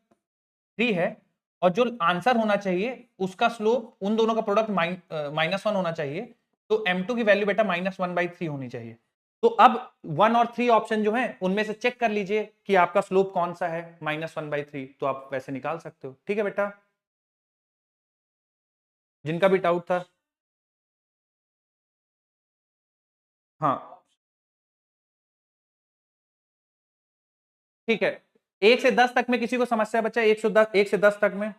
3 है, और जो आंसर होना चाहिए उसका स्लोप उन दोनों का प्रोडक्ट -1 होना चाहिए। तो m2 की वैल्यू बेटा -1/3 होनी चाहिए। तो अब 1 और 3 ऑप्शन जो है उनमें से चेक कर लीजिए कि आपका स्लोप कौन सा है -1/3, तो आप वैसे निकाल सकते हो। ठीक है बेटा, जिनका भी डाउट था। हाँ ठीक है, 1 से 10 तक में किसी को समस्या बच्चा? 1 से 10 तक में?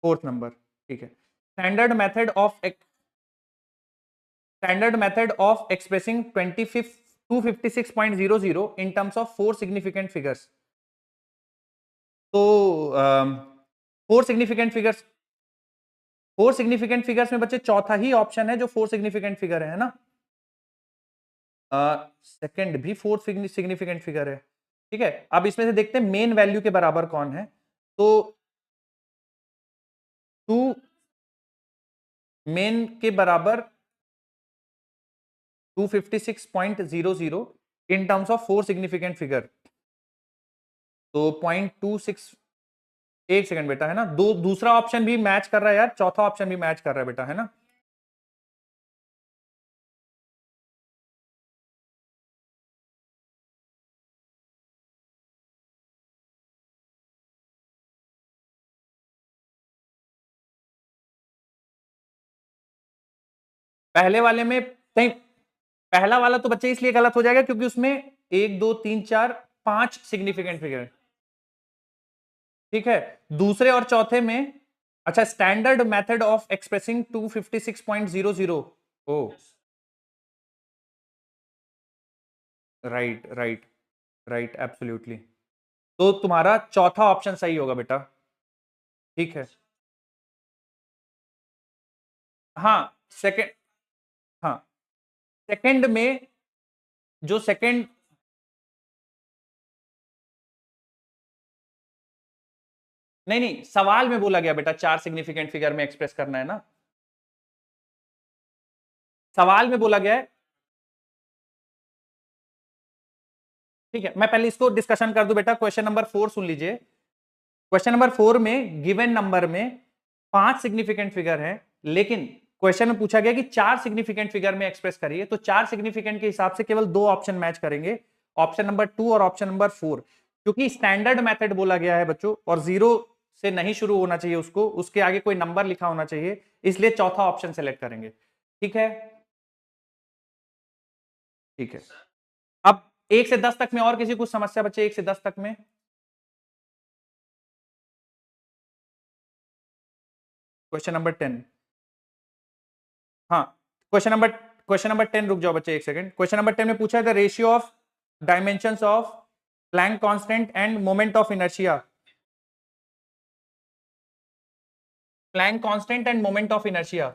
फोर्थ नंबर, ठीक है। Standard method of expressing 256.00 in terms of four significant figures। तो फोर सिग्निफिकेंट फिगर्स में बच्चे चौथा ही ऑप्शन है जो फोर सिग्निफिकेंट फिगर है ना? सेकंड भी फोर सिग्निफिकेंट फिगर है। ठीक है, अब इसमें से देखते हैं मेन वैल्यू के बराबर कौन है। तो टू मेन के बराबर 256.00 in terms of four significant figure. तो 0.26, एक सेकंड बेटा, है ना? दूसरा ऑप्शन भी मैच कर रहा है यार, चौथा ऑप्शन भी मैच कर रहा है बेटा, है ना? पहले वाले में कहीं, पहला वाला तो बच्चे इसलिए गलत हो जाएगा क्योंकि उसमें 1 2 3 4 5 सिग्निफिकेंट फिगर। ठीक है, दूसरे और चौथे में, अच्छा, standard method of expressing 256.00। Oh right right right, absolutely. तो तुम्हारा चौथा ऑप्शन सही होगा बेटा। ठीक है, हाँ सेकंड, हाँ सेकंड में, जो सेकंड, नहीं नहीं, सवाल में बोला गया बेटा चार सिग्निफिकेंट फिगर में एक्सप्रेस करना है ना, सवाल में बोला गया है। ठीक है, मैं पहले इसको डिस्कशन कर दूं बेटा। क्वेश्चन नंबर 4 सुन लीजिए। क्वेश्चन नंबर 4 में गिवन नंबर में 5 सिग्निफिकेंट फिगर है, लेकिन क्वेश्चन में पूछा गया कि 4 सिग्निफिकेंट फिगर में एक्सप्रेस करिए। तो 4 सिग्निफिकेंट के हिसाब से केवल दो ऑप्शन मैच करेंगे, ऑप्शन नंबर 2 और ऑप्शन नंबर 4। क्योंकि स्टैंडर्ड मेथड बोला गया है बच्चों, और जीरो से नहीं शुरू होना चाहिए, उसको उसके आगे कोई नंबर लिखा होना चाहिए, इसलिए चौथा ऑप्शन सेलेक्ट करेंगे। ठीक है, ठीक है। अब 1 से 10 तक में और किसी को समस्या बच्चे? 1 से 10 तक में क्वेश्चन नंबर 10। हाँ, क्वेश्चन नंबर 10, रुक जाओ बच्चे एक सेकंड। क्वेश्चन नंबर 10 में पूछा है the ratio of dimensions of Planck constant and moment of inertia. Planck constant and moment of inertia.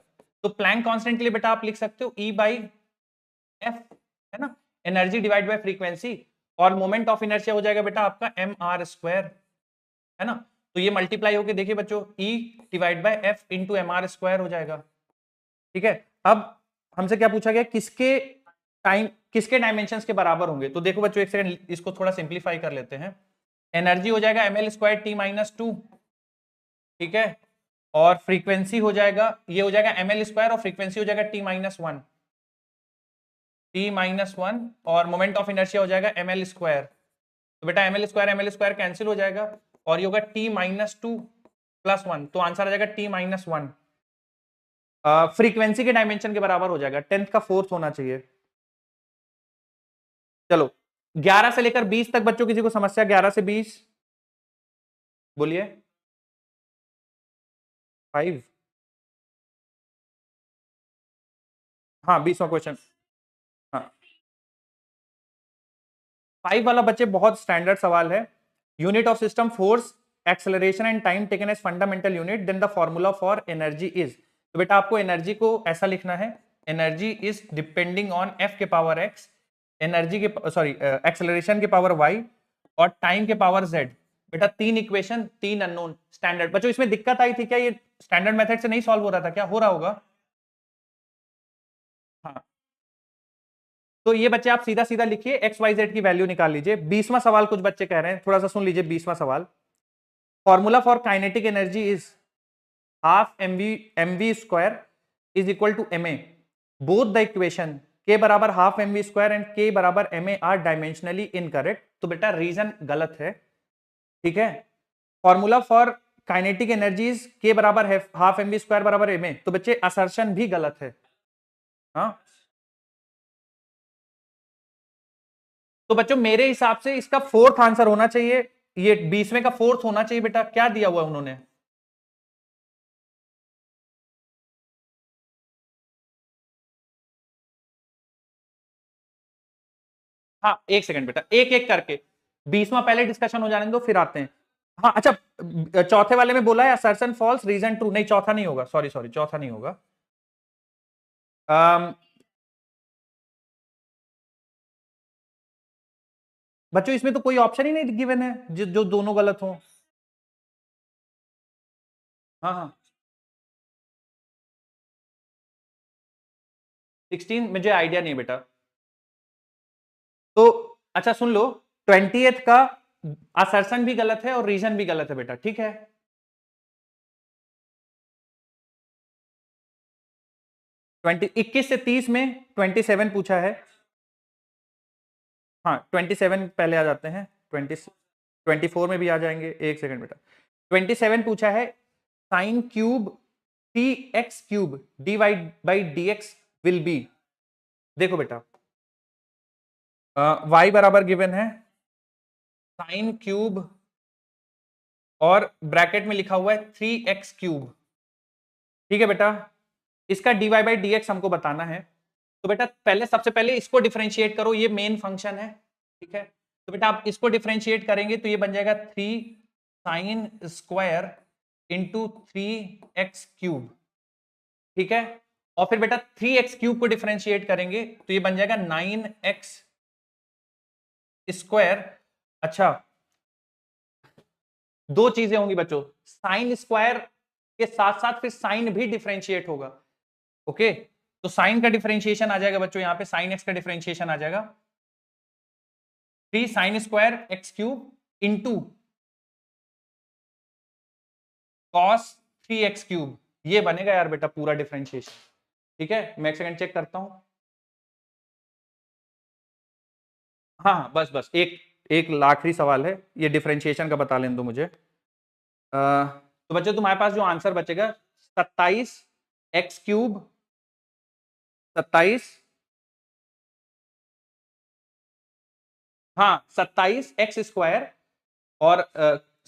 तो प्लैंक कांस्टेंट के लिए बेटा आप लिख सकते हो E बाई एफ, है ना, एनर्जी डिवाइड बाय फ्रीक्वेंसी। और मोमेंट ऑफ इनर्शिया हो जाएगा बेटा आपका mr², है ना? तो ये मल्टीप्लाई होके देखिए बच्चों, E divide by F into mr² हो जाएगा। ठीक है, अब हमसे क्या पूछा गया, किसके डायमेंशंस के बराबर होंगे? तो देखो बच्चों एक सेकंड, इसको थोड़ा सिंप्लीफाई कर लेते हैं। एनर्जी हो जाएगा ml² t-2, ठीक है, और फ्रीक्वेंसी हो जाएगा, ये हो जाएगा ml² और फ्रीक्वेंसी हो जाएगा t-1, t-1 और मोमेंट ऑफ इनर्शिया हो जाएगा ml²। तो बेटा ml² कैंसिल हो जाएगा और ये होगा t-2+1, तो आंसर आ जाएगा t-1। फ्रीक्वेंसी के डायमेंशन के बराबर हो जाएगा, 10th का 4th होना चाहिए। चलो 11 से लेकर 20 तक बच्चों, किसी को समस्या 11 से 20? बोलिए। 5? हाँ 20वां क्वेश्चन। हाँ 5 वाला बच्चे बहुत स्टैंडर्ड सवाल है। Unit of system force acceleration and time taken as fundamental unit, then the formula for energy is. तो बेटा आपको एनर्जी को ऐसा लिखना है, energy is depending on F के पावर एक्स, एनर्जी के सॉरी एक्सेलरेशन के पावर वाई और टाइम के पावर जेड। बेटा 3 इक्वेशन 3 अननोन, स्टैंडर्ड। बच्चों इसमें दिक्कत आई थी क्या? ये स्टैंडर्ड मेथड से नहीं सॉल्व हो रहा था क्या? हो रहा होगा। हाँ तो ये बच्चे आप सीधा सीधा लिखिए, एक्स वाई जेड की वैल्यू निकाल लीजिए। 20वां सवाल कुछ बच्चे कह रहे हैं, थोड़ा सा सुन लीजिए। 20वां सवाल, formula for kinetic energy is half mv² is equal to ma। Both the equation k बराबर हाफ mv² एंड k बराबर ma आर डायमेंशनली इनकरेक्ट। तो बेटा रीजन गलत है, ठीक है। Formula for kinetic energy is k बराबर है हाफ mv² बराबर ma, तो बच्चे असर्शन भी गलत है। हाँ तो बच्चों मेरे हिसाब से इसका 4th आंसर होना चाहिए, ये 20वें का 4th होना चाहिए। बेटा क्या दिया हुआ उन्होंने? हाँ एक सेकंड बेटा, एक एक करके 20वां पहले डिस्कशन हो जाने दो, फिर आते हैं। हाँ अच्छा, चौथे वाले में बोला है असर्शन फॉल्स रीजन ट्रू, नहीं चौथा नहीं होगा, सॉरी सॉरी चौथा नहीं होगा। बच्चों इसमें तो कोई ऑप्शन ही नहीं गिवन है जो दोनों गलत हो। हाँ हाँ 16 मुझे आइडिया नहीं बेटा। तो अच्छा सुन लो, 20th का असर्शन भी गलत है और रीजन भी गलत है बेटा, ठीक है। 21 से 30 में 27 पूछा है। हाँ 27 पहले आ जाते हैं, 24 में भी आ जाएंगे। एक सेकंड बेटा, 27 पूछा है sine cube T x cube divide by D x will be. देखो बेटा y बराबर गिवन है साइन क्यूब और ब्रैकेट में लिखा हुआ है 3x3, ठीक है बेटा। इसका dy बाई डी एक्स हमको बताना है। तो बेटा पहले सबसे पहले इसको डिफरेंशिएट करो, ये मेन फंक्शन है, ठीक है। तो बेटा आप इसको डिफरेंशिएट करेंगे तो ये बन जाएगा 3 sin² इंटू 3x3, ठीक है। और फिर बेटा 3x3 को डिफरेंशिएट करेंगे तो ये बन जाएगा 9x²। अच्छा दो चीजें होंगी बच्चों, साइन स्क्वायर के साथ साथ फिर साइन भी डिफरेंशिएट होगा, ओके। तो साइन का डिफरेंशिएशन आ जाएगा बच्चों, यहां पे साइन एक्स का डिफरेंशिएशन आ जाएगा 3 sin² इंटू कॉस 3x3, ये बनेगा यार बेटा पूरा डिफरेंशिएशन, ठीक है। मैं एक सेकंड चेक करता हूं। हाँ हाँ बस बस एक एक आखिरी सवाल है, ये डिफरेंशिएशन का बता लें दो मुझे। तो बच्चों तुम्हारे पास जो आंसर बचेगा 27x3 27, हाँ 27x² और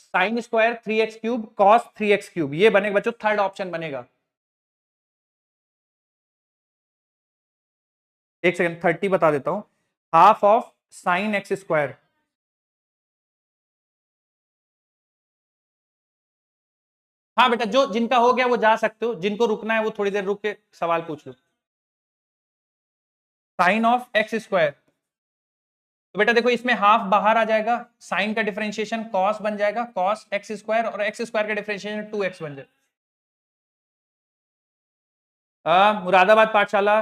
sin² 3x3 cos 3x3, ये बनेगा बच्चों, थर्ड ऑप्शन बनेगा। एक सेकंड 30 बता देता हूं, हाफ ऑफ साइन x²। हाँ बेटा जो जिनका हो गया वो जा सकते हो, जिनको रुकना है वो थोड़ी देर रुक के सवाल पूछ लो। साइन ऑफ x², तो बेटा देखो इसमें हाफ बाहर आ जाएगा, साइन का डिफरेंशिएशन कॉस बन जाएगा कॉस x² और x² का डिफरेंशिएशन 2x बन जाएगा। मुरादाबाद पाठशाला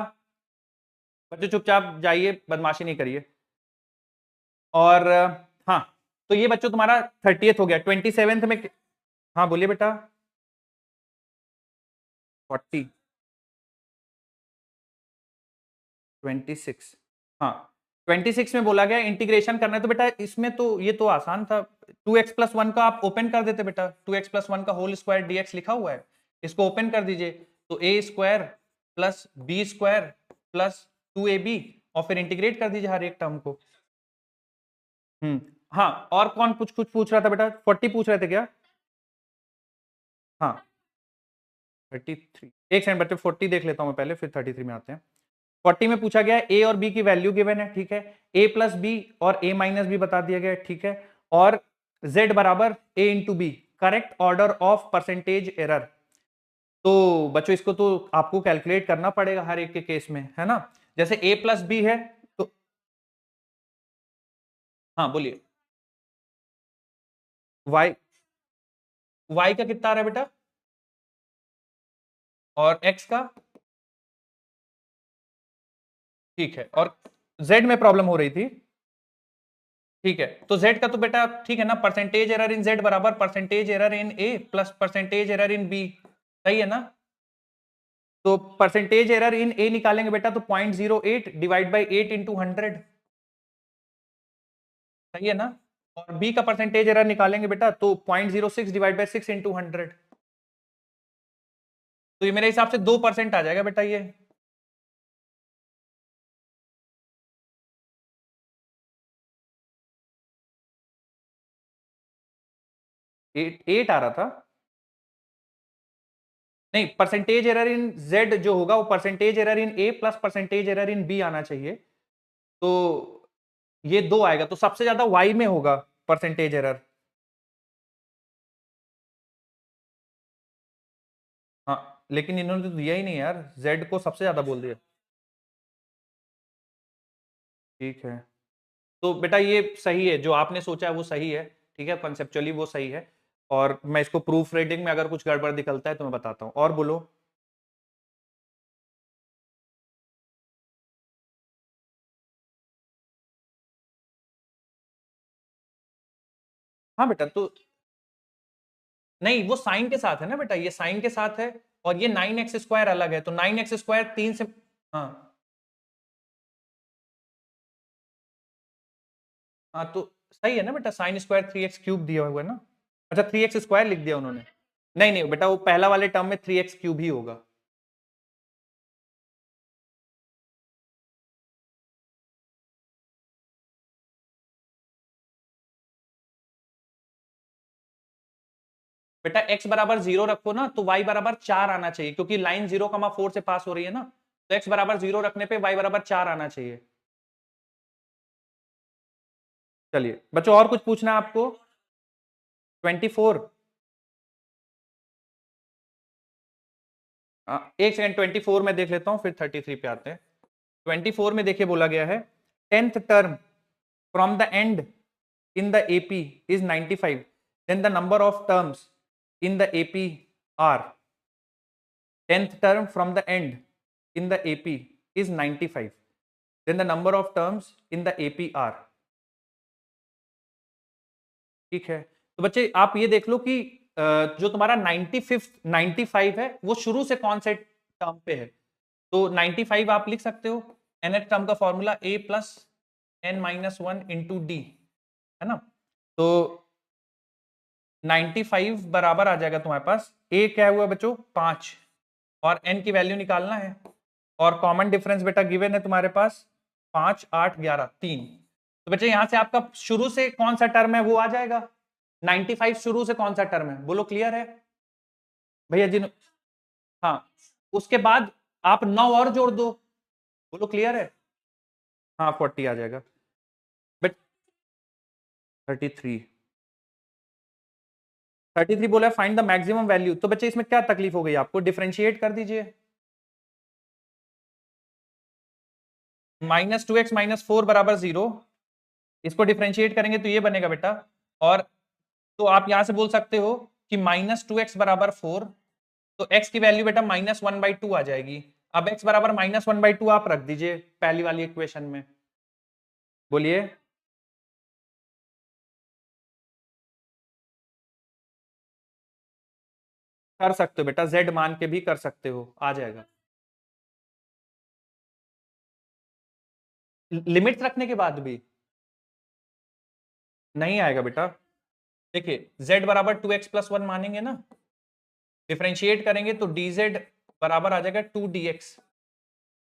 बच्चों चुपचाप जाइए, बदमाशी नहीं करिए। और हाँ तो ये बच्चों तुम्हारा 30th हो गया। 27th में, हाँ बोलिए बेटा। 40, 26, हाँ 26 में बोला गया इंटीग्रेशन करना है, तो बेटा इसमें तो ये तो आसान था, 2x+1 का आप ओपन कर देते बेटा, 2x+1 का होल स्क्वायर dx लिखा हुआ है, इसको ओपन कर दीजिए, तो a square plus B square plus 2ab, और फिर इंटीग्रेट कर दीजिए हर एक टर्म को। हाँ, और कौन कुछ कुछ पूछ रहा था बेटा, 40 पूछ रहे थे क्या? हाँ 33, एक सेकंड बच्चे, 40 देख लेता हूं मैं पहले, फिर 33 में आते हैं। 40 में पूछा गया ए और बी की वैल्यू गिवन है, ठीक है, ए प्लस बी और ए माइनस बी बता दिया गया है, ठीक है, और z बराबर A into B, correct order of percentage error. तो बच्चों इसको तो आपको कैलकुलेट करना पड़ेगा हर एक के केस में, है ना, जैसे a प्लस बी है तो, हाँ बोलिए, y, y का कितना आ रहा है बेटा, और x का, ठीक है, और z में प्रॉब्लम हो रही थी, ठीक है, तो z का तो बेटा ठीक है ना, परसेंटेज एरर इन z बराबर percentage error in a plus percentage error in b, सही है ना, तो परसेंटेज एरर इन a निकालेंगे बेटा तो 0.08 डिवाइड बाई 8 इंटू 100, सही है ना, और b का परसेंटेज एरर निकालेंगे बेटा तो 0.06 डिवाइड बाई 6 इंटू 100, तो ये मेरे हिसाब से 2% आ जाएगा बेटा ये, 8 आ रहा था, नहीं परसेंटेज एरर इन z जो होगा वो percentage error in a plus percentage error in b आना चाहिए, तो ये 2 आएगा, तो सबसे ज्यादा y में होगा परसेंटेज एरर, हाँ लेकिन इन्होंने तो दिया ही नहीं यार, z को सबसे ज्यादा बोल दिया, ठीक है, तो बेटा ये सही है, जो आपने सोचा है वो सही है, ठीक है, कंसेप्चुअली वो सही है, और मैं इसको प्रूफ रीडिंग में अगर कुछ गड़बड़ निकलता है तो मैं बताता हूँ, और बोलो। हाँ बेटा, तो नहीं वो साइन के साथ है ना बेटा, ये साइन के साथ है, और ये 9x² अलग है, तो 9x² 3 से, हाँ हाँ, तो सही है ना बेटा, साइन स्क्वायर 3x³ दिया हुआ है ना, अच्छा 3x² लिख दिया उन्होंने, नहीं नहीं बेटा वो पहला वाले टर्म में 3x³ ही होगा, बेटा x बराबर 0 रखो ना तो y बराबर 4 आना चाहिए, क्योंकि लाइन 0,4 से पास हो रही है ना, तो x बराबर 0 रखने पे y बराबर 4 आना चाहिए। चलिए बच्चों और कुछ पूछना है आपको, 24, एक सेकंड 24 में देख लेता हूं फिर 33 पे आते हैं। 24 में देखिए बोला गया है 10th term from the end in the AP is 95, then the number of terms in the AP are, 10th term from the end in the AP is 95, then the number of terms in the AP are, ठीक है, तो बच्चे आप ये देख लो कि जो तुम्हारा 95 है वो शुरू से कौन से टर्म पे है, तो 95 आप लिख सकते हो, nth टर्म का formula a plus n-1 into D, है ना, तो 95 बराबर आ जाएगा तुम्हारे पास, a क्या हुआ बच्चों 5, और n की वैल्यू निकालना है, और कॉमन डिफरेंस बेटा गिवन है तुम्हारे पास 5 8 11 3, तो बच्चे यहां से आपका शुरू से कौन सा टर्म है वो आ जाएगा, 95 शुरू से कौन सा टर्म है बोलो, क्लियर है भैया जी, हाँ उसके बाद आप 9 और जोड़ दो, बोलो क्लियर है, हाँ 40 आ जाएगा, बट 33, 33 बोला फाइंड द मैक्सिमम वैल्यू, तो बच्चे इसमें क्या तकलीफ हो गई आपको, डिफरेंशिएट कर दीजिए, -2x - 4 बराबर 0, इसको डिफरेंशिएट करेंगे तो ये बनेगा बेटा, और तो आप यहां से बोल सकते हो कि -2x बराबर 4, तो x की वैल्यू बेटा -1/2 आ जाएगी, अब x बराबर -1/2 आप रख दीजिए पहली वाली इक्वेशन में, बोलिए, कर सकते हो बेटा, z मान के भी कर सकते हो, आ जाएगा। लिमिट्स रखने के बाद भी नहीं आएगा बेटा। देखिए z बराबर 2x+1 मानेंगे ना, डिफरेंशिएट करेंगे तो dz बराबर आ जाएगा 2dx,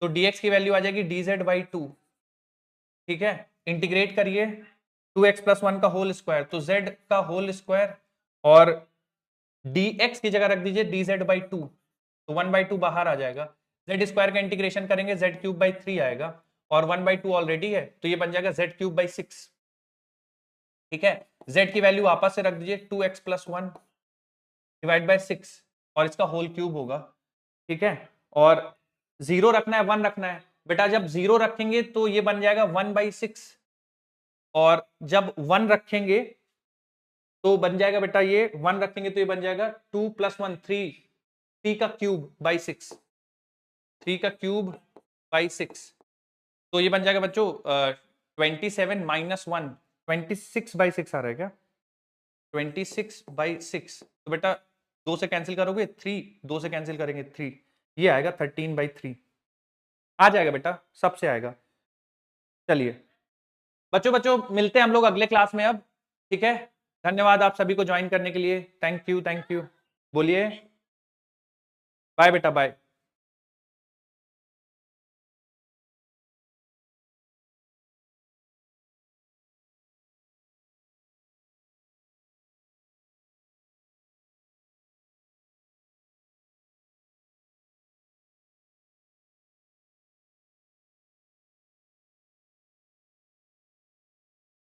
तो dx की वैल्यू आ जाएगी dz/2। ठीक है, इंटीग्रेट करिए 2x+1 का होल स्क्वायर, तो z का होल स्क्वायर, और dx की जगह रख दीजिए dz/2, तो 1/2 बाहर आ जाएगा। z स्क्वायर का इंटीग्रेशन करेंगे z³ आएगा, और 1/2 ऑलरेडी है तो ये बन जाएगा z³/6। ठीक है, z की वैल्यू वापस से रख दीजिए 2x+1 डिवाइड बाय 6, और इसका होल क्यूब होगा। ठीक है, और 0 रखना है 1 रखना है बेटा, जब 0 रखेंगे तो ये बन जाएगा 1/6, और जब 1 रखेंगे तो बन जाएगा बेटा, ये 1 रखेंगे तो ये बन जाएगा 2 + 1 3, 3 का क्यूब बाई 6, 3 का क्यूब बाई 6, तो ये बन जाएगा बच्चों 27 - 1, 26/6 आ रहा है क्या, 26/6, तो बेटा 2 से कैंसिल करोगे 3, 2 से कैंसिल करेंगे 3, ये आएगा 13/3, आ जाएगा बेटा, सबसे आएगा। चलिए बच्चों मिलते हैं हम लोग अगले क्लास में अब। ठीक है, धन्यवाद आप सभी को ज्वाइन करने के लिए, थैंक यू बोलिए, बाय बेटा बाय।